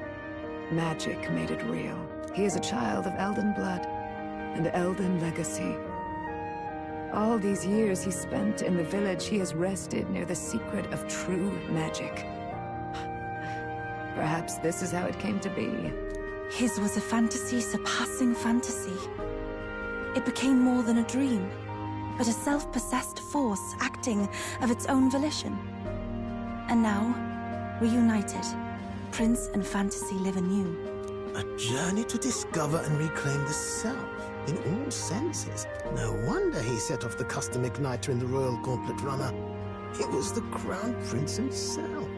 magic made it real. He is a child of Elden blood and Elden legacy. All these years he spent in the village, he has rested near the secret of true magic. Perhaps this is how it came to be. His was a fantasy surpassing fantasy. It became more than a dream, but a self-possessed force acting of its own volition. And now, reunited, Prince and fantasy live anew. A journey to discover and reclaim the self, in all senses. No wonder he set off the custom igniter in the Royal Gauntlet Runner. It was the Crown Prince himself.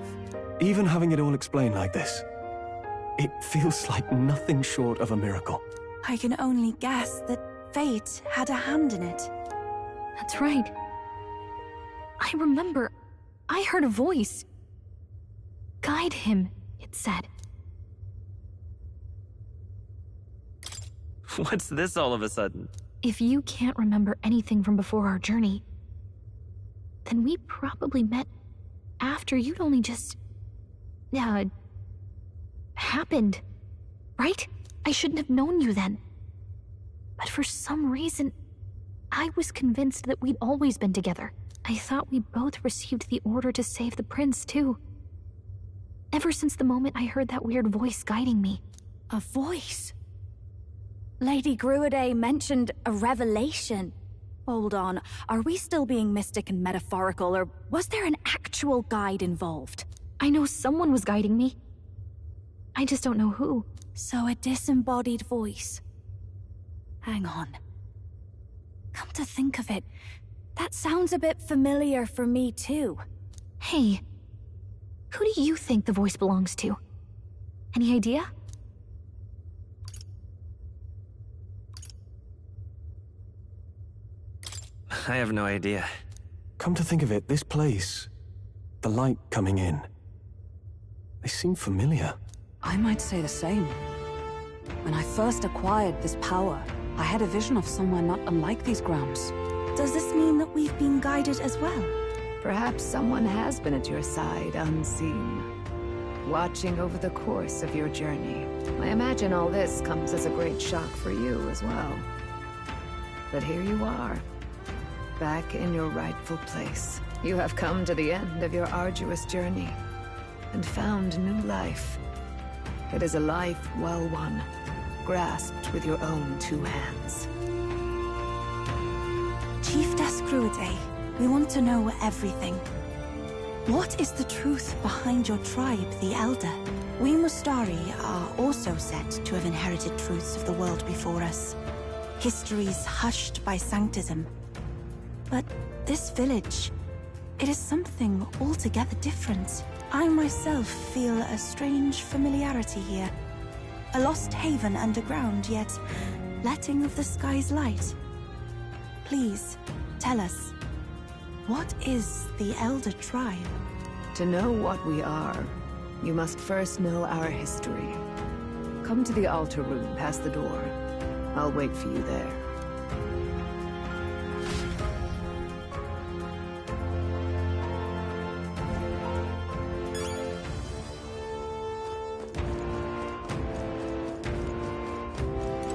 Even having it all explained like this, it feels like nothing short of a miracle. I can only guess that fate had a hand in it. That's right. I remember, I heard a voice. Guide him, it said. What's this all of a sudden? If you can't remember anything from before our journey, then we probably met after you'd only just... happened, right? I shouldn't have known you then. But for some reason, I was convinced that we'd always been together. I thought we both received the order to save the prince, too. Ever since the moment I heard that weird voice guiding me. A voice? Lady Gruaday mentioned a revelation. Hold on, are we still being mystic and metaphorical, or was there an actual guide involved? I know someone was guiding me. I just don't know who. So a disembodied voice. Hang on. Come to think of it, that sounds a bit familiar for me too. Hey, who do you think the voice belongs to? Any idea? I have no idea. Come to think of it, this place, the light coming in, they seem familiar. I might say the same. When I first acquired this power, I had a vision of somewhere not unlike these grounds. Does this mean that we've been guided as well? Perhaps someone has been at your side unseen, watching over the course of your journey. I imagine all this comes as a great shock for you as well. But here you are, back in your rightful place. You have come to the end of your arduous journey and found new life. It is a life well won, grasped with your own two hands. Chiefess Gruaday, we want to know everything. What is the truth behind your tribe, the Elder? We Mustari are also said to have inherited truths of the world before us. Histories hushed by sanctism. But this village, it is something altogether different. I myself feel a strange familiarity here. A lost haven underground, yet letting of the sky's light. Please, tell us. What is the Elder Tribe? To know what we are, you must first know our history. Come to the altar room past the door. I'll wait for you there.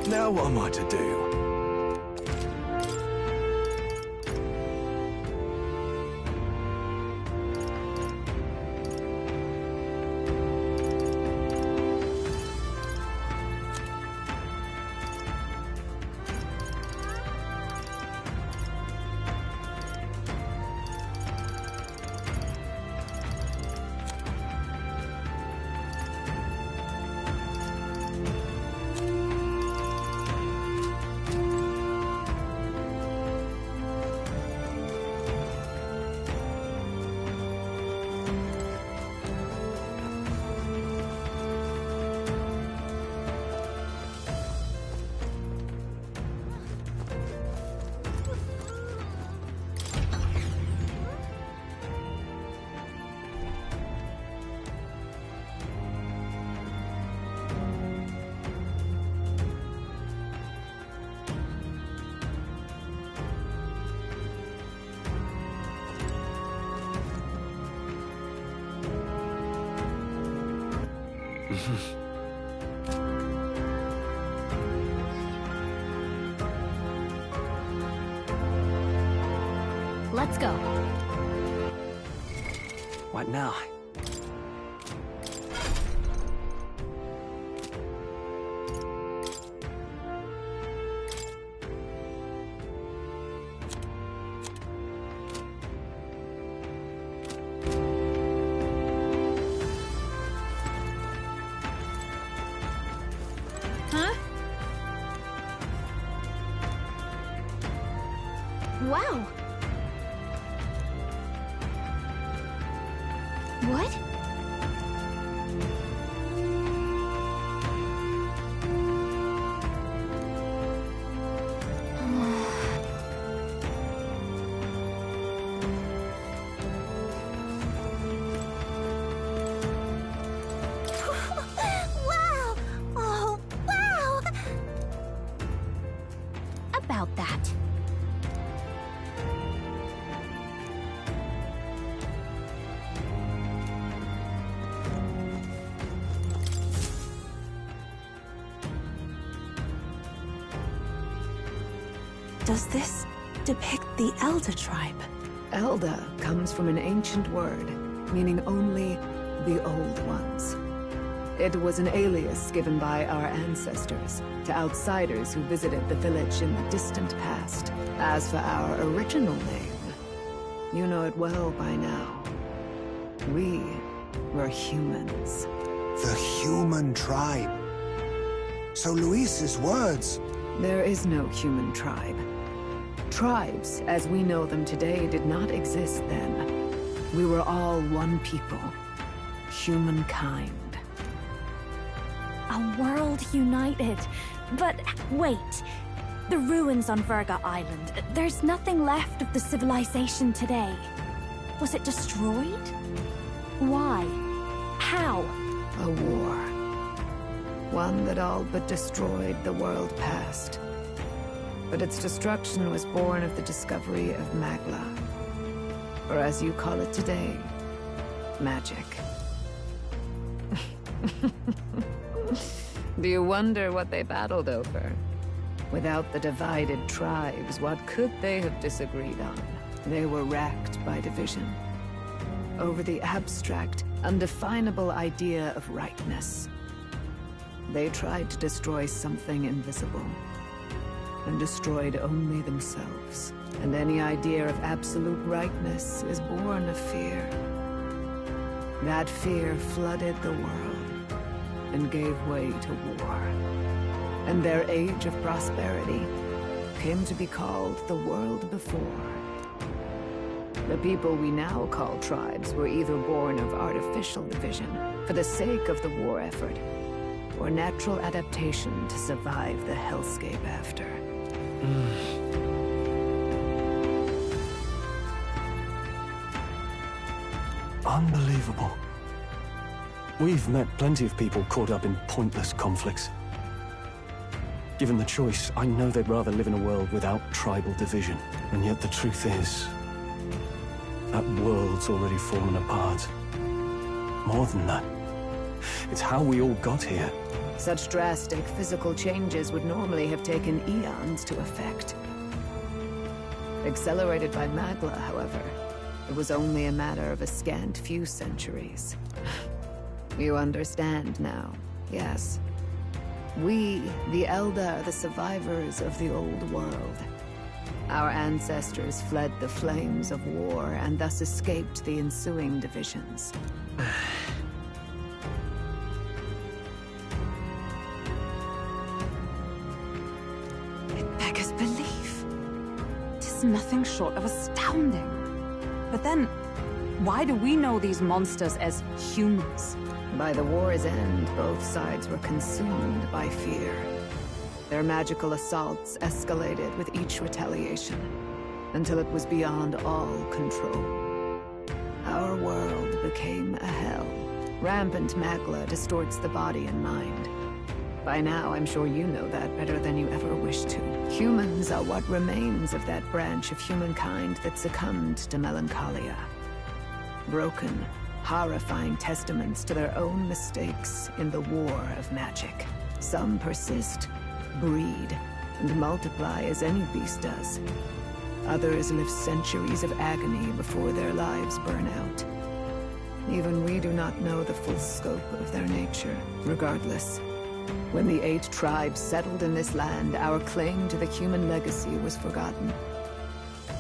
Now what am I to do? Let's go. What now? Huh? Wow. What? Wow! Oh, wow! About that. Does this depict the Elder Tribe? Elder comes from an ancient word, meaning only the Old Ones. It was an alias given by our ancestors to outsiders who visited the village in the distant past. As for our original name, you know it well by now. We were humans. The human tribe. So Luis's words... There is no human tribe. Tribes, as we know them today, did not exist then. We were all one people. Humankind. A world united. But wait. The ruins on Virga Island. There's nothing left of the civilization today. Was it destroyed? Why? How? A war. One that all but destroyed the world past. But its destruction was born of the discovery of Magla. Or as you call it today, magic. Do you wonder what they battled over? Without the divided tribes, what could they have disagreed on? They were racked by division. Over the abstract, undefinable idea of rightness. They tried to destroy something invisible, and destroyed only themselves. And any idea of absolute rightness is born of fear. That fear flooded the world, and gave way to war. And their age of prosperity came to be called the world before. The people we now call tribes were either born of artificial division for the sake of the war effort, or natural adaptation to survive the hellscape after. Unbelievable. We've met plenty of people caught up in pointless conflicts. Given the choice, I know they'd rather live in a world without tribal division. And yet the truth is, that world's already fallen apart. More than that, it's how we all got here. Such drastic physical changes would normally have taken eons to effect. Accelerated by Magla, however, it was only a matter of a scant few centuries. You understand now, yes. We, the Elder, are the survivors of the old world. Our ancestors fled the flames of war and thus escaped the ensuing divisions. It beggars belief. It is nothing short of astounding. But then, why do we know these monsters as humans? By the war's end, both sides were consumed by fear. Their magical assaults escalated with each retaliation, until it was beyond all control. Our world became a hell. Rampant Magla distorts the body and mind. By now, I'm sure you know that better than you ever wished to. Humans are what remains of that branch of humankind that succumbed to melancholia. Broken, horrifying testaments to their own mistakes in the war of magic. Some persist, breed, and multiply as any beast does. Others live centuries of agony before their lives burn out. Even we do not know the full scope of their nature. Regardless, when the 8 tribes settled in this land, our claim to the human legacy was forgotten.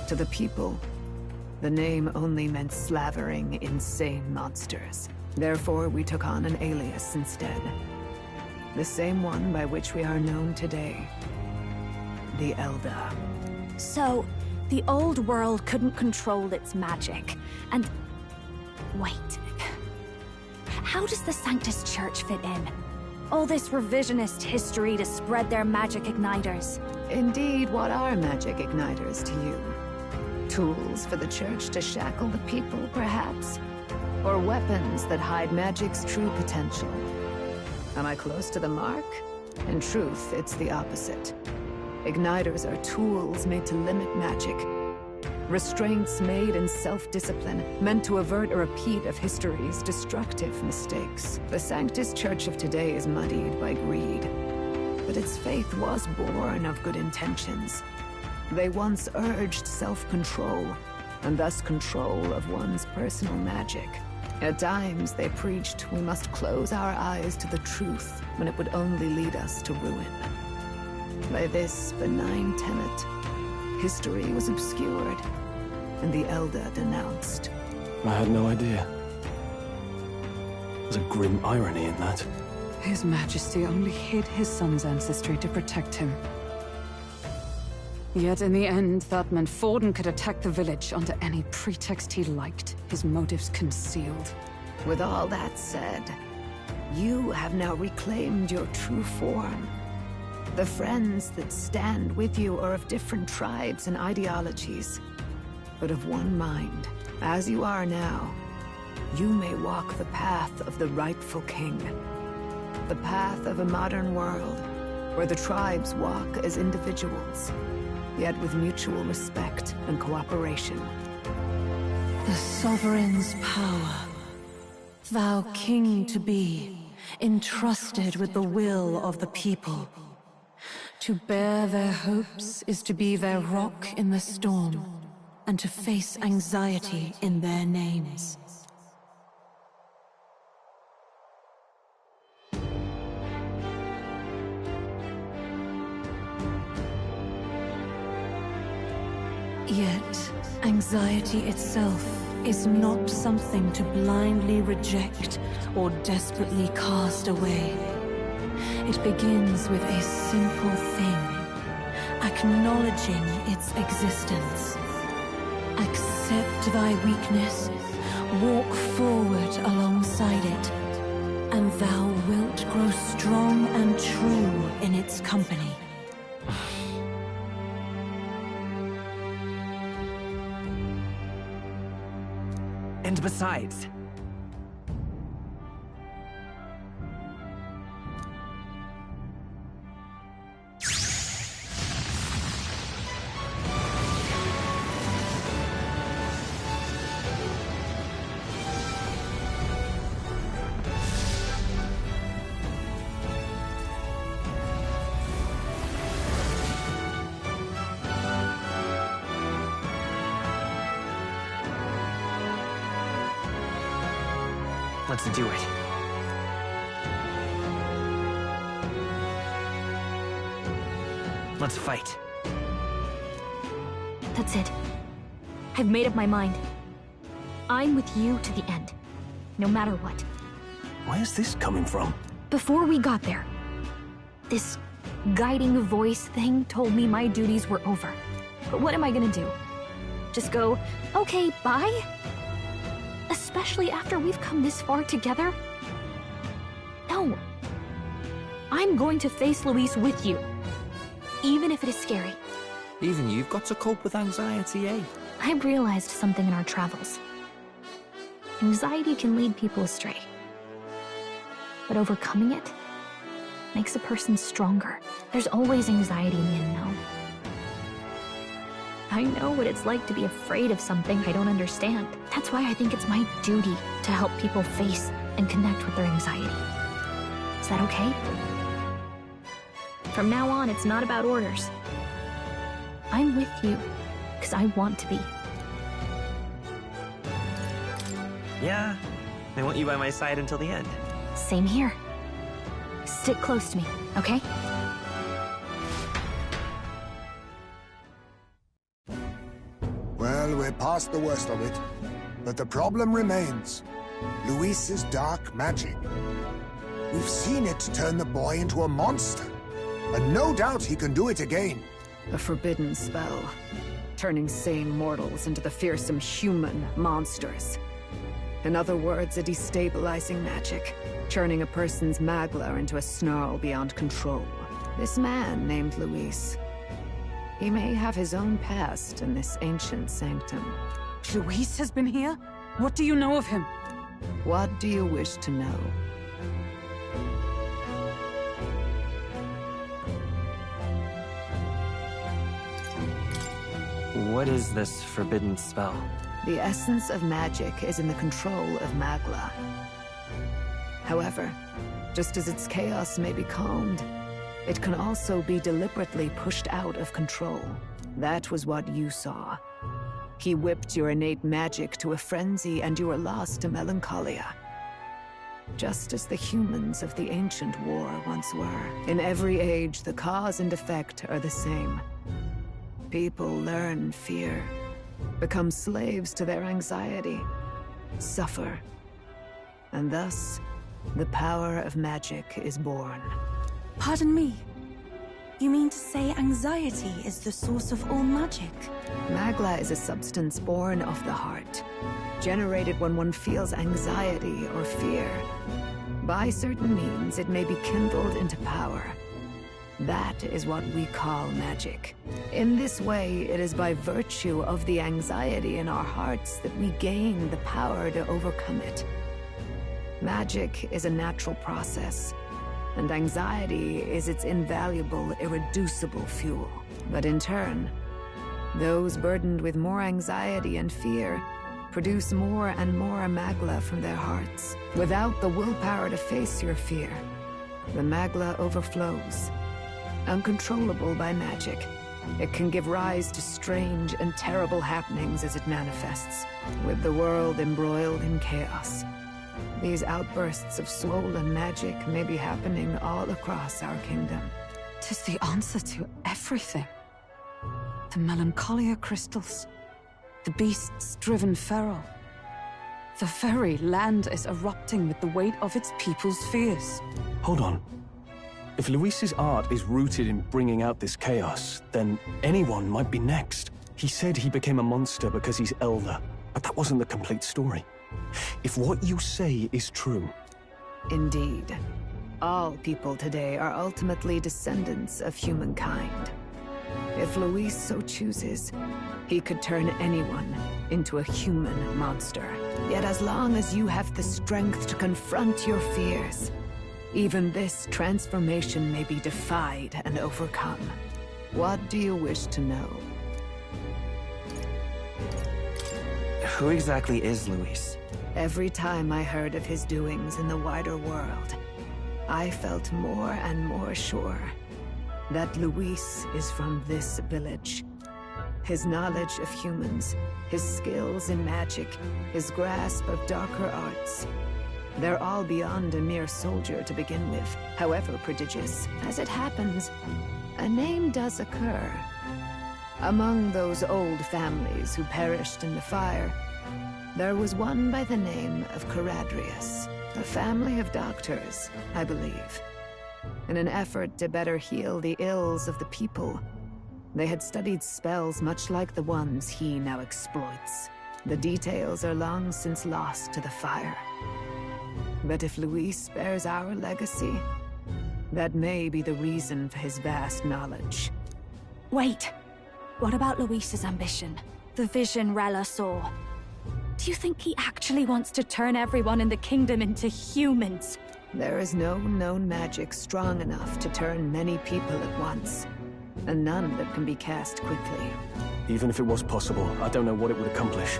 To the people, the name only meant slavering, insane monsters. Therefore, we took on an alias instead. The same one by which we are known today. The Elder. So, the old world couldn't control its magic, and... Wait. How does the Sanctus Church fit in? All this revisionist history to spread their magic igniters. Indeed, what are magic igniters to you? Tools for the Church to shackle the people, perhaps? Or weapons that hide magic's true potential? Am I close to the mark? In truth, it's the opposite. Igniters are tools made to limit magic. Restraints made in self-discipline, meant to avert a repeat of history's destructive mistakes. The Sanctus Church of today is muddied by greed, but its faith was born of good intentions. They once urged self-control, and thus control of one's personal magic. At times, they preached we must close our eyes to the truth when it would only lead us to ruin. By this benign tenet, history was obscured, and the Elder denounced. I had no idea. There's a grim irony in that. His Majesty only hid his son's ancestry to protect him. Yet in the end, that meant Forden could attack the village under any pretext he liked, his motives concealed. With all that said, you have now reclaimed your true form. The friends that stand with you are of different tribes and ideologies, but of one mind. As you are now, you may walk the path of the rightful king. The path of a modern world, where the tribes walk as individuals, yet with mutual respect and cooperation. The sovereign's power, thou king to be, entrusted with the will of the people. To bear their hopes is to be their rock in the storm, and to face anxiety in their names. Yet, anxiety itself is not something to blindly reject or desperately cast away. It begins with a simple thing, acknowledging its existence. Accept thy weakness, walk forward alongside it, and thou wilt grow strong and true in its company. And besides, Let's do it. Let's fight. That's it. I've made up my mind. I'm with you to the end, no matter what. Where's this coming from? Before we got there, this guiding voice thing told me my duties were over. But what am I gonna do? Just go, okay, bye? Especially after we've come this far together? No. I'm going to face Luis with you, even if it is scary. Even you've got to cope with anxiety, eh? I've realized something in our travels. Anxiety can lead people astray. But overcoming it makes a person stronger. There's always anxiety in the unknown. I know what it's like to be afraid of something I don't understand. That's why I think it's my duty to help people face and connect with their anxiety. Is that okay? From now on, it's not about orders. I'm with you, because I want to be. Yeah, I want you by my side until the end. Same here. Stick close to me, okay? Well, we're past the worst of it. But the problem remains. Luis's dark magic. We've seen it turn the boy into a monster. And no doubt he can do it again. A forbidden spell, turning sane mortals into the fearsome human monsters. In other words, a destabilizing magic, turning a person's magla into a snarl beyond control. This man named Luis, he may have his own past in this ancient sanctum. Luis has been here? What do you know of him? What do you wish to know? What is this forbidden spell? The essence of magic is in the control of magla. However, just as its chaos may be calmed, it can also be deliberately pushed out of control. That was what you saw. He whipped your innate magic to a frenzy and you were lost to melancholia. Just as the humans of the ancient war once were. In every age, the cause and effect are the same. People learn fear, become slaves to their anxiety, suffer, and thus, the power of magic is born. Pardon me. You mean to say anxiety is the source of all magic? Magla is a substance born of the heart, generated when one feels anxiety or fear. By certain means, it may be kindled into power. That is what we call magic. In this way, it is by virtue of the anxiety in our hearts that we gain the power to overcome it. Magic is a natural process, and anxiety is its invaluable, irreducible fuel. But in turn, those burdened with more anxiety and fear produce more and more magla from their hearts. Without the willpower to face your fear, the magla overflows. Uncontrollable by magic, it can give rise to strange and terrible happenings as it manifests, with the world embroiled in chaos. These outbursts of swollen magic may be happening all across our kingdom. 'Tis the answer to everything. The melancholia crystals, the beasts driven feral. The very land is erupting with the weight of its people's fears. Hold on. If Luis's art is rooted in bringing out this chaos, then anyone might be next. He said he became a monster because he's elder, but that wasn't the complete story. If what you say is true... Indeed. All people today are ultimately descendants of humankind. If Luis so chooses, he could turn anyone into a human monster. Yet as long as you have the strength to confront your fears, even this transformation may be defied and overcome. What do you wish to know? Who exactly is Luis? Every time I heard of his doings in the wider world, I felt more and more sure that Luis is from this village. His knowledge of humans, his skills in magic, his grasp of darker arts. They're all beyond a mere soldier to begin with, however prodigious. As it happens, a name does occur. Among those old families who perished in the fire, there was one by the name of Caradrius, a family of doctors, I believe. In an effort to better heal the ills of the people, they had studied spells much like the ones he now exploits. The details are long since lost to the fire. But if Luis bears our legacy, that may be the reason for his vast knowledge. Wait! What about Luis's ambition? The vision Rella saw? Do you think he actually wants to turn everyone in the kingdom into humans? There is no known magic strong enough to turn many people at once, and none that can be cast quickly. Even if it was possible, I don't know what it would accomplish.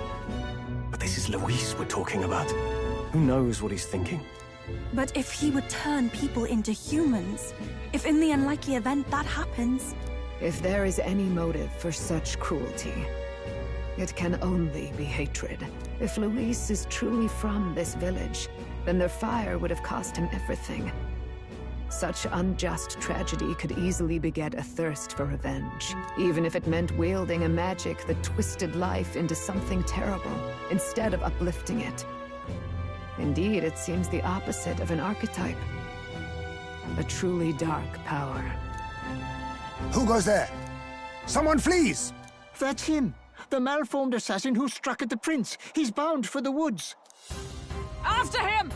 But this is Luis we're talking about. Who knows what he's thinking? But if he would turn people into humans, if in the unlikely event that happens... If there is any motive for such cruelty, it can only be hatred. If Luis is truly from this village, then their fire would have cost him everything. Such unjust tragedy could easily beget a thirst for revenge, even if it meant wielding a magic that twisted life into something terrible, instead of uplifting it. Indeed, it seems the opposite of an archetype. A truly dark power. Who goes there? Someone flees! That's him. The malformed assassin who struck at the prince. He's bound for the woods. After him!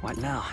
What now?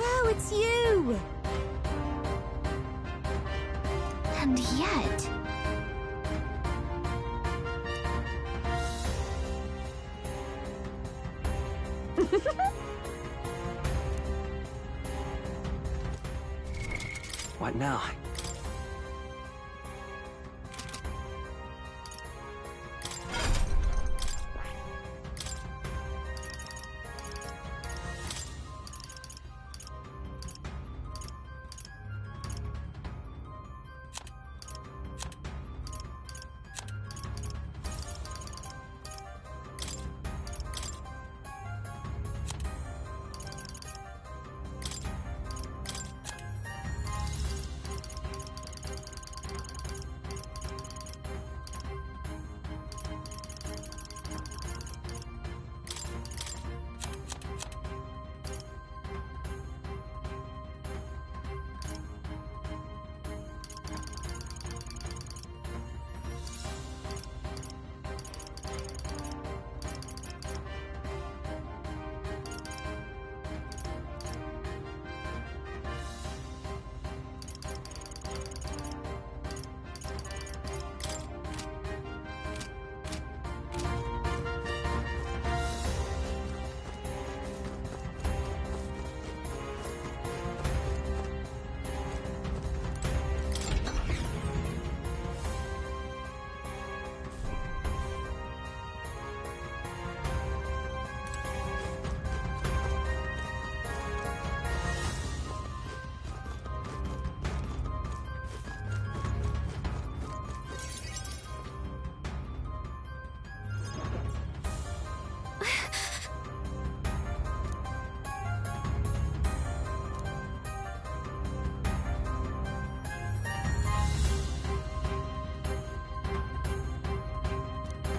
Oh, it's you! And yet... What now?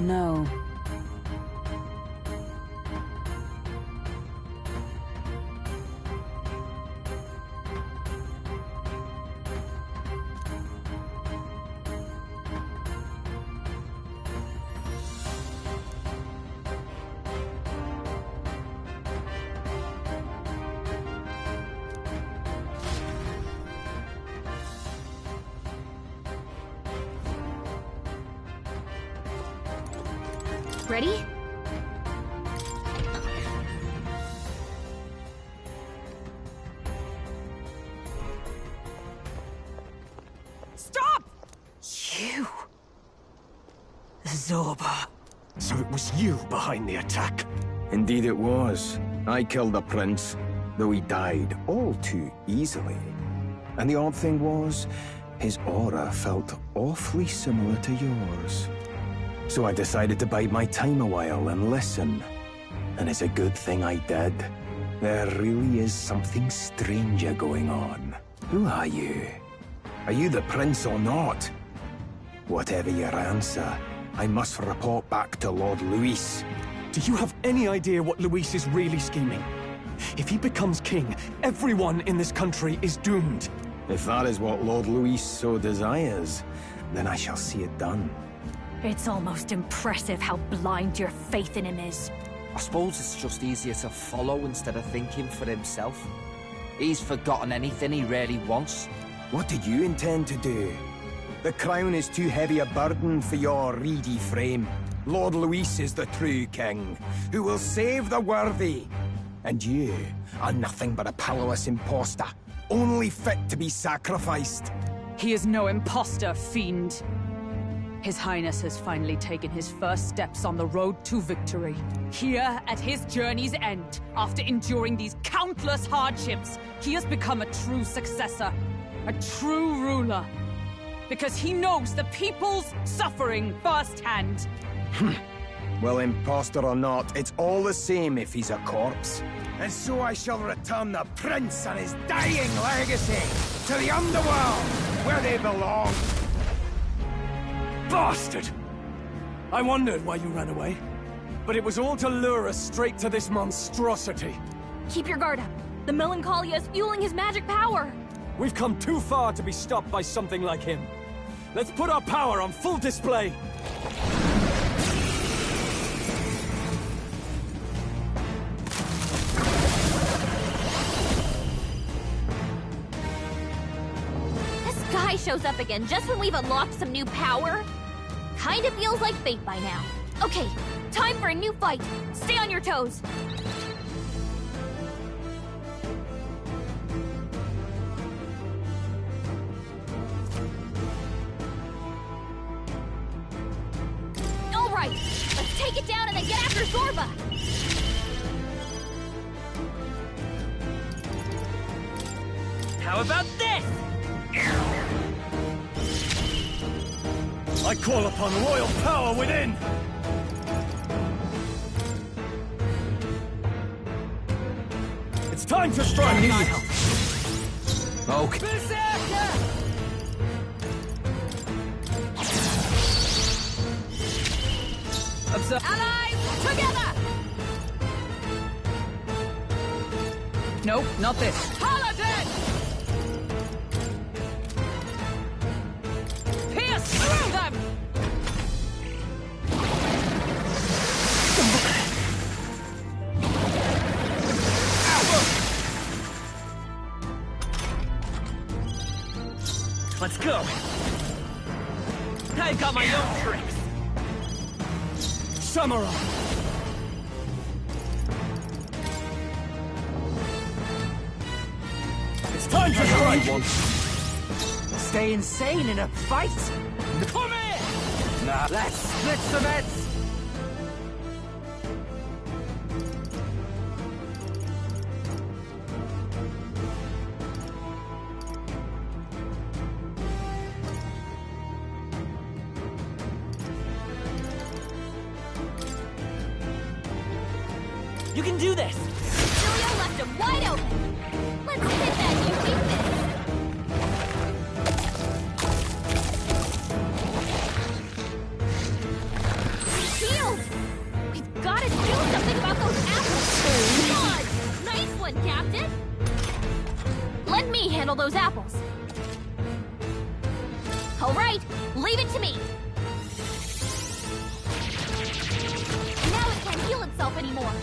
No. Ready? Stop! You! Zorba. So it was you behind the attack? Indeed it was. I killed the prince, though he died all too easily. And the odd thing was, his aura felt awfully similar to yours. So I decided to bide my time a while and listen. And it's a good thing I did. There really is something stranger going on. Who are you? Are you the prince or not? Whatever your answer, I must report back to Lord Luis. Do you have any idea what Luis is really scheming? If he becomes king, everyone in this country is doomed. If that is what Lord Luis so desires, then I shall see it done. It's almost impressive how blind your faith in him is. I suppose it's just easier to follow instead of thinking for himself. He's forgotten anything he really wants. What do you intend to do? The crown is too heavy a burden for your reedy frame. Lord Luis is the true king, who will save the worthy. And you are nothing but a powerless imposter, only fit to be sacrificed. He is no imposter, fiend. His Highness has finally taken his first steps on the road to victory. Here, at his journey's end, after enduring these countless hardships, he has become a true successor, a true ruler. Because he knows the people's suffering firsthand. Well, imposter or not, it's all the same if he's a corpse. And so I shall return the prince and his dying legacy to the underworld, where they belong. Bastard! I wondered why you ran away, but it was all to lure us straight to this monstrosity. Keep your guard up. The Melancholia is fueling his magic power. We've come too far to be stopped by something like him. Let's put our power on full display! This guy shows up again just when we've unlocked some new power. Kinda feels like fate by now. Okay, time for a new fight. Stay on your toes. All right, let's take it down and then get after Zorba. How about this? I call upon royal power within! It's time to strike! I need help. Okay. Allies, together! Nope, not this. Paladin! Pierce through them! Let's go! I've got my own tricks! Samurai! It's time to strike! Stay insane in a fight? Come here! Nah, let's split some heads! You can do this! Basilio left him wide open. Let's hit that new weakness. Shield! We've got to do something about those apples. Come on! Nice one, Captain! Let me handle those apples. All right, leave it to me. Now it can't heal itself anymore.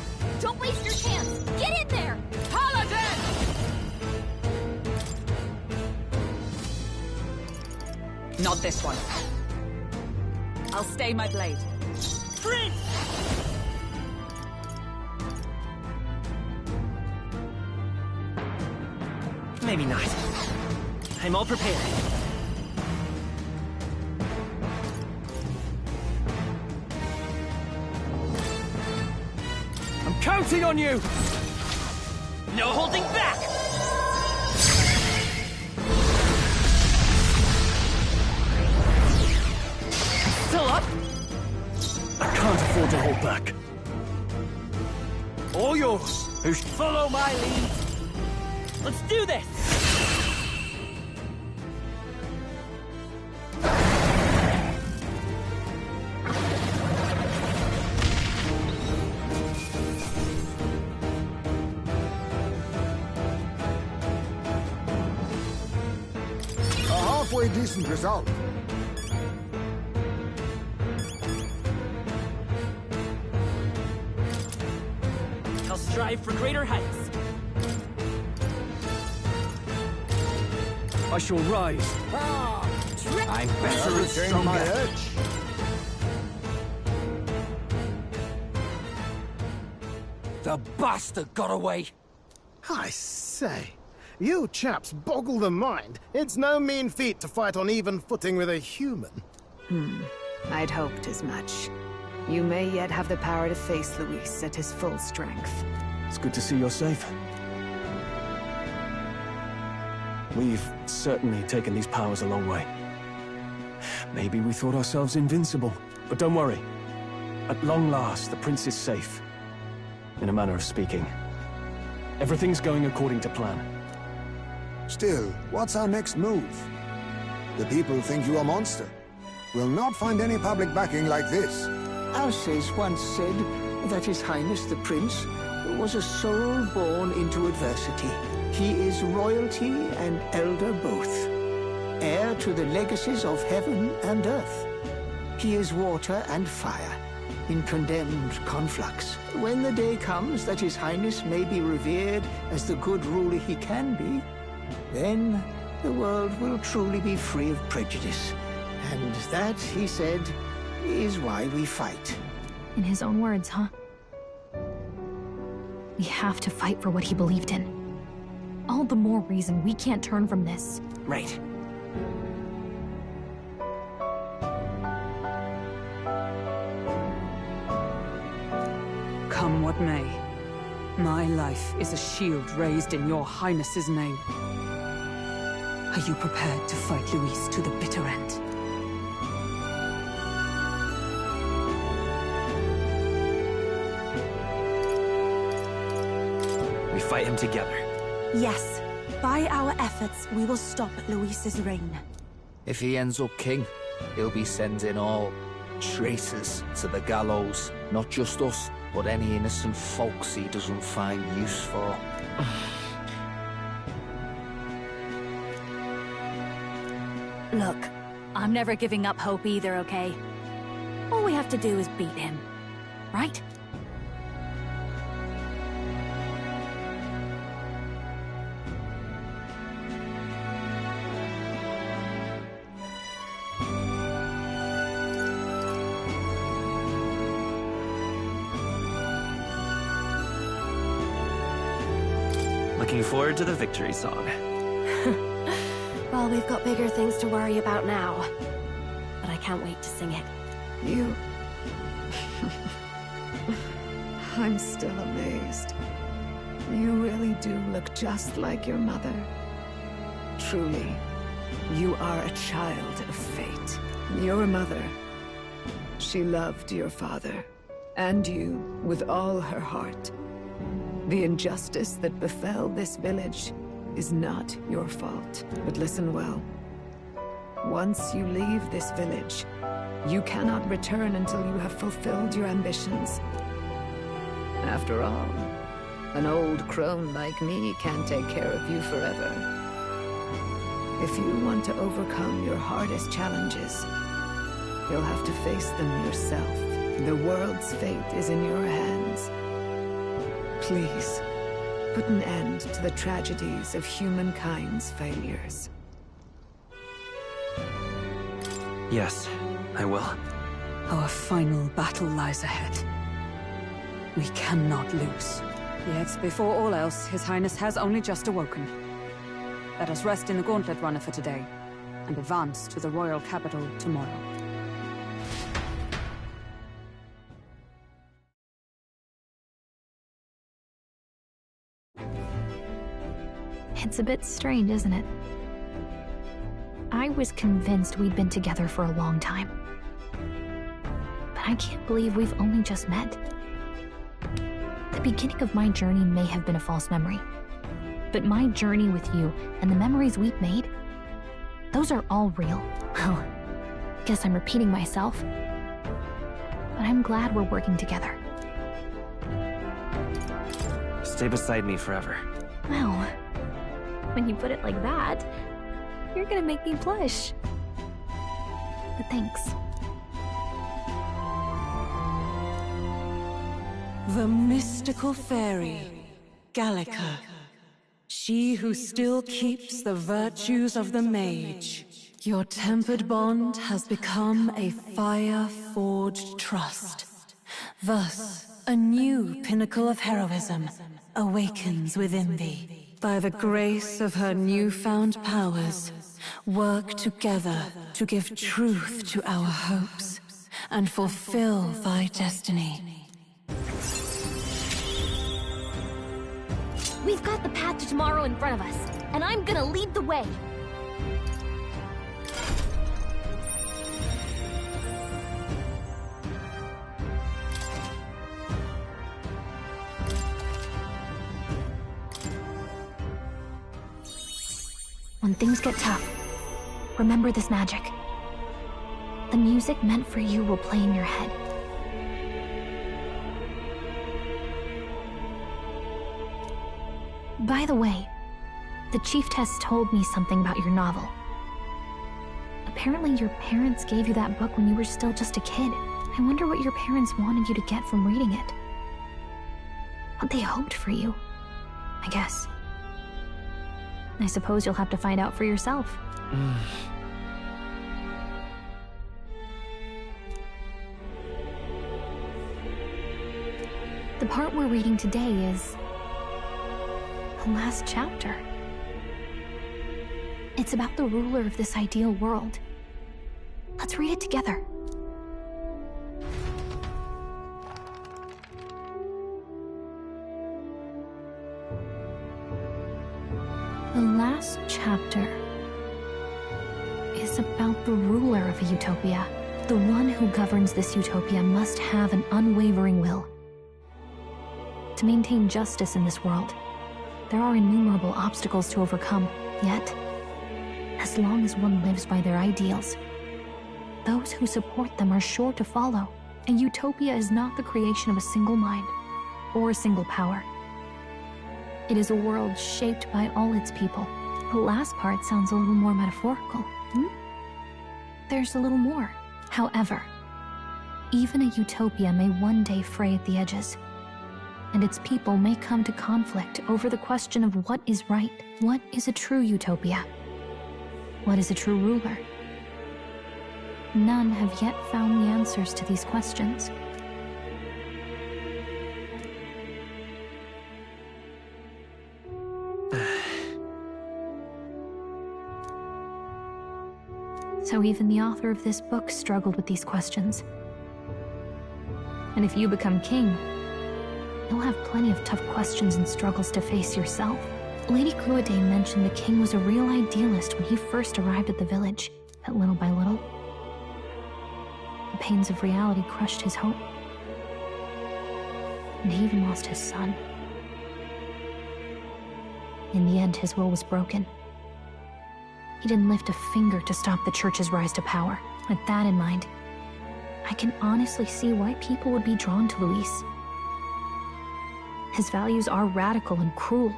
Don't waste your chance! Get in there! Paladin! Not this one. I'll stay my blade. Freeze! Maybe not. I'm all prepared. I'm counting on you! No holding back! Still up? I can't afford to hold back. All yours. Follow my lead. Let's do this! Halfway decent result. I'll strive for greater heights. I shall rise. I'm better and stronger. The bastard got away. I say, you chaps boggle the mind. It's no mean feat to fight on even footing with a human. I'd hoped as much. You may yet have the power to face Luis at his full strength. It's good to see you're safe. We've certainly taken these powers a long way. Maybe we thought ourselves invincible, but don't worry. At long last, the prince is safe. In a manner of speaking. Everything's going according to plan. Still, what's our next move? The people think you a monster. We'll not find any public backing like this. Alces once said that His Highness the Prince was a soul born into adversity. He is royalty and elder both. Heir to the legacies of heaven and earth. He is water and fire, in condemned conflux. When the day comes that His Highness may be revered as the good ruler he can be, then the world will truly be free of prejudice. And that, he said, is why we fight. In his own words, huh? We have to fight for what he believed in. All the more reason we can't turn from this. Right. Come what may, my life is a shield raised in your Highness's name. Are you prepared to fight Luis to the bitter end? We fight him together. Yes. By our efforts, we will stop Luis's reign. If he ends up king, he'll be sending all traitors to the gallows. Not just us, but any innocent folks he doesn't find use for. Look, I'm never giving up hope either, okay? All we have to do is beat him, right? Looking forward to the victory song. Well, we've got bigger things to worry about now. But I can't wait to sing it. You... I'm still amazed. You really do look just like your mother. Truly, you are a child of fate. Your mother, she loved your father, and you with all her heart. The injustice that befell this village is not your fault. But listen well. Once you leave this village, you cannot return until you have fulfilled your ambitions. After all, an old crone like me can't take care of you forever. If you want to overcome your hardest challenges, you'll have to face them yourself. The world's fate is in your hands. Please, put an end to the tragedies of humankind's failures. Yes, I will. Our final battle lies ahead. We cannot lose. Yet, before all else, His Highness has only just awoken. Let us rest in the Gauntlet Runner for today, and advance to the royal capital tomorrow. It's a bit strange, isn't it? I was convinced we'd been together for a long time. But I can't believe we've only just met. The beginning of my journey may have been a false memory. But my journey with you and the memories we've made, those are all real. Well, guess I'm repeating myself. But I'm glad we're working together. Stay beside me forever. Well, when you put it like that, you're gonna make me blush. But thanks. The mystical fairy, Gallica. She who still keeps the virtues of the mage. Your tempered bond has become a fire-forged trust. Thus, a new pinnacle of heroism awakens within thee. By the grace of her newfound powers, work together to give truth to our hopes and fulfill thy destiny. We've got the path to tomorrow in front of us, and I'm gonna lead the way. When things get tough, remember this magic. The music meant for you will play in your head. By the way, the chiefess told me something about your novel. Apparently your parents gave you that book when you were still just a kid. I wonder what your parents wanted you to get from reading it. What they hoped for you, I guess. I suppose you'll have to find out for yourself. The part we're reading today is the last chapter. It's about the ruler of this ideal world. Let's read it together. The last chapter is about the ruler of a utopia. The one who governs this utopia must have an unwavering will. To maintain justice in this world, there are innumerable obstacles to overcome, yet, as long as one lives by their ideals, those who support them are sure to follow. A utopia is not the creation of a single mind or a single power. It is a world shaped by all its people. The last part sounds a little more metaphorical. There's a little more. However, even a utopia may one day fray at the edges, and its people may come to conflict over the question of what is right. What is a true utopia? What is a true ruler? None have yet found the answers to these questions. So even the author of this book struggled with these questions. And if you become king, you'll have plenty of tough questions and struggles to face yourself. Lady Cruiday mentioned the king was a real idealist when he first arrived at the village, but little by little, the pains of reality crushed his hope. And he even lost his son. In the end, his will was broken. He didn't lift a finger to stop the church's rise to power. With that in mind, I can honestly see why people would be drawn to Luis. His values are radical and cruel,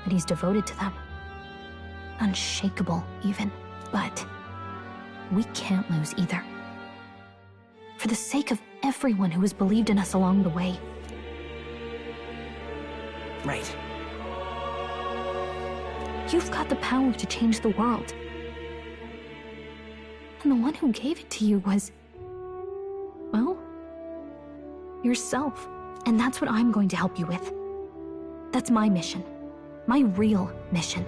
but he's devoted to them. Unshakable, even. But we can't lose either. For the sake of everyone who has believed in us along the way. Right. You've got the power to change the world. And the one who gave it to you was, well, yourself. And that's what I'm going to help you with. That's my mission. My real mission.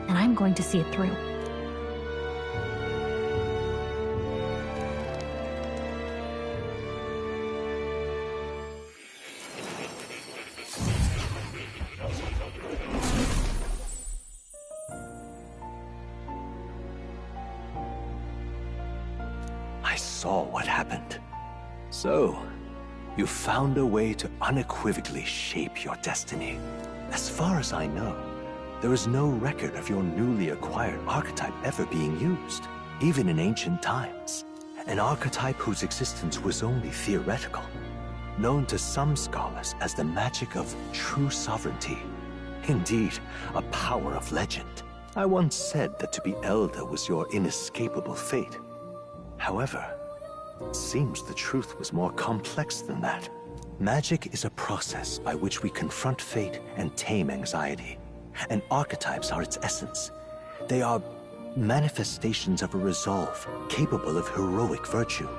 And I'm going to see it through. I saw what happened. So, you found a way to unequivocally shape your destiny. As far as I know, there is no record of your newly acquired archetype ever being used, even in ancient times. An archetype whose existence was only theoretical, known to some scholars as the magic of true sovereignty. Indeed, a power of legend. I once said that to be elder was your inescapable fate. However, it seems the truth was more complex than that. Magic is a process by which we confront fate and tame anxiety. And archetypes are its essence. They are manifestations of a resolve capable of heroic virtue.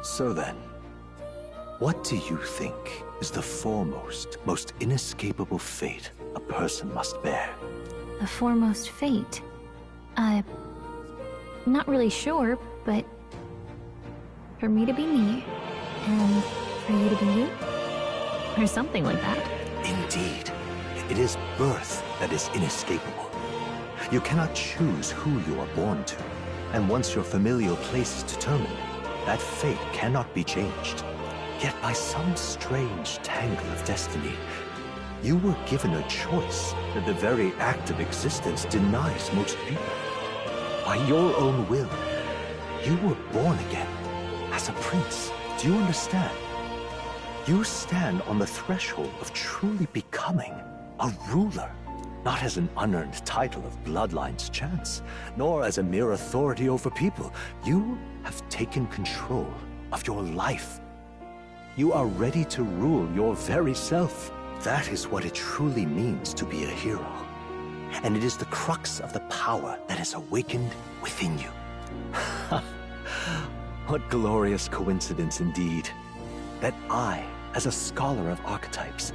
So then, what do you think is the foremost, most inescapable fate a person must bear? The foremost fate? Not really sure, but for me to be me, and for you to be you? Or something like that. Indeed. It is birth that is inescapable. You cannot choose who you are born to, and once your familial place is determined, that fate cannot be changed. Yet by some strange tangle of destiny, you were given a choice that the very act of existence denies most people. By your own will, you were born again as a prince. Do you understand? You stand on the threshold of truly becoming a ruler. Not as an unearned title of bloodline's chance, nor as a mere authority over people. You have taken control of your life. You are ready to rule your very self. That is what it truly means to be a hero. And it is the crux of the power that is awakened within you. What glorious coincidence indeed, that I, as a scholar of archetypes,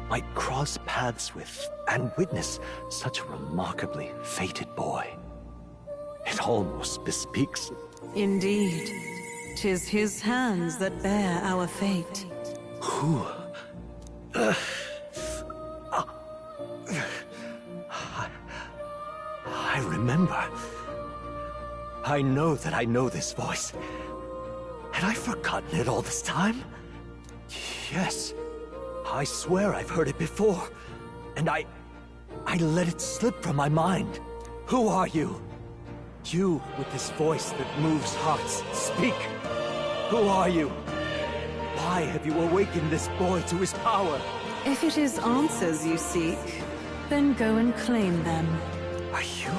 might cross paths with and witness such a remarkably fated boy. It almost bespeaks... Indeed. 'Tis his hands that bear our fate. Who? I remember. I know that I know this voice. Had I forgotten it all this time? Yes. I swear I've heard it before. And I let it slip from my mind. Who are you? You with this voice that moves hearts. Speak. Who are you? Why have you awakened this boy to his power? If it is answers you seek, then go and claim them. Are you?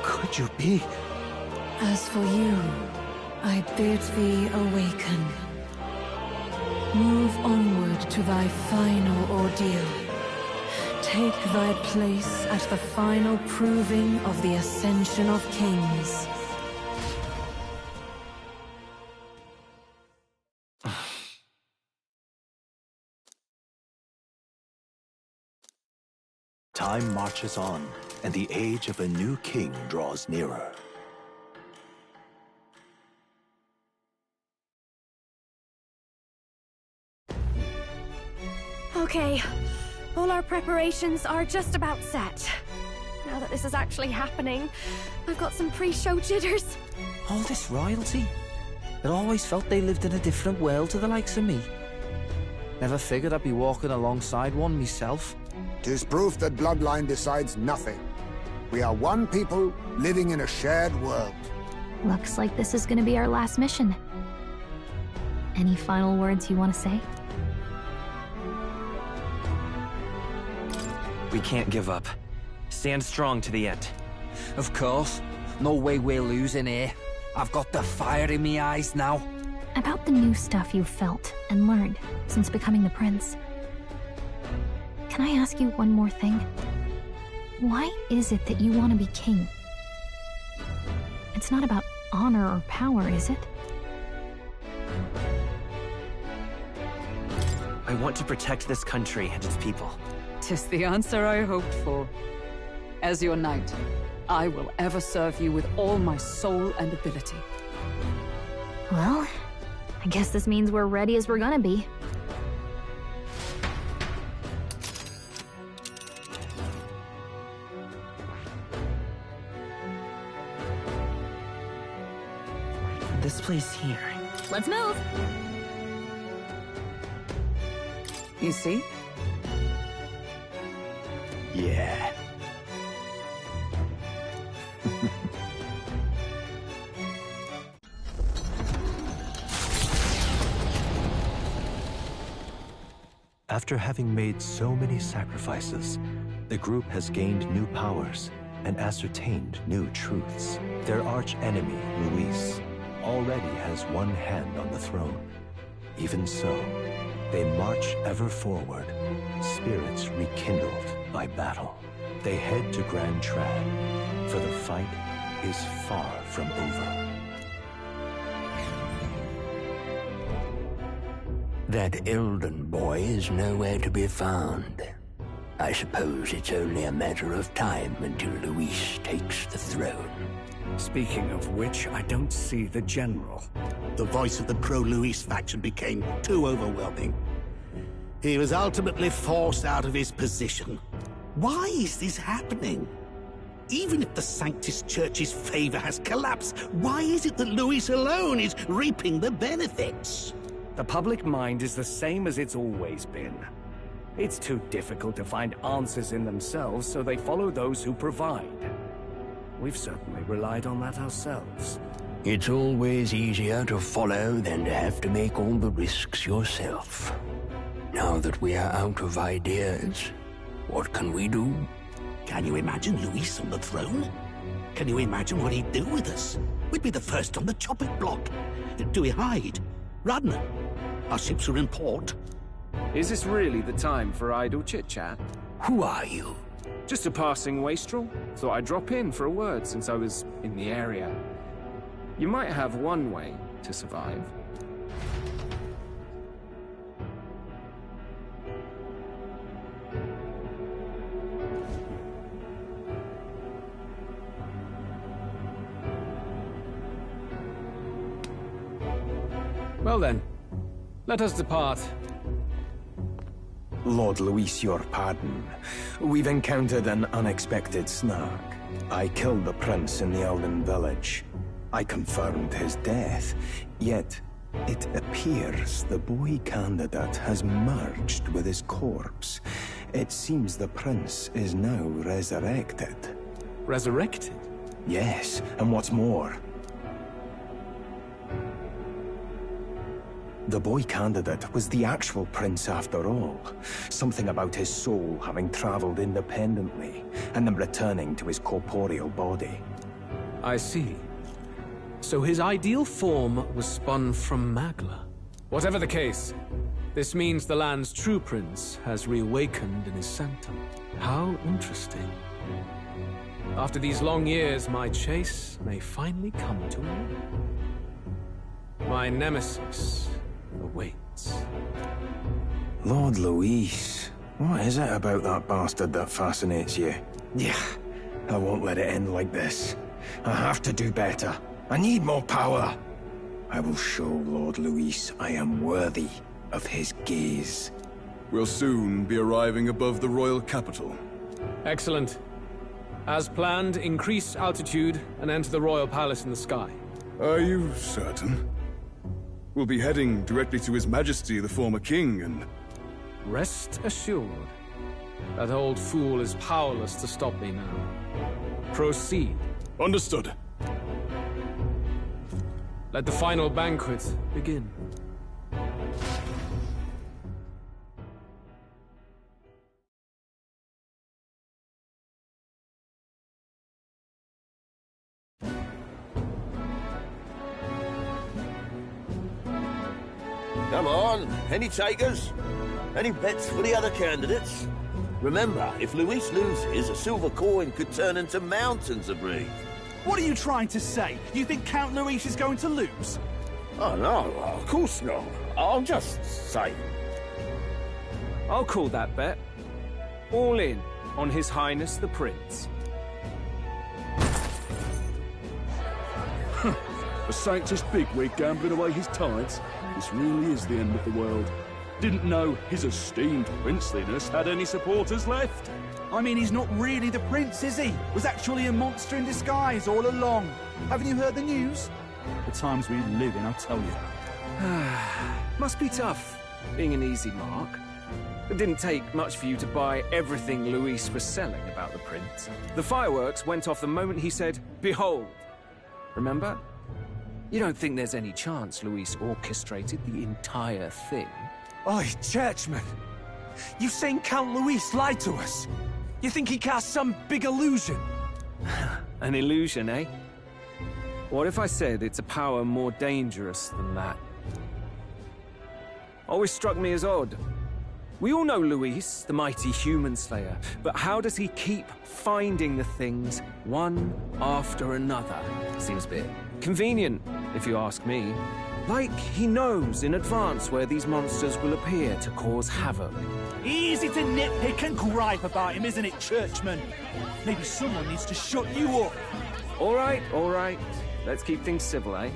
Could you be? As for you, I bid thee awaken. Move onward to thy final ordeal. Take thy place at the final proving of the Ascension of Kings. Time marches on, and the age of a new king draws nearer. Okay, all our preparations are just about set. Now that this is actually happening, I've got some pre-show jitters. All this royalty? I'd always felt they lived in a different world to the likes of me. Never figured I'd be walking alongside one myself. 'Tis proof that bloodline decides nothing. We are one people living in a shared world. Looks like this is gonna be our last mission. Any final words you want to say? We can't give up. Stand strong to the end. Of course. No way we're losing here. I've got the fire in me eyes now. About the new stuff you've felt and learned since becoming the prince. Can I ask you one more thing? Why is it that you want to be king? It's not about honor or power, is it? I want to protect this country and its people. 'Tis the answer I hoped for. As your knight, I will ever serve you with all my soul and ability. Well, I guess this means we're ready as we're gonna be. This place here. Let's move! You see? Yeah. After having made so many sacrifices, the group has gained new powers and ascertained new truths. Their arch-enemy, Luis, already has one hand on the throne. Even so, they march ever forward, spirits rekindled by battle. They head to Grand Trad, for the fight is far from over. That Elden boy is nowhere to be found. I suppose it's only a matter of time until Luis takes the throne. Speaking of which, I don't see the general. The voice of the pro-Luis faction became too overwhelming. He was ultimately forced out of his position. Why is this happening? Even if the Sanctus Church's favor has collapsed, why is it that Luis alone is reaping the benefits? The public mind is the same as it's always been. It's too difficult to find answers in themselves, so they follow those who provide. We've certainly relied on that ourselves. It's always easier to follow than to have to make all the risks yourself. Now that we are out of ideas, What can we do? Can you imagine Luis on the throne? Can you imagine what he'd do with us? We'd be the first on the chopping block. Do we hide? Run? Our ships are in port. Is this really the time for idle chit-chat? Who are you? Just a passing wastrel. Thought I'd drop in for a word since I was in the area. You might have one way to survive. Well then, let us depart. Lord Luis, your pardon. We've encountered an unexpected snag. I killed the prince in the Elden village. I confirmed his death, yet it appears the boy candidate has merged with his corpse. It seems the prince is now resurrected. Resurrected? Yes, and what's more, the boy candidate was the actual prince after all. Something about his soul having traveled independently, and then returning to his corporeal body. I see. So his ideal form was spun from Magla. Whatever the case, this means the land's true prince has reawakened in his sanctum. How interesting. After these long years, my chase may finally come to an end. My nemesis awaits. Lord Luis, what is it about that bastard that fascinates you? Yeah, I won't let it end like this. I have to do better. I need more power. I will show Lord Luis I am worthy of his gaze. We'll soon be arriving above the royal capital. Excellent. As planned, increase altitude and enter the royal palace in the sky. Are you certain? We'll be heading directly to His Majesty, the former king, and... Rest assured, that old fool is powerless to stop me now. Proceed. Understood. Let the final banquet begin. Come on, any takers? Any bets for the other candidates? Remember, if Luis loses, a silver coin could turn into mountains of reef. What are you trying to say? You think Count Luis is going to lose? Oh, no, of course not. I'm just saying. I'll call that bet. All in on His Highness the Prince. A Sanctus bigwig gambling away his tides? This really is the end of the world. Didn't know his esteemed princeliness had any supporters left. I mean, he's not really the prince, is he? Was actually a monster in disguise all along. Haven't you heard the news? The times we live in, I'll tell you. Must be tough, being an easy mark. It didn't take much for you to buy everything Luis was selling about the prince. The fireworks went off the moment he said, "Behold." Remember? You don't think there's any chance Luis orchestrated the entire thing? Oi, churchman! You saying Count Luis lied to us? You think he cast some big illusion? An illusion, eh? What if I said it's a power more dangerous than that? Always struck me as odd. We all know Luis, the mighty human slayer, but how does he keep finding the things one after another? Seems a bit convenient, if you ask me. Like he knows in advance where these monsters will appear to cause havoc. Easy to nitpick and gripe about him, isn't it, churchman? Maybe someone needs to shut you up. All right. Let's keep things civil, eh?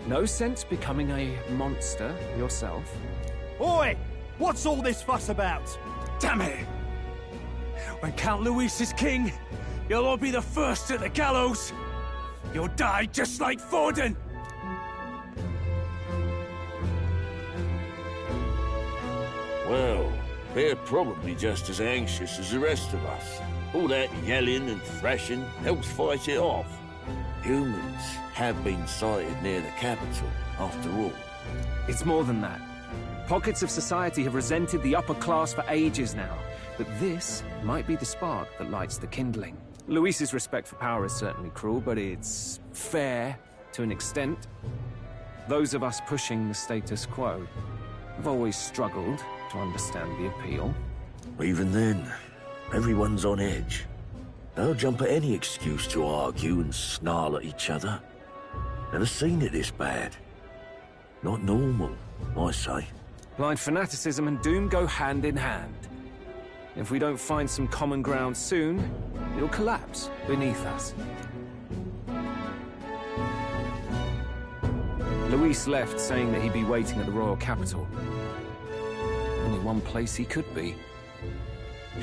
No sense becoming a monster yourself. Oi! What's all this fuss about? Damn it! When Count Luis is king, you'll all be the first at the gallows. You'll die just like Forden. Well, they're probably just as anxious as the rest of us. All that yelling and thrashing helps fight it off. Humans have been sighted near the capital, after all. It's more than that. Pockets of society have resented the upper class for ages now. but this might be the spark that lights the kindling. Luis's respect for power is certainly cruel, but it's fair to an extent. Those of us pushing the status quo have always struggled to understand the appeal. Even then, everyone's on edge. They'll jump at any excuse to argue and snarl at each other. Never seen it this bad. Not normal, I say. Blind fanaticism and doom go hand in hand. If we don't find some common ground soon, it'll collapse beneath us. Luis left saying that he'd be waiting at the royal capital. Only one place he could be.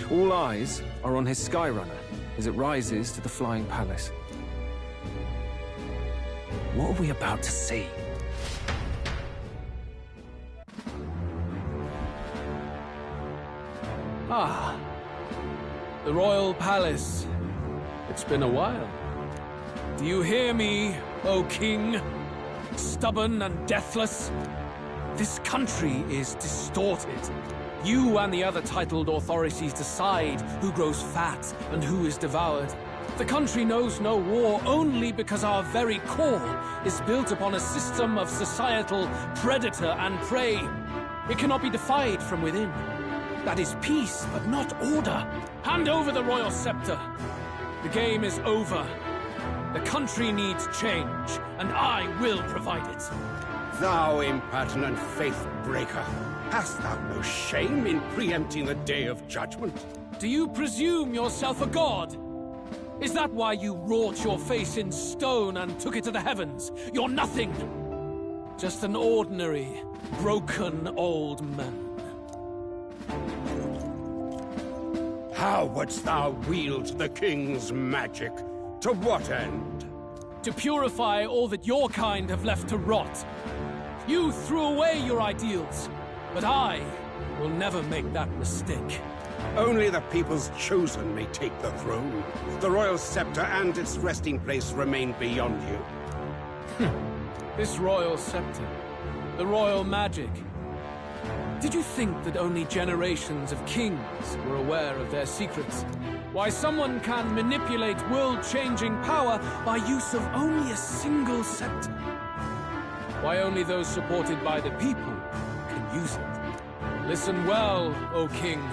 All eyes are on his Skyrunner as it rises to the flying palace. What are we about to see? Ah, the royal palace. It's been a while. Do you hear me, O king? Stubborn and deathless? This country is distorted. You and the other titled authorities decide who grows fat and who is devoured. The country knows no war only because our very core is built upon a system of societal predator and prey. It cannot be defied from within. That is peace, but not order. Hand over the royal scepter. The game is over. The country needs change, and I will provide it. Thou impertinent faith-breaker, hast thou no shame in preempting the day of judgment? Do you presume yourself a god? Is that why you wrought your face in stone and took it to the heavens? You're nothing. Just an ordinary, broken old man. How wouldst thou wield the king's magic? To what end? To purify all that your kind have left to rot. You threw away your ideals, but I will never make that mistake. Only the people's chosen may take the throne. The royal scepter and its resting place remain beyond you. This royal scepter, the royal magic. Did you think that only generations of kings were aware of their secrets? Why someone can manipulate world-changing power by use of only a single scepter? Why only those supported by the people can use it? Listen well, O king.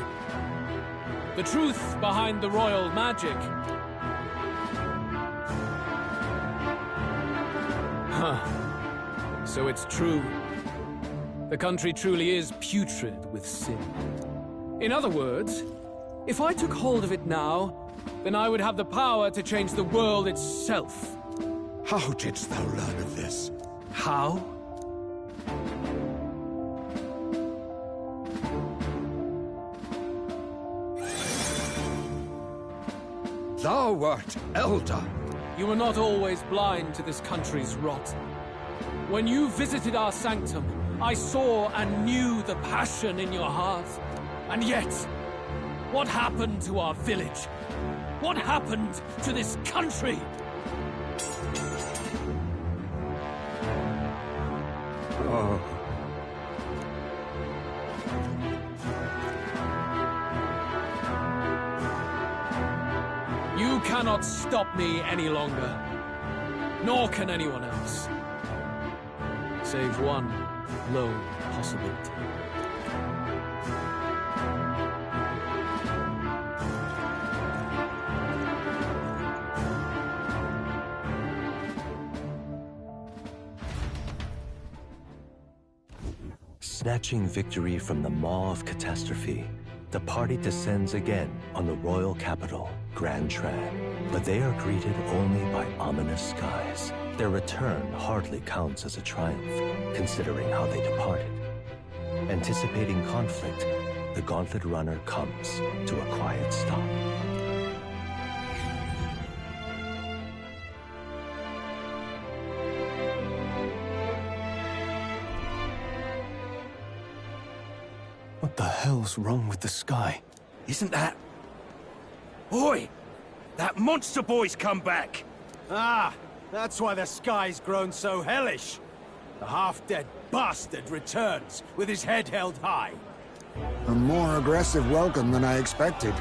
The truth behind the royal magic. Huh. So it's true. The country truly is putrid with sin. In other words, if I took hold of it now, then I would have the power to change the world itself. How didst thou learn of this? How? Thou wert elder. You were not always blind to this country's rot. When you visited our sanctum, I saw and knew the passion in your heart. And yet, what happened to our village? What happened to this country? Oh. You cannot stop me any longer. Nor can anyone else. Save one lone possibility. Snatching victory from the maw of catastrophe, the party descends again on the royal capital, Grand Tran. But they are greeted only by ominous skies. Their return hardly counts as a triumph, considering how they departed. Anticipating conflict, the Gauntlet Runner comes to a quiet stop. What the hell's wrong with the sky? Isn't that... Oi! That monster boy's come back! Ah, that's why the sky's grown so hellish. The half-dead bastard returns with his head held high. A more aggressive welcome than I expected.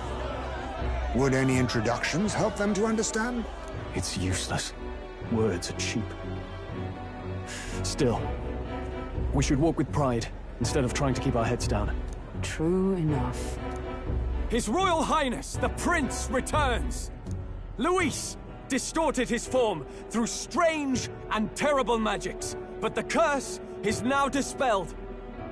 Would any introductions help them to understand? It's useless. Words are cheap. Still, we should walk with pride, instead of trying to keep our heads down. True enough. His Royal Highness, the Prince, returns! Luis distorted his form through strange and terrible magics, but the curse is now dispelled.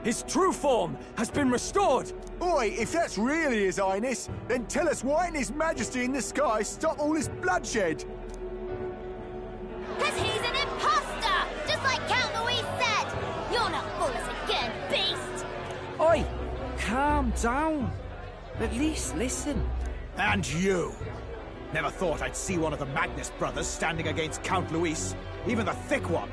His true form has been restored! Oi, if that's really His Highness, then tell us why didn't His Majesty in the sky stop all this bloodshed? Because he's an imposter! Just like Count Luis said! You're not fool us again, beast! Oi! Calm down. At least listen. And you! Never thought I'd see one of the Magnus brothers standing against Count Luis, even the thick one.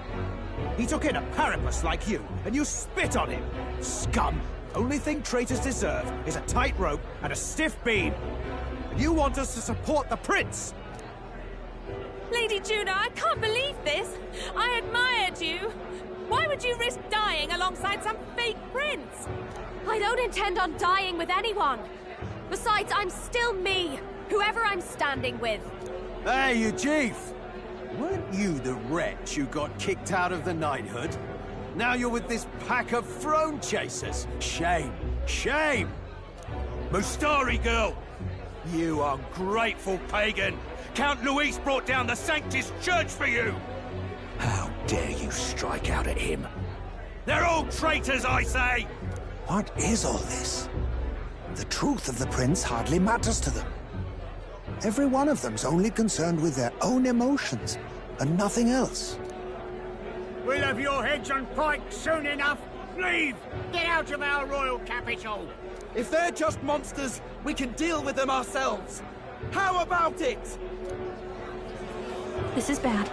He took in a Paripus like you, and you spit on him! Scum! Only thing traitors deserve is a tight rope and a stiff beam. And you want us to support the Prince! Lady Juna, I can't believe this! I admired you! Why would you risk dying alongside some fake prince? I don't intend on dying with anyone. Besides, I'm still me, whoever I'm standing with. Hey, you chief! Weren't you the wretch who got kicked out of the knighthood? Now you're with this pack of throne chasers. Shame! Shame! Mustari girl! You ungrateful pagan! Count Luis brought down the Sanctus Church for you! How dare you strike out at him? They're all traitors, I say! What is all this? The truth of the prince hardly matters to them. Every one of them's only concerned with their own emotions, and nothing else. We'll have your heads on pikes soon enough. Leave! Get out of our royal capital! If they're just monsters, we can deal with them ourselves. How about it? This is bad.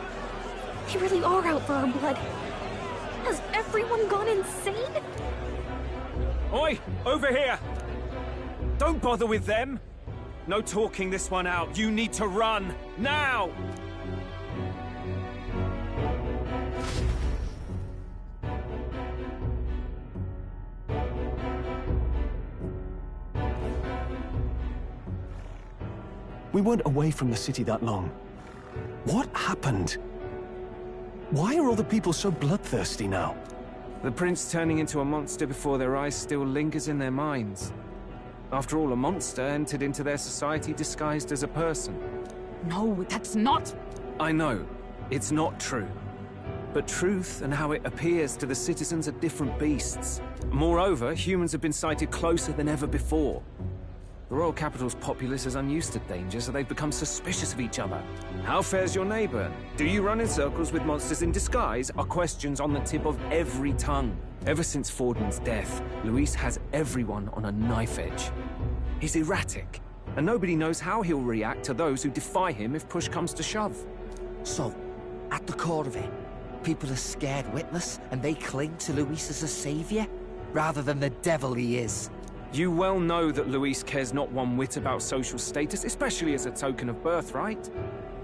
They really are out for our blood. Has everyone gone insane? Oi! Over here! Don't bother with them! No talking this one out. You need to run! Now! We weren't away from the city that long. What happened? Why are all the people so bloodthirsty now? The prince turning into a monster before their eyes still lingers in their minds. After all, a monster entered into their society disguised as a person. No, that's not... I know, it's not true. But truth and how it appears to the citizens are different beasts. Moreover, humans have been sighted closer than ever before. The royal capital's populace is unused to danger, so they've become suspicious of each other. How fares your neighbor? Do you run in circles with monsters in disguise? Are questions on the tip of every tongue. Ever since Fordman's death, Luis has everyone on a knife edge. He's erratic, and nobody knows how he'll react to those who defy him if push comes to shove. So, at the core of it, people are scared witless, and they cling to Luis as a savior, rather than the devil he is. You well know that Luis cares not one whit about social status, especially as a token of birthright.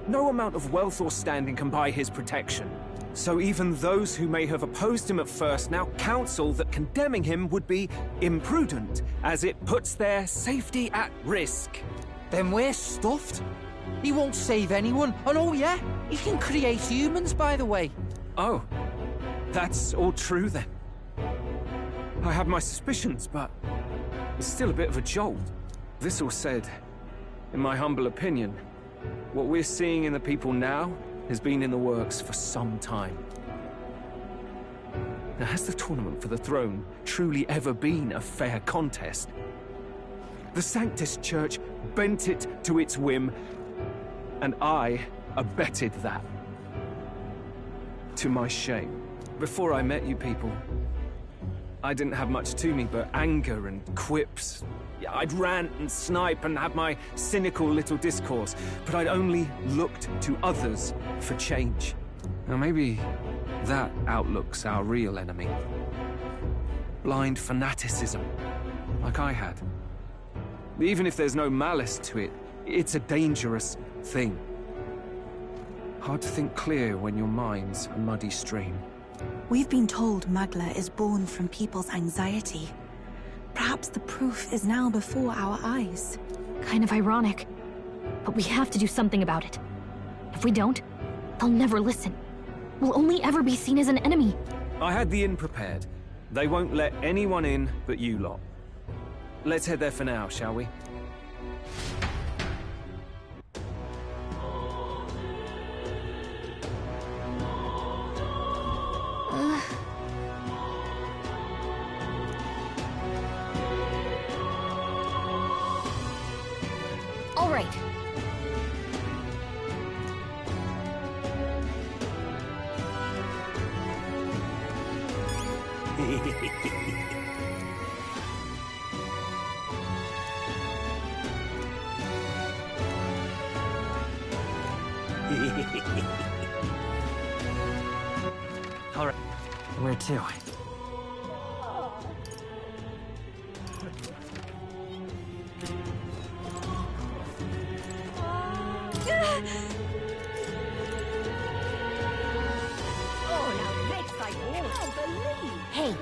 No amount of wealth or standing can buy his protection. So even those who may have opposed him at first now counsel that condemning him would be imprudent, as it puts their safety at risk. Then we're stuffed. He won't save anyone, and oh yeah, he can create humans, by the way. Oh, that's all true then. I have my suspicions, but it's still a bit of a jolt. This all said, in my humble opinion, what we're seeing in the people now has been in the works for some time. Now, has the tournament for the throne truly ever been a fair contest? The Sanctus Church bent it to its whim, and I abetted that. To my shame. Before I met you people, I didn't have much to me but anger and quips. I'd rant and snipe and have my cynical little discourse, but I'd only looked to others for change. Now maybe that outlook's our real enemy. Blind fanaticism, like I had. Even if there's no malice to it, it's a dangerous thing. Hard to think clear when your mind's a muddy stream. We've been told Magla is born from people's anxiety. Perhaps Perhaps the proof is now before our eyes. Kind of ironic. But we have to do something about it. If we don't, they'll never listen. We'll only ever be seen as an enemy. I had the inn prepared. They won't let anyone in but you lot. Let's head there for now, shall we? All right. All right. Where to? Hey!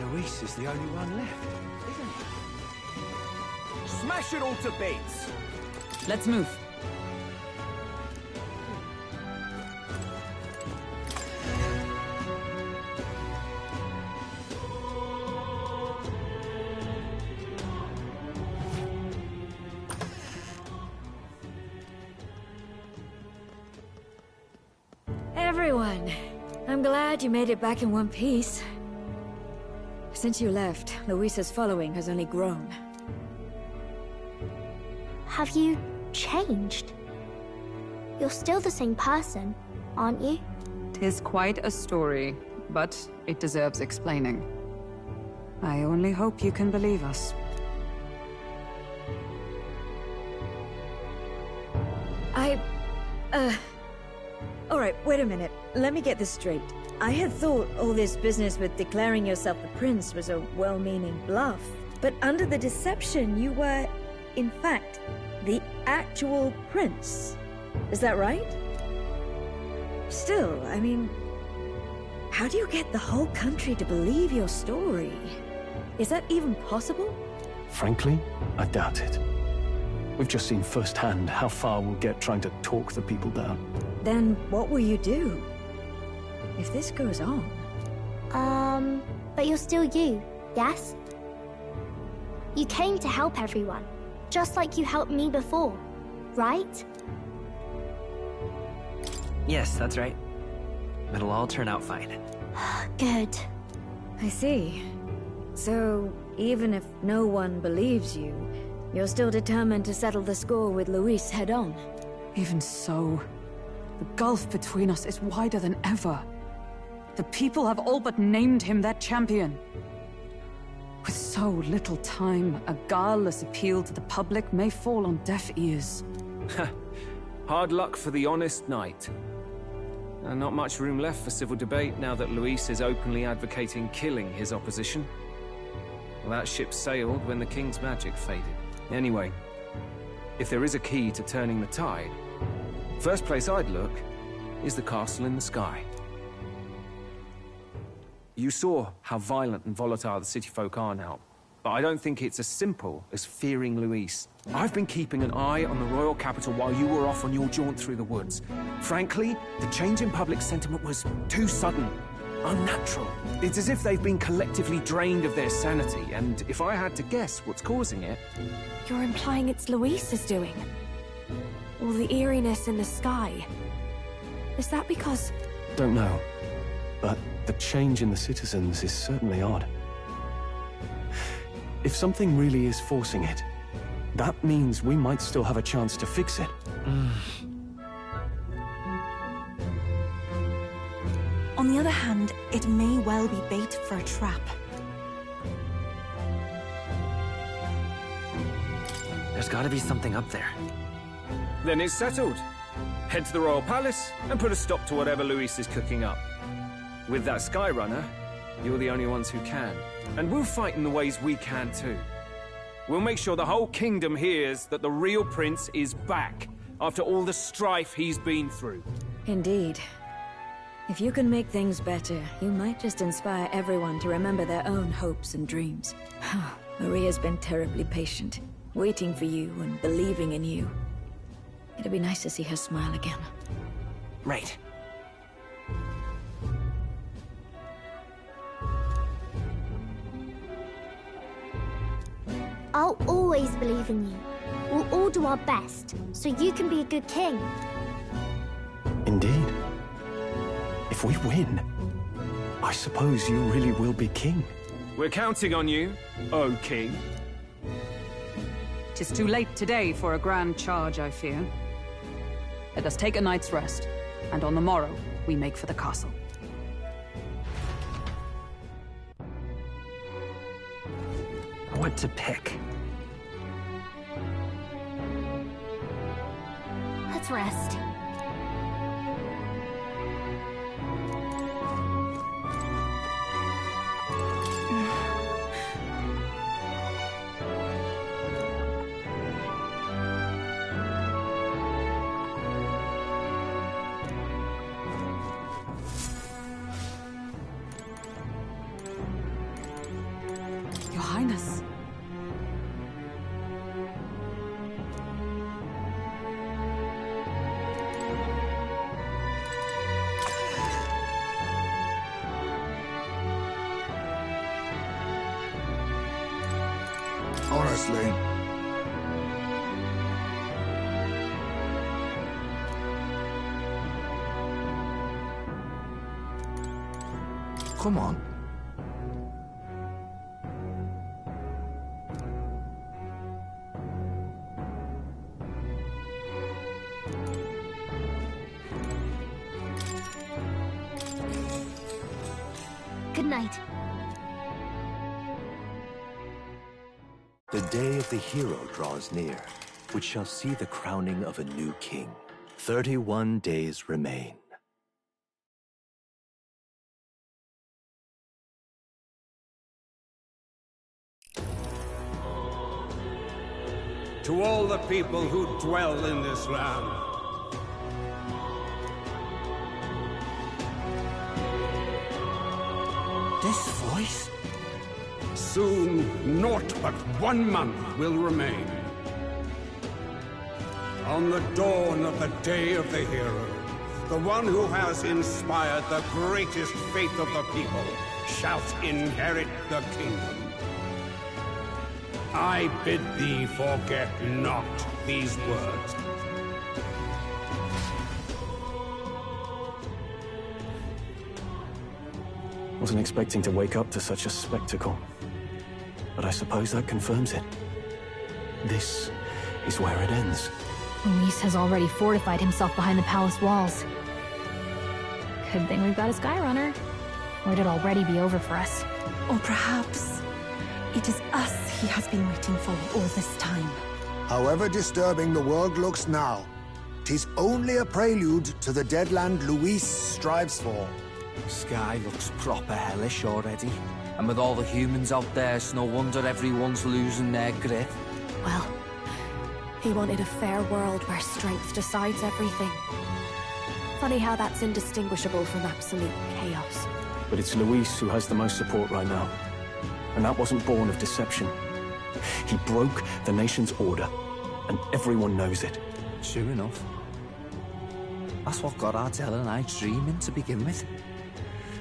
Luis is the only one left, isn't he? Smash it all to bits! Let's move. Everyone, I'm glad you made it back in one piece. Since you left, Luisa's following has only grown. Have you changed? You're still the same person, aren't you? 'Tis quite a story, but it deserves explaining. I only hope you can believe us. Alright, wait a minute. Let me get this straight. I had thought all this business with declaring yourself the prince was a well-meaning bluff. But under the deception, you were, in fact, the actual prince. Is that right? Still, I mean, how do you get the whole country to believe your story? Is that even possible? Frankly, I doubt it. We've just seen firsthand how far we'll get trying to talk the people down. Then what will you do? If this goes on... but you're still you, yes? You came to help everyone, just like you helped me before, right? Yes, that's right. It'll all turn out fine. Good. I see. So, even if no one believes you, you're still determined to settle the score with Luis head-on? Even so, the gulf between us is wider than ever. The people have all but named him their champion. With so little time, a guileless appeal to the public may fall on deaf ears. Hard luck for the honest knight. And not much room left for civil debate now that Luis is openly advocating killing his opposition. Well, that ship sailed when the king's magic faded. Anyway, if there is a key to turning the tide, first place I'd look is the castle in the sky. You saw how violent and volatile the city folk are now, but I don't think it's as simple as fearing Luis. I've been keeping an eye on the royal capital while you were off on your jaunt through the woods. Frankly, the change in public sentiment was too sudden, unnatural. It's as if they've been collectively drained of their sanity, and if I had to guess what's causing it... You're implying it's Luis's doing? All the eeriness in the sky. Is that because... Don't know, but the change in the citizens is certainly odd. If something really is forcing it, that means we might still have a chance to fix it. On the other hand, it may well be bait for a trap. There's gotta be something up there. Then it's settled. Head to the royal palace and put a stop to whatever Luis is cooking up. With that Skyrunner, you're the only ones who can. And we'll fight in the ways we can too. We'll make sure the whole kingdom hears that the real prince is back after all the strife he's been through. Indeed. If you can make things better, you might just inspire everyone to remember their own hopes and dreams. Maria's been terribly patient, waiting for you and believing in you. It'd be nice to see her smile again. Right. I'll always believe in you. We'll all do our best, so you can be a good king. Indeed. If we win, I suppose you really will be king. We're counting on you, O king. 'Tis too late today for a grand charge, I fear. Let us take a night's rest, and on the morrow, we make for the castle. What to pick? Let's rest. Your Highness. Honestly. Come on. Good night. The day of the hero draws near, which shall see the crowning of a new king. 31 days remain. To all the people who dwell in this land, this voice? Soon, naught but 1 month will remain. On the dawn of the day of the hero, the one who has inspired the greatest faith of the people shall inherit the kingdom. I bid thee forget not these words. Wasn't expecting to wake up to such a spectacle. But I suppose that confirms it. This is where it ends. Luis has already fortified himself behind the palace walls. Good thing we've got a Skyrunner. Or it'd already be over for us. Or perhaps it is us he has been waiting for all this time. However disturbing the world looks now, 'tis only a prelude to the deadland Luis strives for. Sky looks proper hellish already. And with all the humans out there, it's no wonder everyone's losing their grip. Well, he wanted a fair world where strength decides everything. Funny how that's indistinguishable from absolute chaos. But it's Luis who has the most support right now. And that wasn't born of deception. He broke the nation's order, and everyone knows it. True enough. That's what got Ardell and I dreaming to begin with.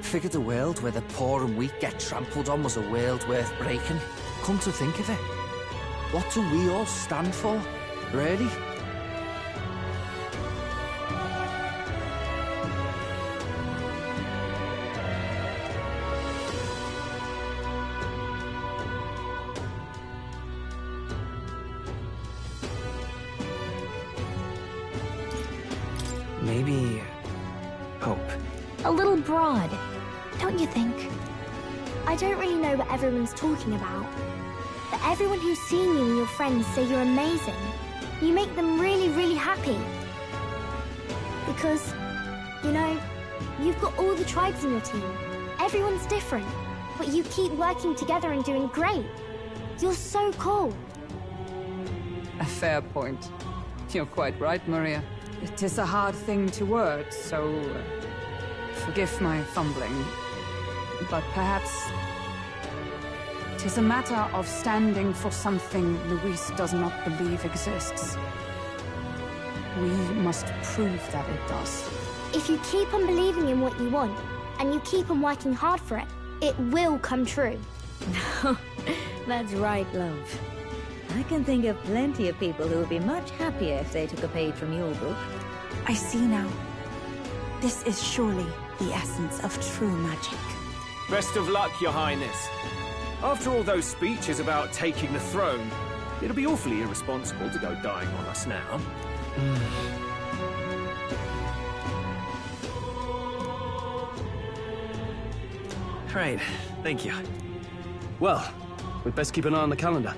Figured a world where the poor and weak get trampled on was a world worth breaking. Come to think of it, what do we all stand for, really? Maybe... hope. A little broad, don't you think? I don't really know what everyone's talking about. But everyone who's seen you and your friends say you're amazing. You make them really, really happy. Because, you know, you've got all the tribes in your team. Everyone's different, but you keep working together and doing great. You're so cool. A fair point. You're quite right, Maria. It is a hard thing to word, so forgive my fumbling. But perhaps it is a matter of standing for something Luis does not believe exists. We must prove that it does. If you keep on believing in what you want, and you keep on working hard for it, it will come true. That's right, love. I can think of plenty of people who would be much happier if they took a page from your book. I see now. This is surely the essence of true magic. Best of luck, Your Highness. After all those speeches about taking the throne, it'll be awfully irresponsible to go dying on us now. Right, thank you. Well, we'd best keep an eye on the calendar.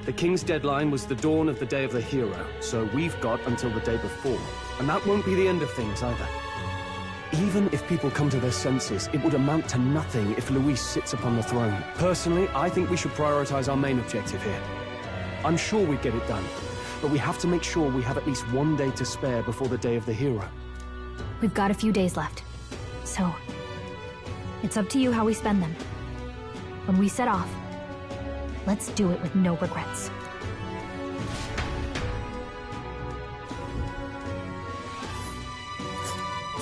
The King's deadline was the dawn of the Day of the Hero, so we've got until the day before. And that won't be the end of things either. Even if people come to their senses, it would amount to nothing if Luis sits upon the throne. Personally, I think we should prioritize our main objective here. I'm sure we'd get it done, but we have to make sure we have at least one day to spare before the Day of the Hero. We've got a few days left, so it's up to you how we spend them. When we set off, let's do it with no regrets.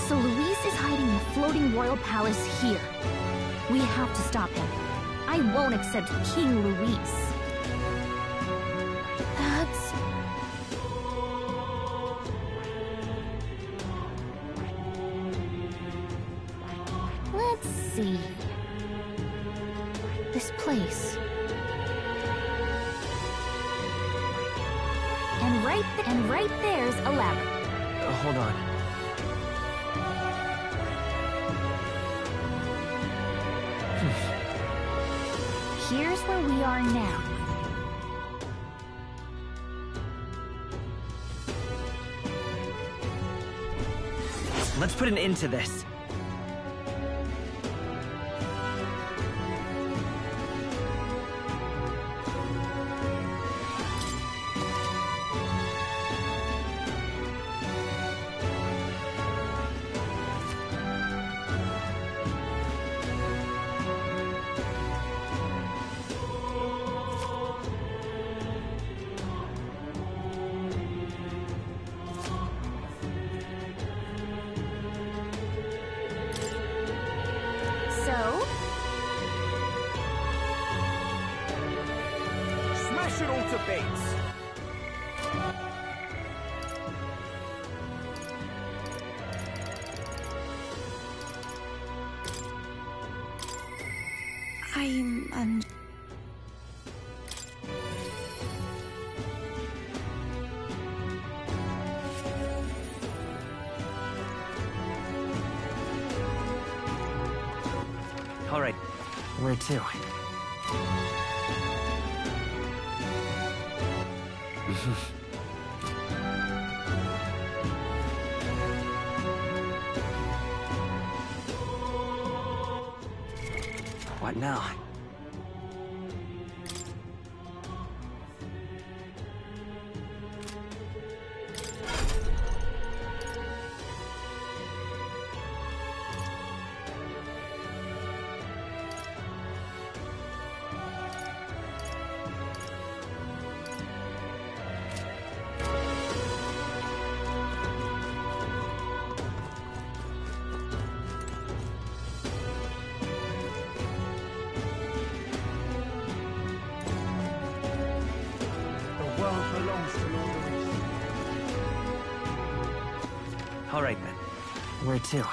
So Luis is hiding in the floating royal palace here. We have to stop him. I won't accept King Luis. That's... Let's see... This place... And right there's a ladder. Hold on. Here's where we are now. Let's put an end to this. Smash it all to bits! I'm All right, where to? What now? All right then. Where to?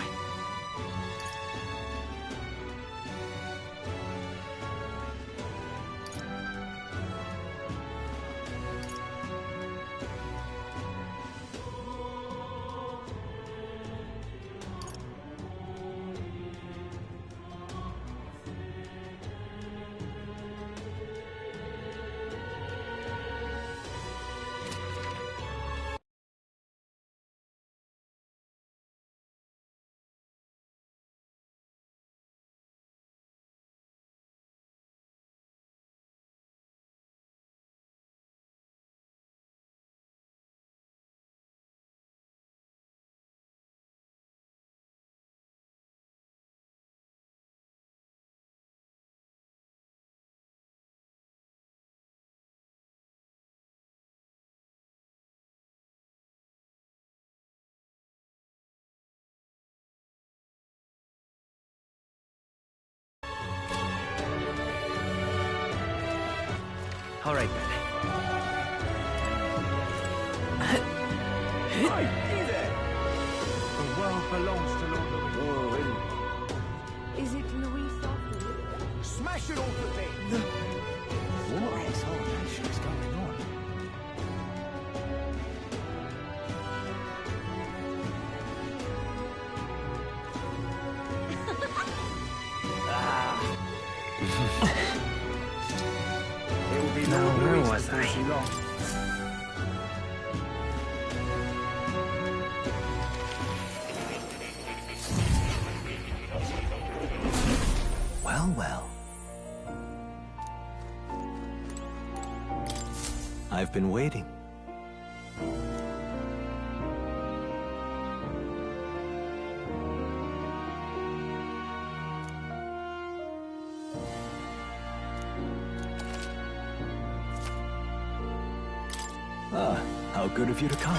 All right, then. Hey, you there! The world belongs to Lord Louis. Is it Louis after all? Smash it all to bits! What exaltation is going on? It will be Now, Lord where Louis was before I? too long. Well, well. I've been waiting. Ah, how good of you to come.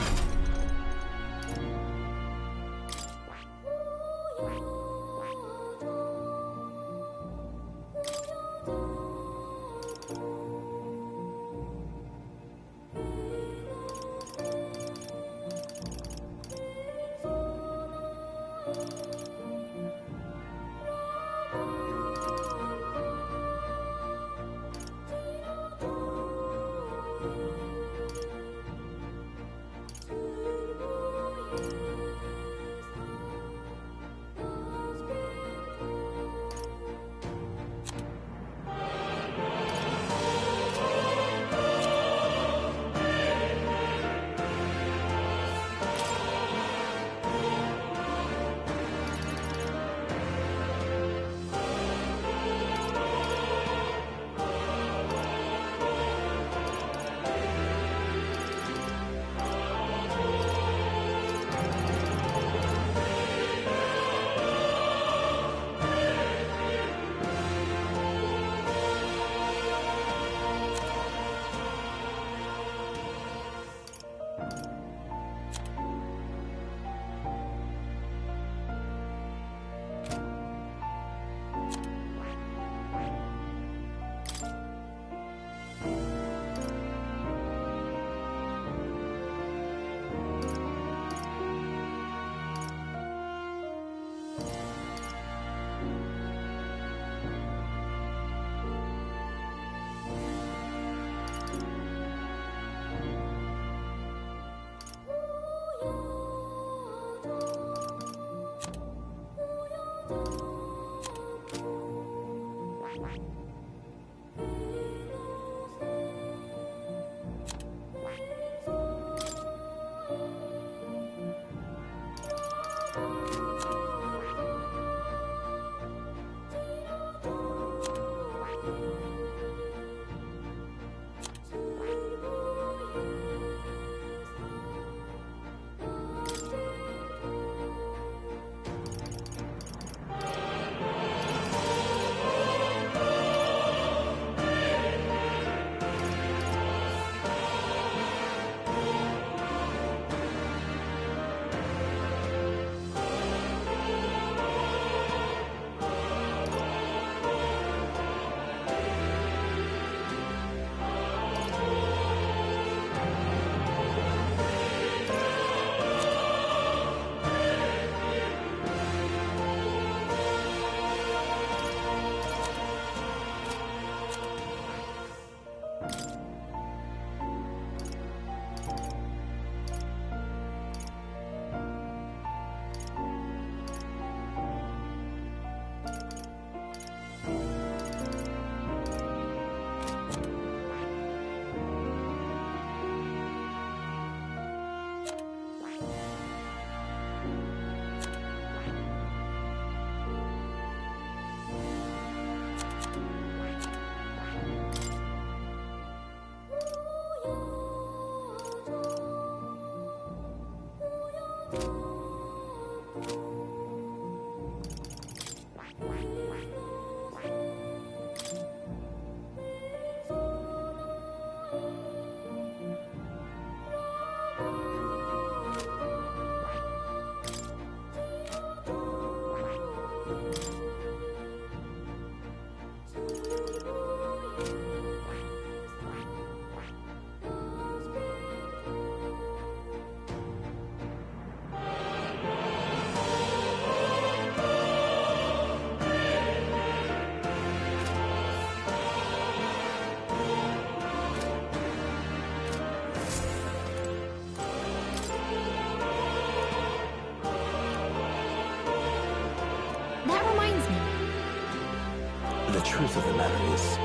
of the matter is...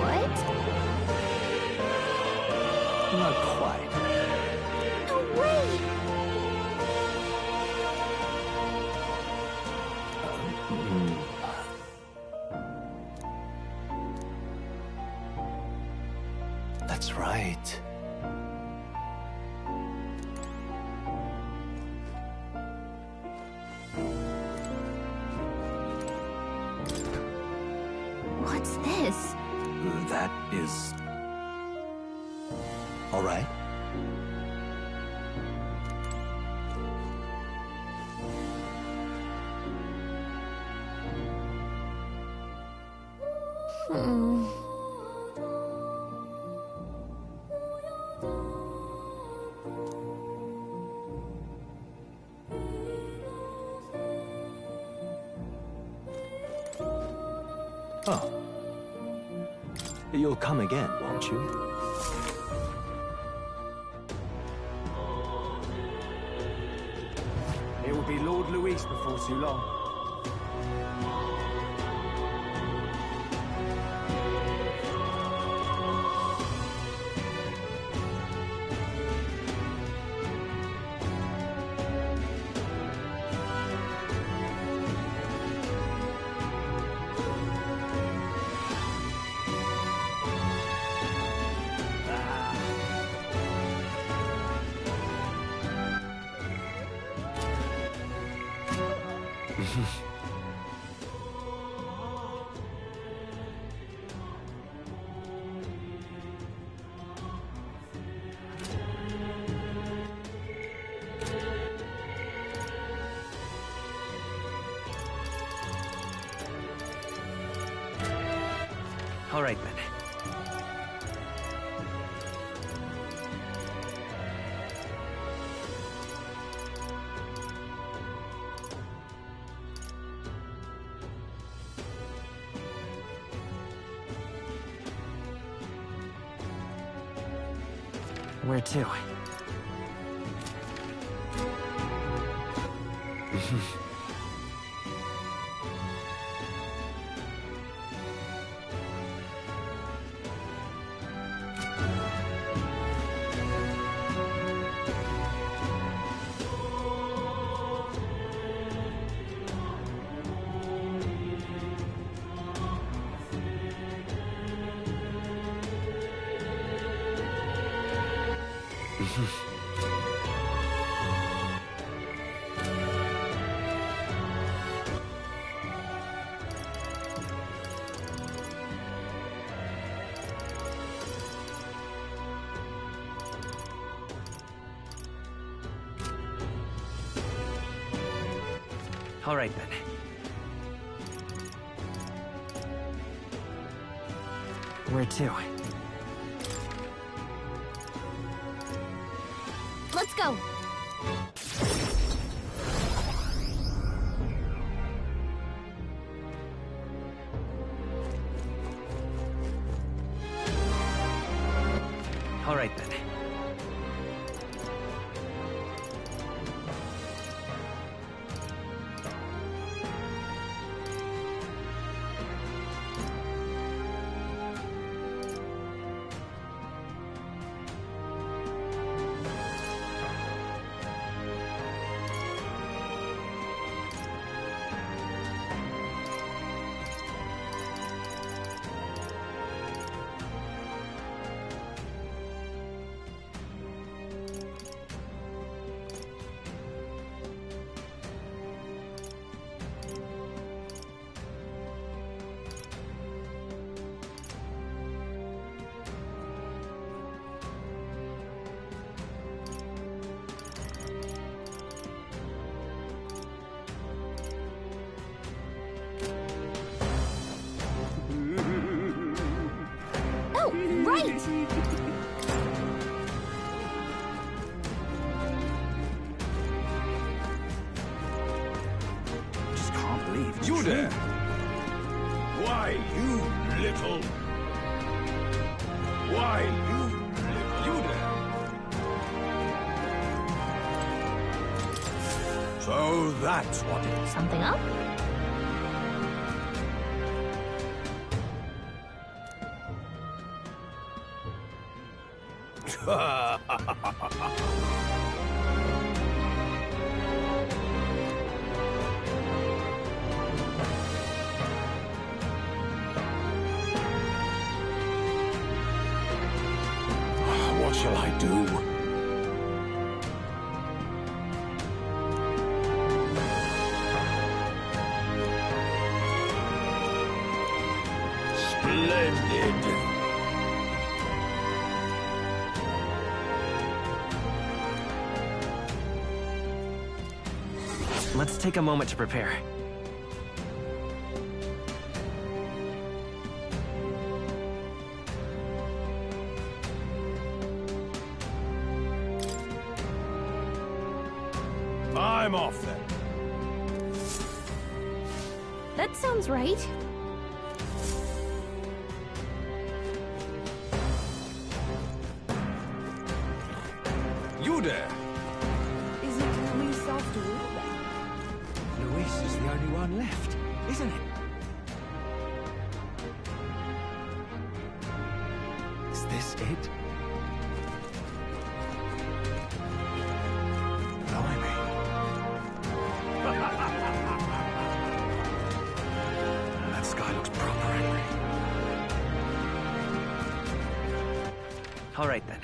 What? Not quite. No way! That's right. What's this? That is... all right. Oh. You'll come again, won't you? It will be Lord Luis before too long. All right, then. Where to? All right, then. Where to? Let's go! All right, then. Right! Just can't believe it's You true. there? Why, you little... Why, you there? So that's what it is. Something up? What shall I do? Splendid. Let's take a moment to prepare. I'm off then. That sounds right. You there? Is it Luis after all then? Luis is the only one left, isn't it? Is this it? Blimey. That sky looks proper angry. All right then.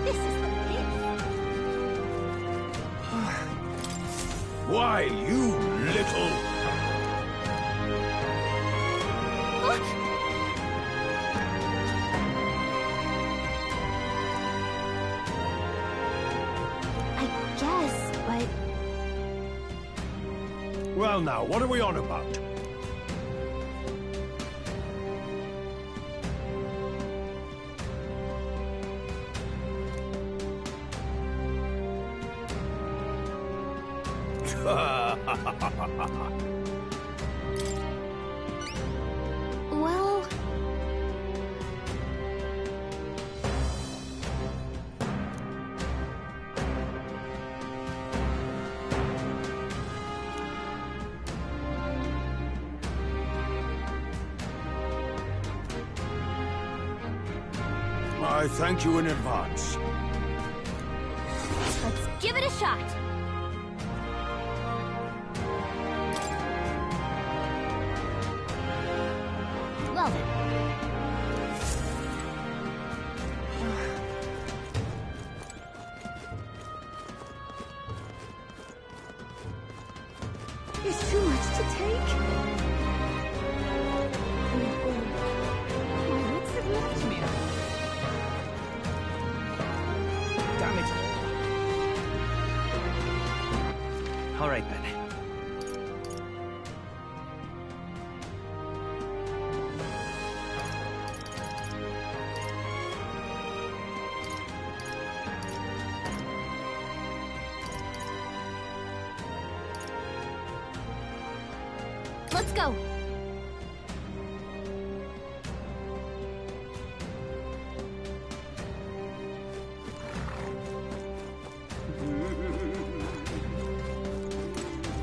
This is the pit. Why, you little... I guess, but Well now, what are we on about? well, I thank you in advance. Let's give it a shot. Well then. It's too much to take. My wits have left me. Damn it all. All right then. Let's go.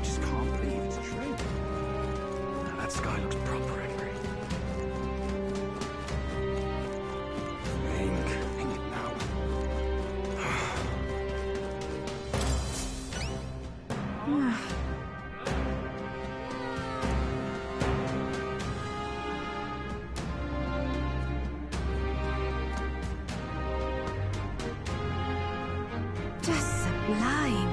Just can't believe it's true. That sky looks proper angry. Hang it now. Just sublime.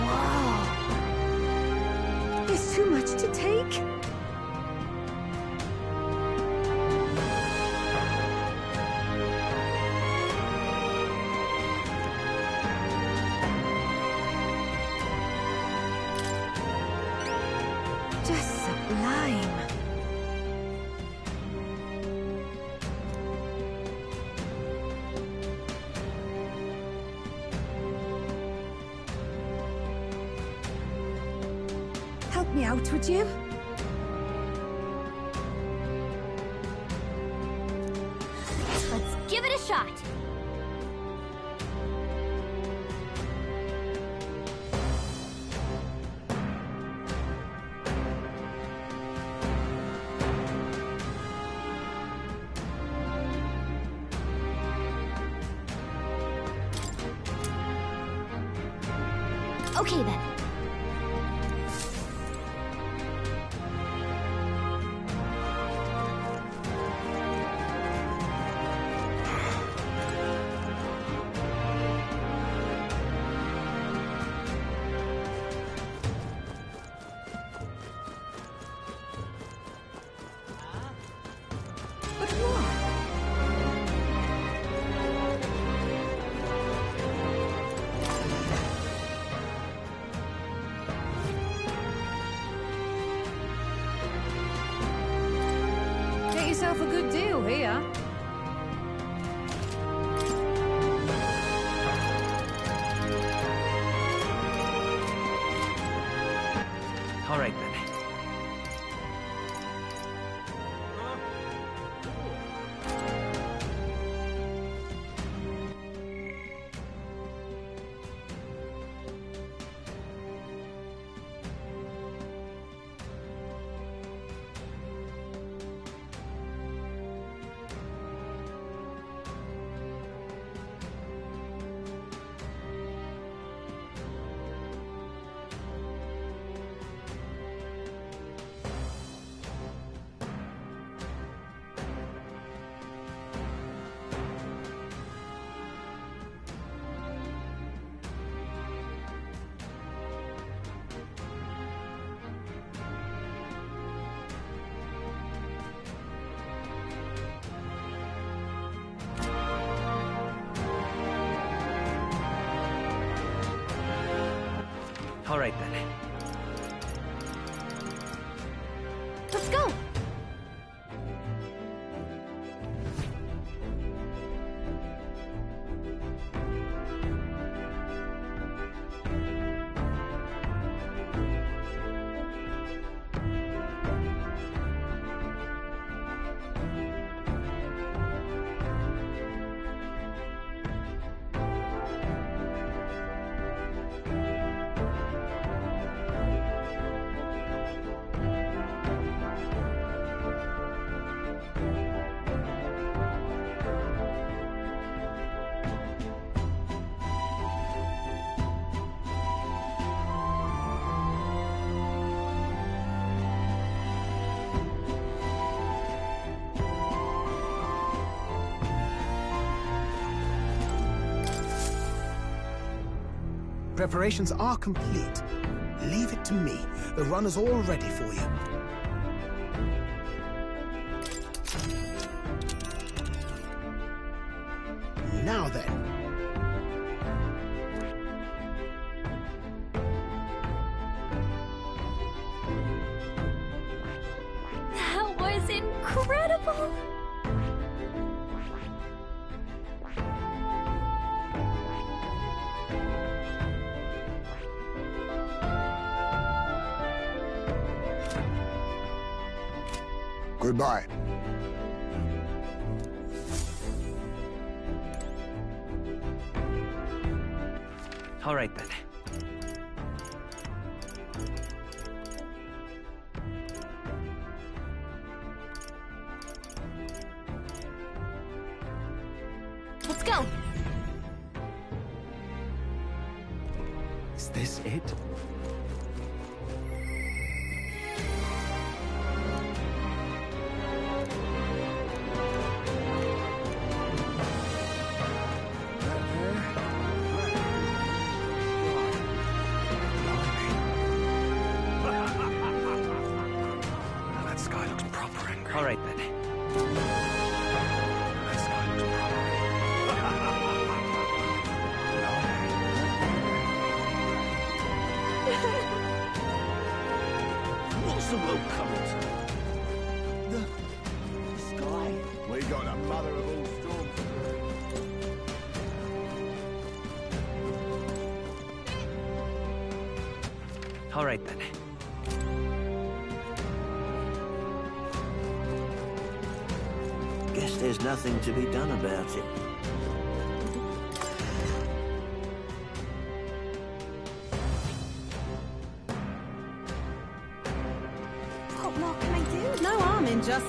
Whoa. It's too much to take. help me out, would you? Let's give it a shot. Okay then. But why? Get yourself a good deal here. All right then. All right then. Let's go! Preparations are complete. Leave it to me. The runner's all ready for you. Now then. That was incredible! Goodbye. All right then. Let's go! Is this it? That sky looks proper angry. All right then. That sky looks What's the rope coming to? The sky. We got a mother of all storms. All right then. there's nothing to be done about it. What more can I do? No harm in just...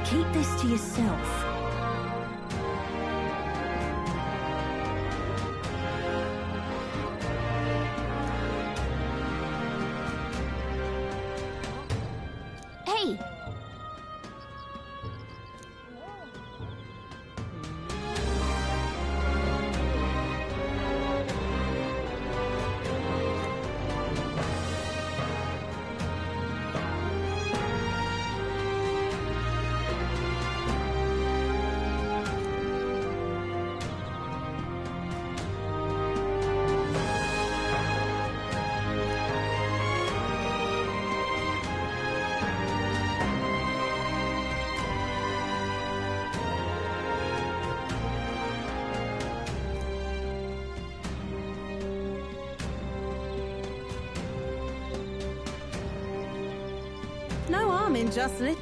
Keep this to yourself. Hey! No harm in just lit...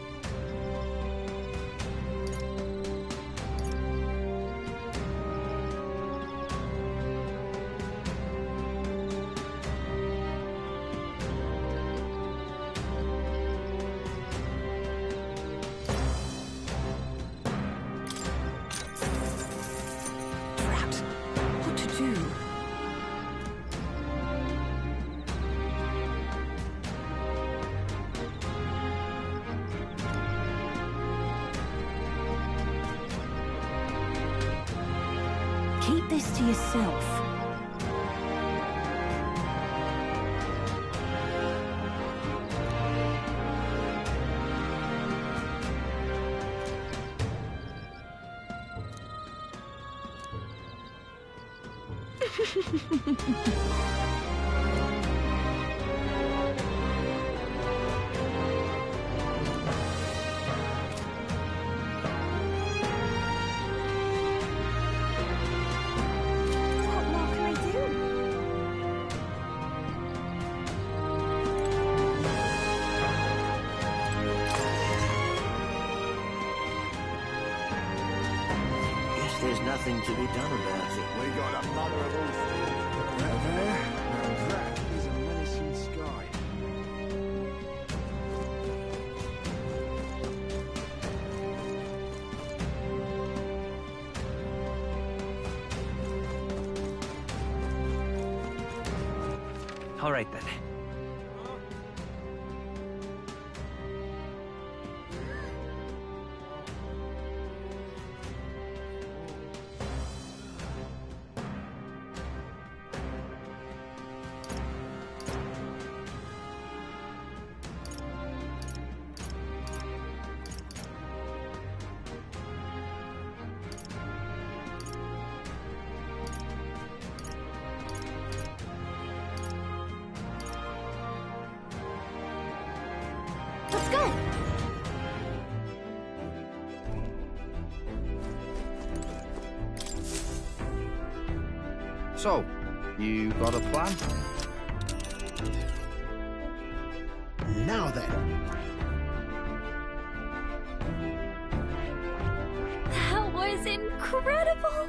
Trapped. What to do? Keep this to yourself. What more can I do? Guess there's nothing to be done about it. We got a mother of all things. Now that is a menacing sky. All right then. Let's go! So, you got a plan? Now then. That was incredible!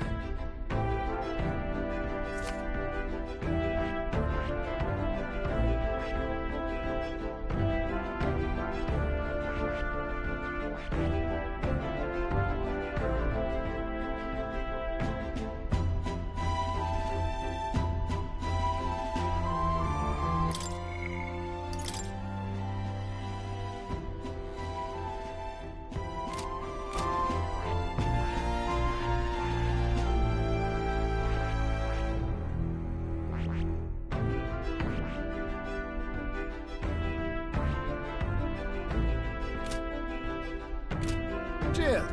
Jill.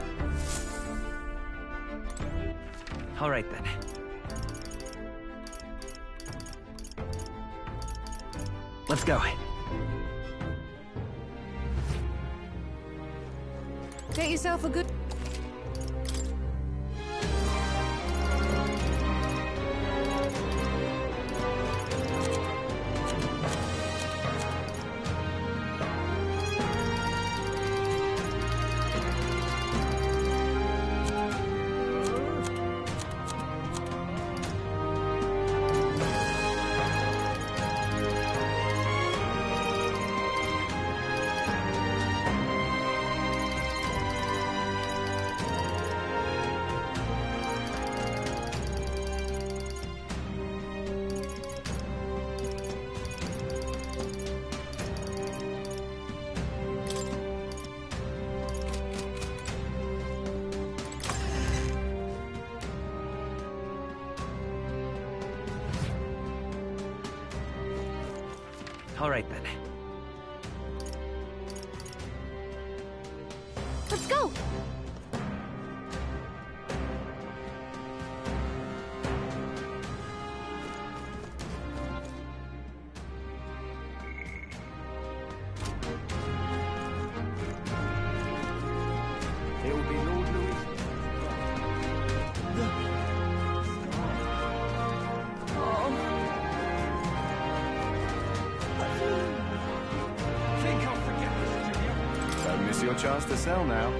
All right then. Let's go. Get yourself a good... All right then. Let's go! It will be Lord Louis. Think I'll forget this, Junior? Don't miss your chance to sell now.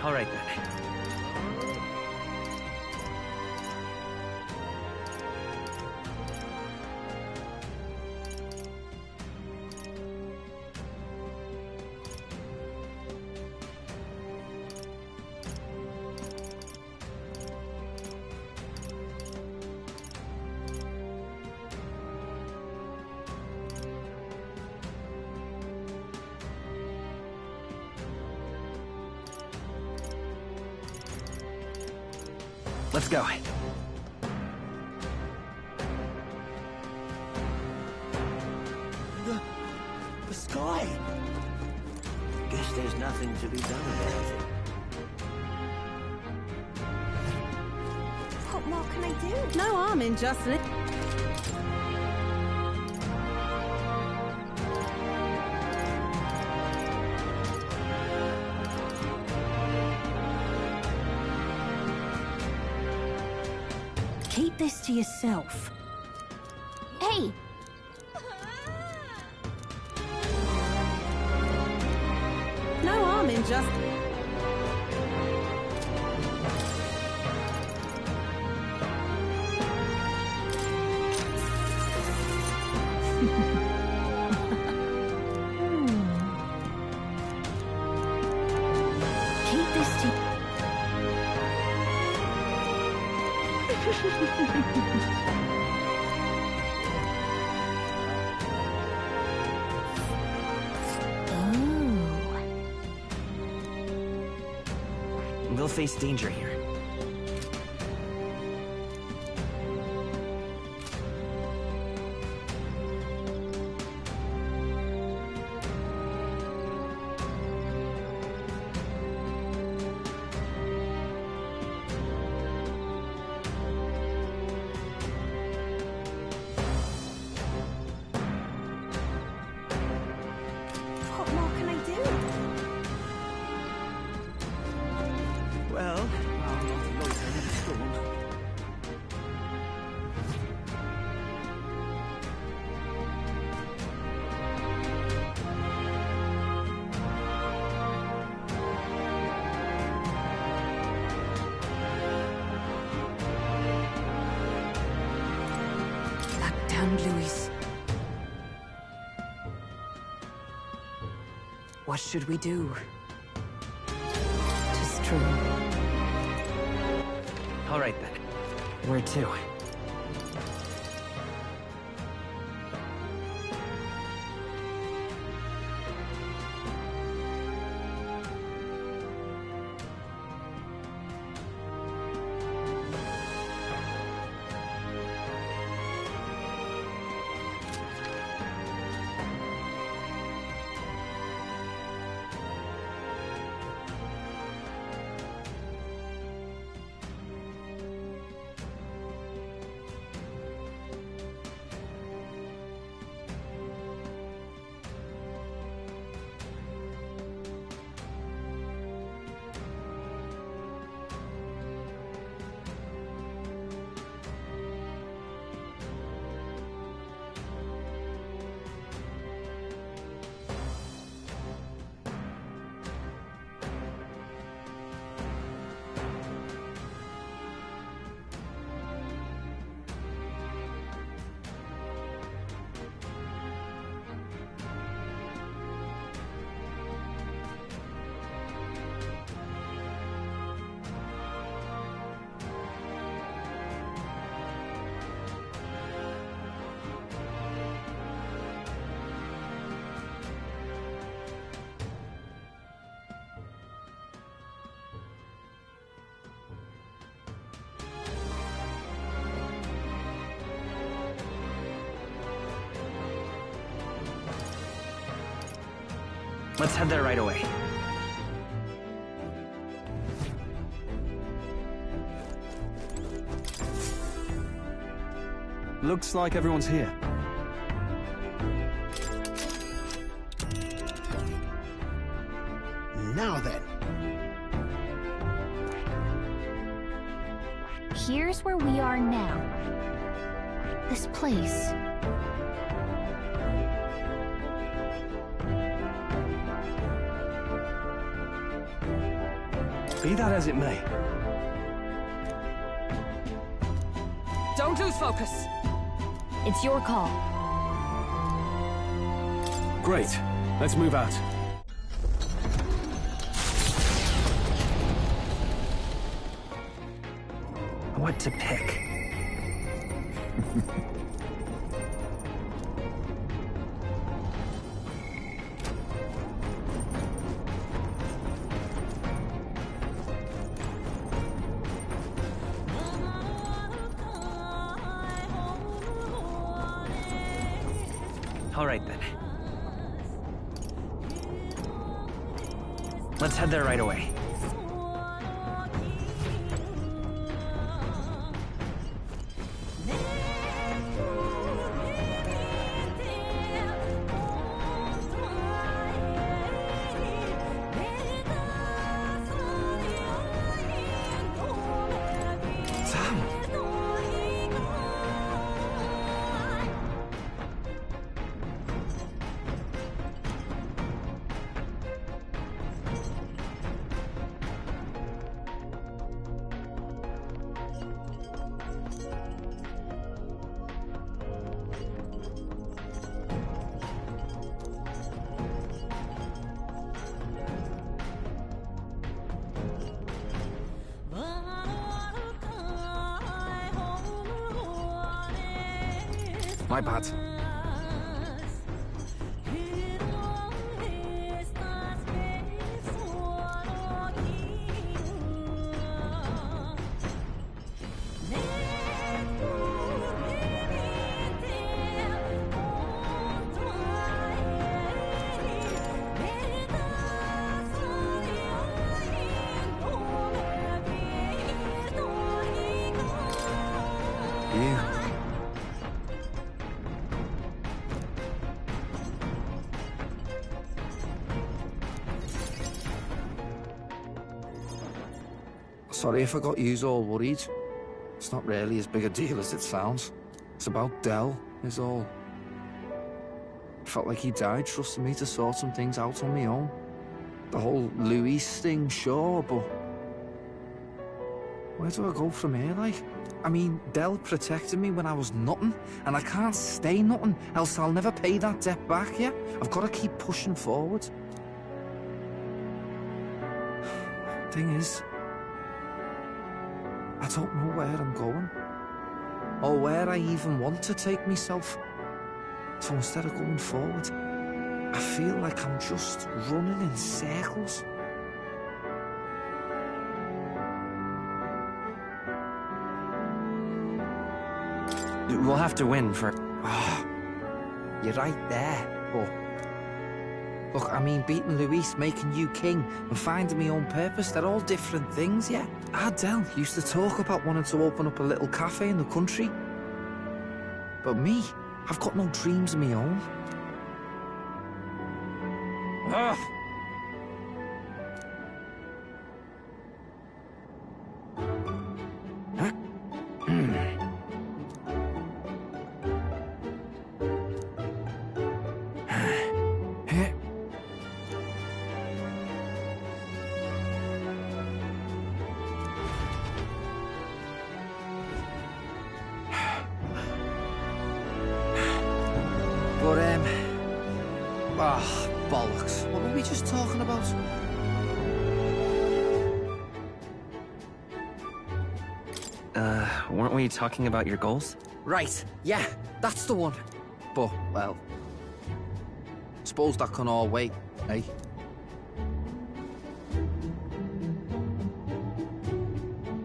All right then. Let's go. The sky! Guess there's nothing to be done about it. What more can I do? No harm in just keep this to yourself. Hey! No harm in just... Keep this to... We'll face danger here. What more can I do? Well, I'm not loitering in the storm. That damned Louis. What should we do? Tis true. All right then. Where to? Let's head there right away. Looks like everyone's here. Now then. Here's where we are now. This place. Be that as it may. Don't lose focus. It's your call. Great. Let's move out. What to pick? All right, then. Let's head there right away. My bad. Sorry if I got yous all worried. It's not really as big a deal as it sounds. It's about Del, is all. Felt like he died trusting me to sort some things out on my own. The whole Luis thing, sure, but... where do I go from here, like? I mean, Del protected me when I was nothing, and I can't stay nothing, else I'll never pay that debt back, yeah? I've got to keep pushing forward. Thing is, I don't know where I'm going, or where I even want to take myself. So instead of going forward, I feel like I'm just running in circles. We'll have to win for... Oh, you're right there, but... look, I mean, beating Luis, making you king, and finding my own purpose, they're all different things, yeah? Del used to talk about wanting to open up a little cafe in the country. But me, I've got no dreams of my own. Ugh. Bollocks. What were we just talking about? Weren't we talking about your goals? Right, yeah, that's the one. But, well, suppose that can all wait, eh?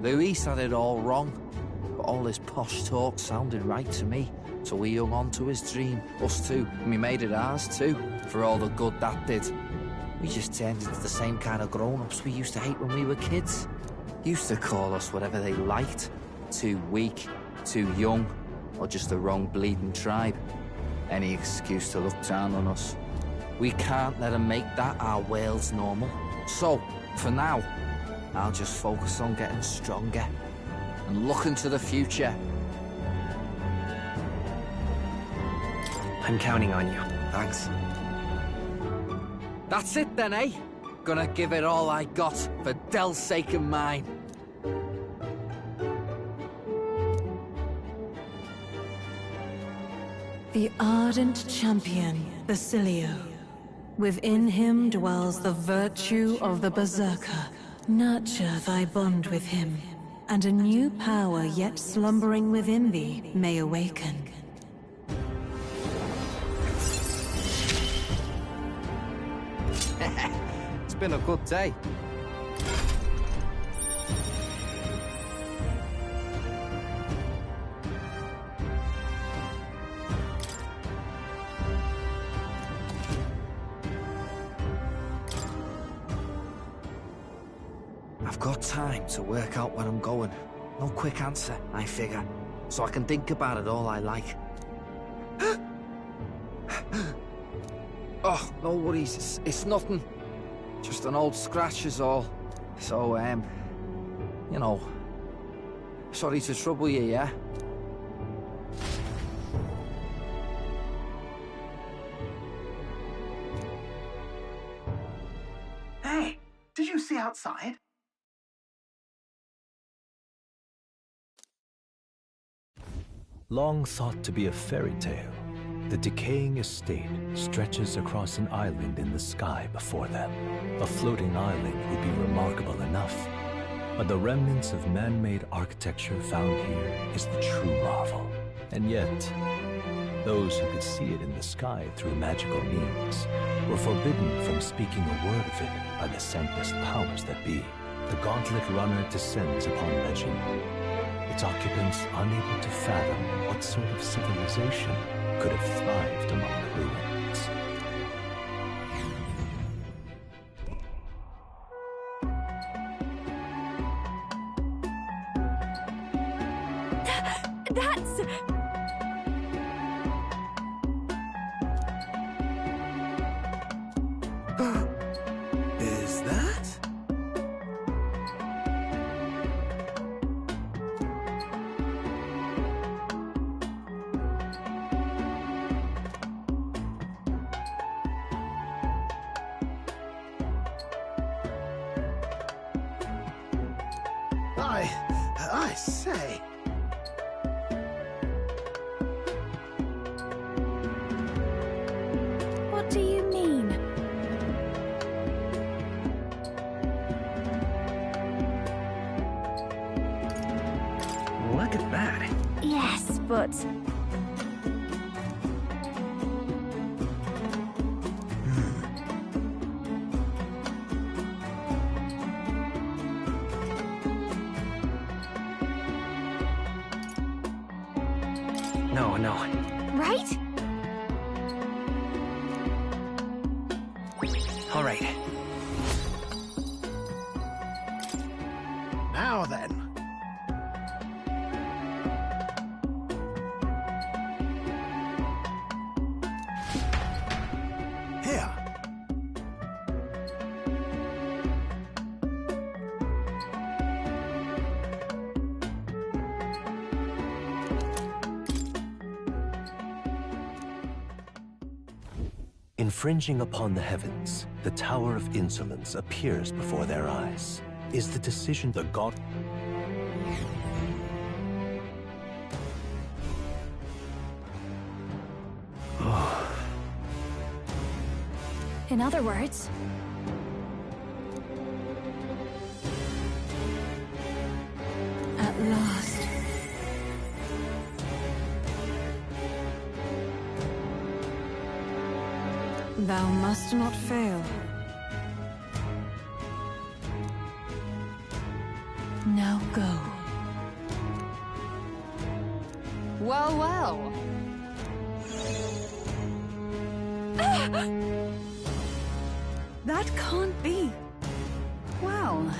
Luis had it all wrong, but all his posh talk sounded right to me. So we hung on to his dream, us two, and we made it ours too, for all the good that did. We just turned into the same kind of grown-ups we used to hate when we were kids. Used to call us whatever they liked. Too weak, too young, or just the wrong bleeding tribe. Any excuse to look down on us. We can't let them make that our world's normal. So, for now, I'll just focus on getting stronger and looking to the future. I'm counting on you. Thanks. That's it then, eh? Gonna give it all I got for Del's sake and mine. The ardent champion, Basilio. Within him dwells the virtue of the Berserker. Nurture thy bond with him, and a new power yet slumbering within thee may awaken. It's been a good day. I've got time to work out where I'm going. No quick answer, I figure. So I can think about it all I like. Oh, no worries. It's nothing. Just an old scratch is all. So, you know, sorry to trouble you, yeah? Hey, did you see outside? Long thought to be a fairy tale, the decaying estate stretches across an island in the sky before them. A floating island would be remarkable enough, but the remnants of man-made architecture found here is the true marvel. And yet, those who could see it in the sky through magical means were forbidden from speaking a word of it by the scentless powers that be. The Gauntlet Runner descends upon legend, its occupants unable to fathom what sort of civilization could have thrived among the ruins. That's... Is that? I say. What do you mean? Look at that. Yes, but... No. Right? All right. Now then. Here. Infringing upon the heavens, the Tower of Insolence appears before their eyes. Is the decision the god? In other words... At last. Thou must not fail. Now go. Well, well. That That can't be. Well...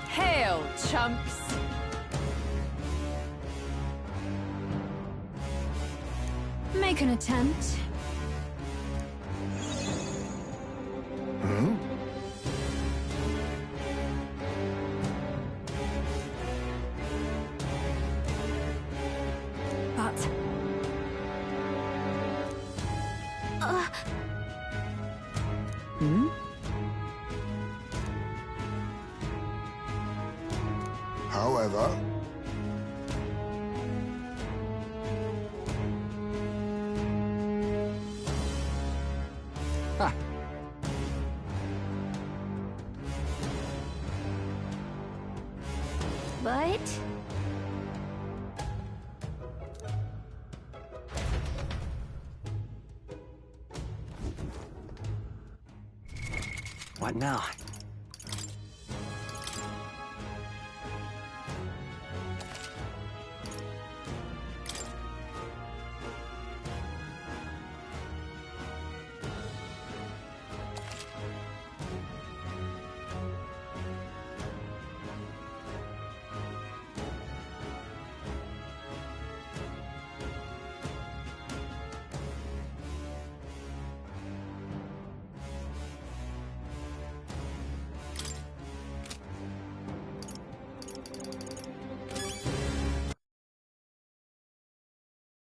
Hail, chumps! Make an attempt. Hmm? But... Hmm? However... Ha! But... What now?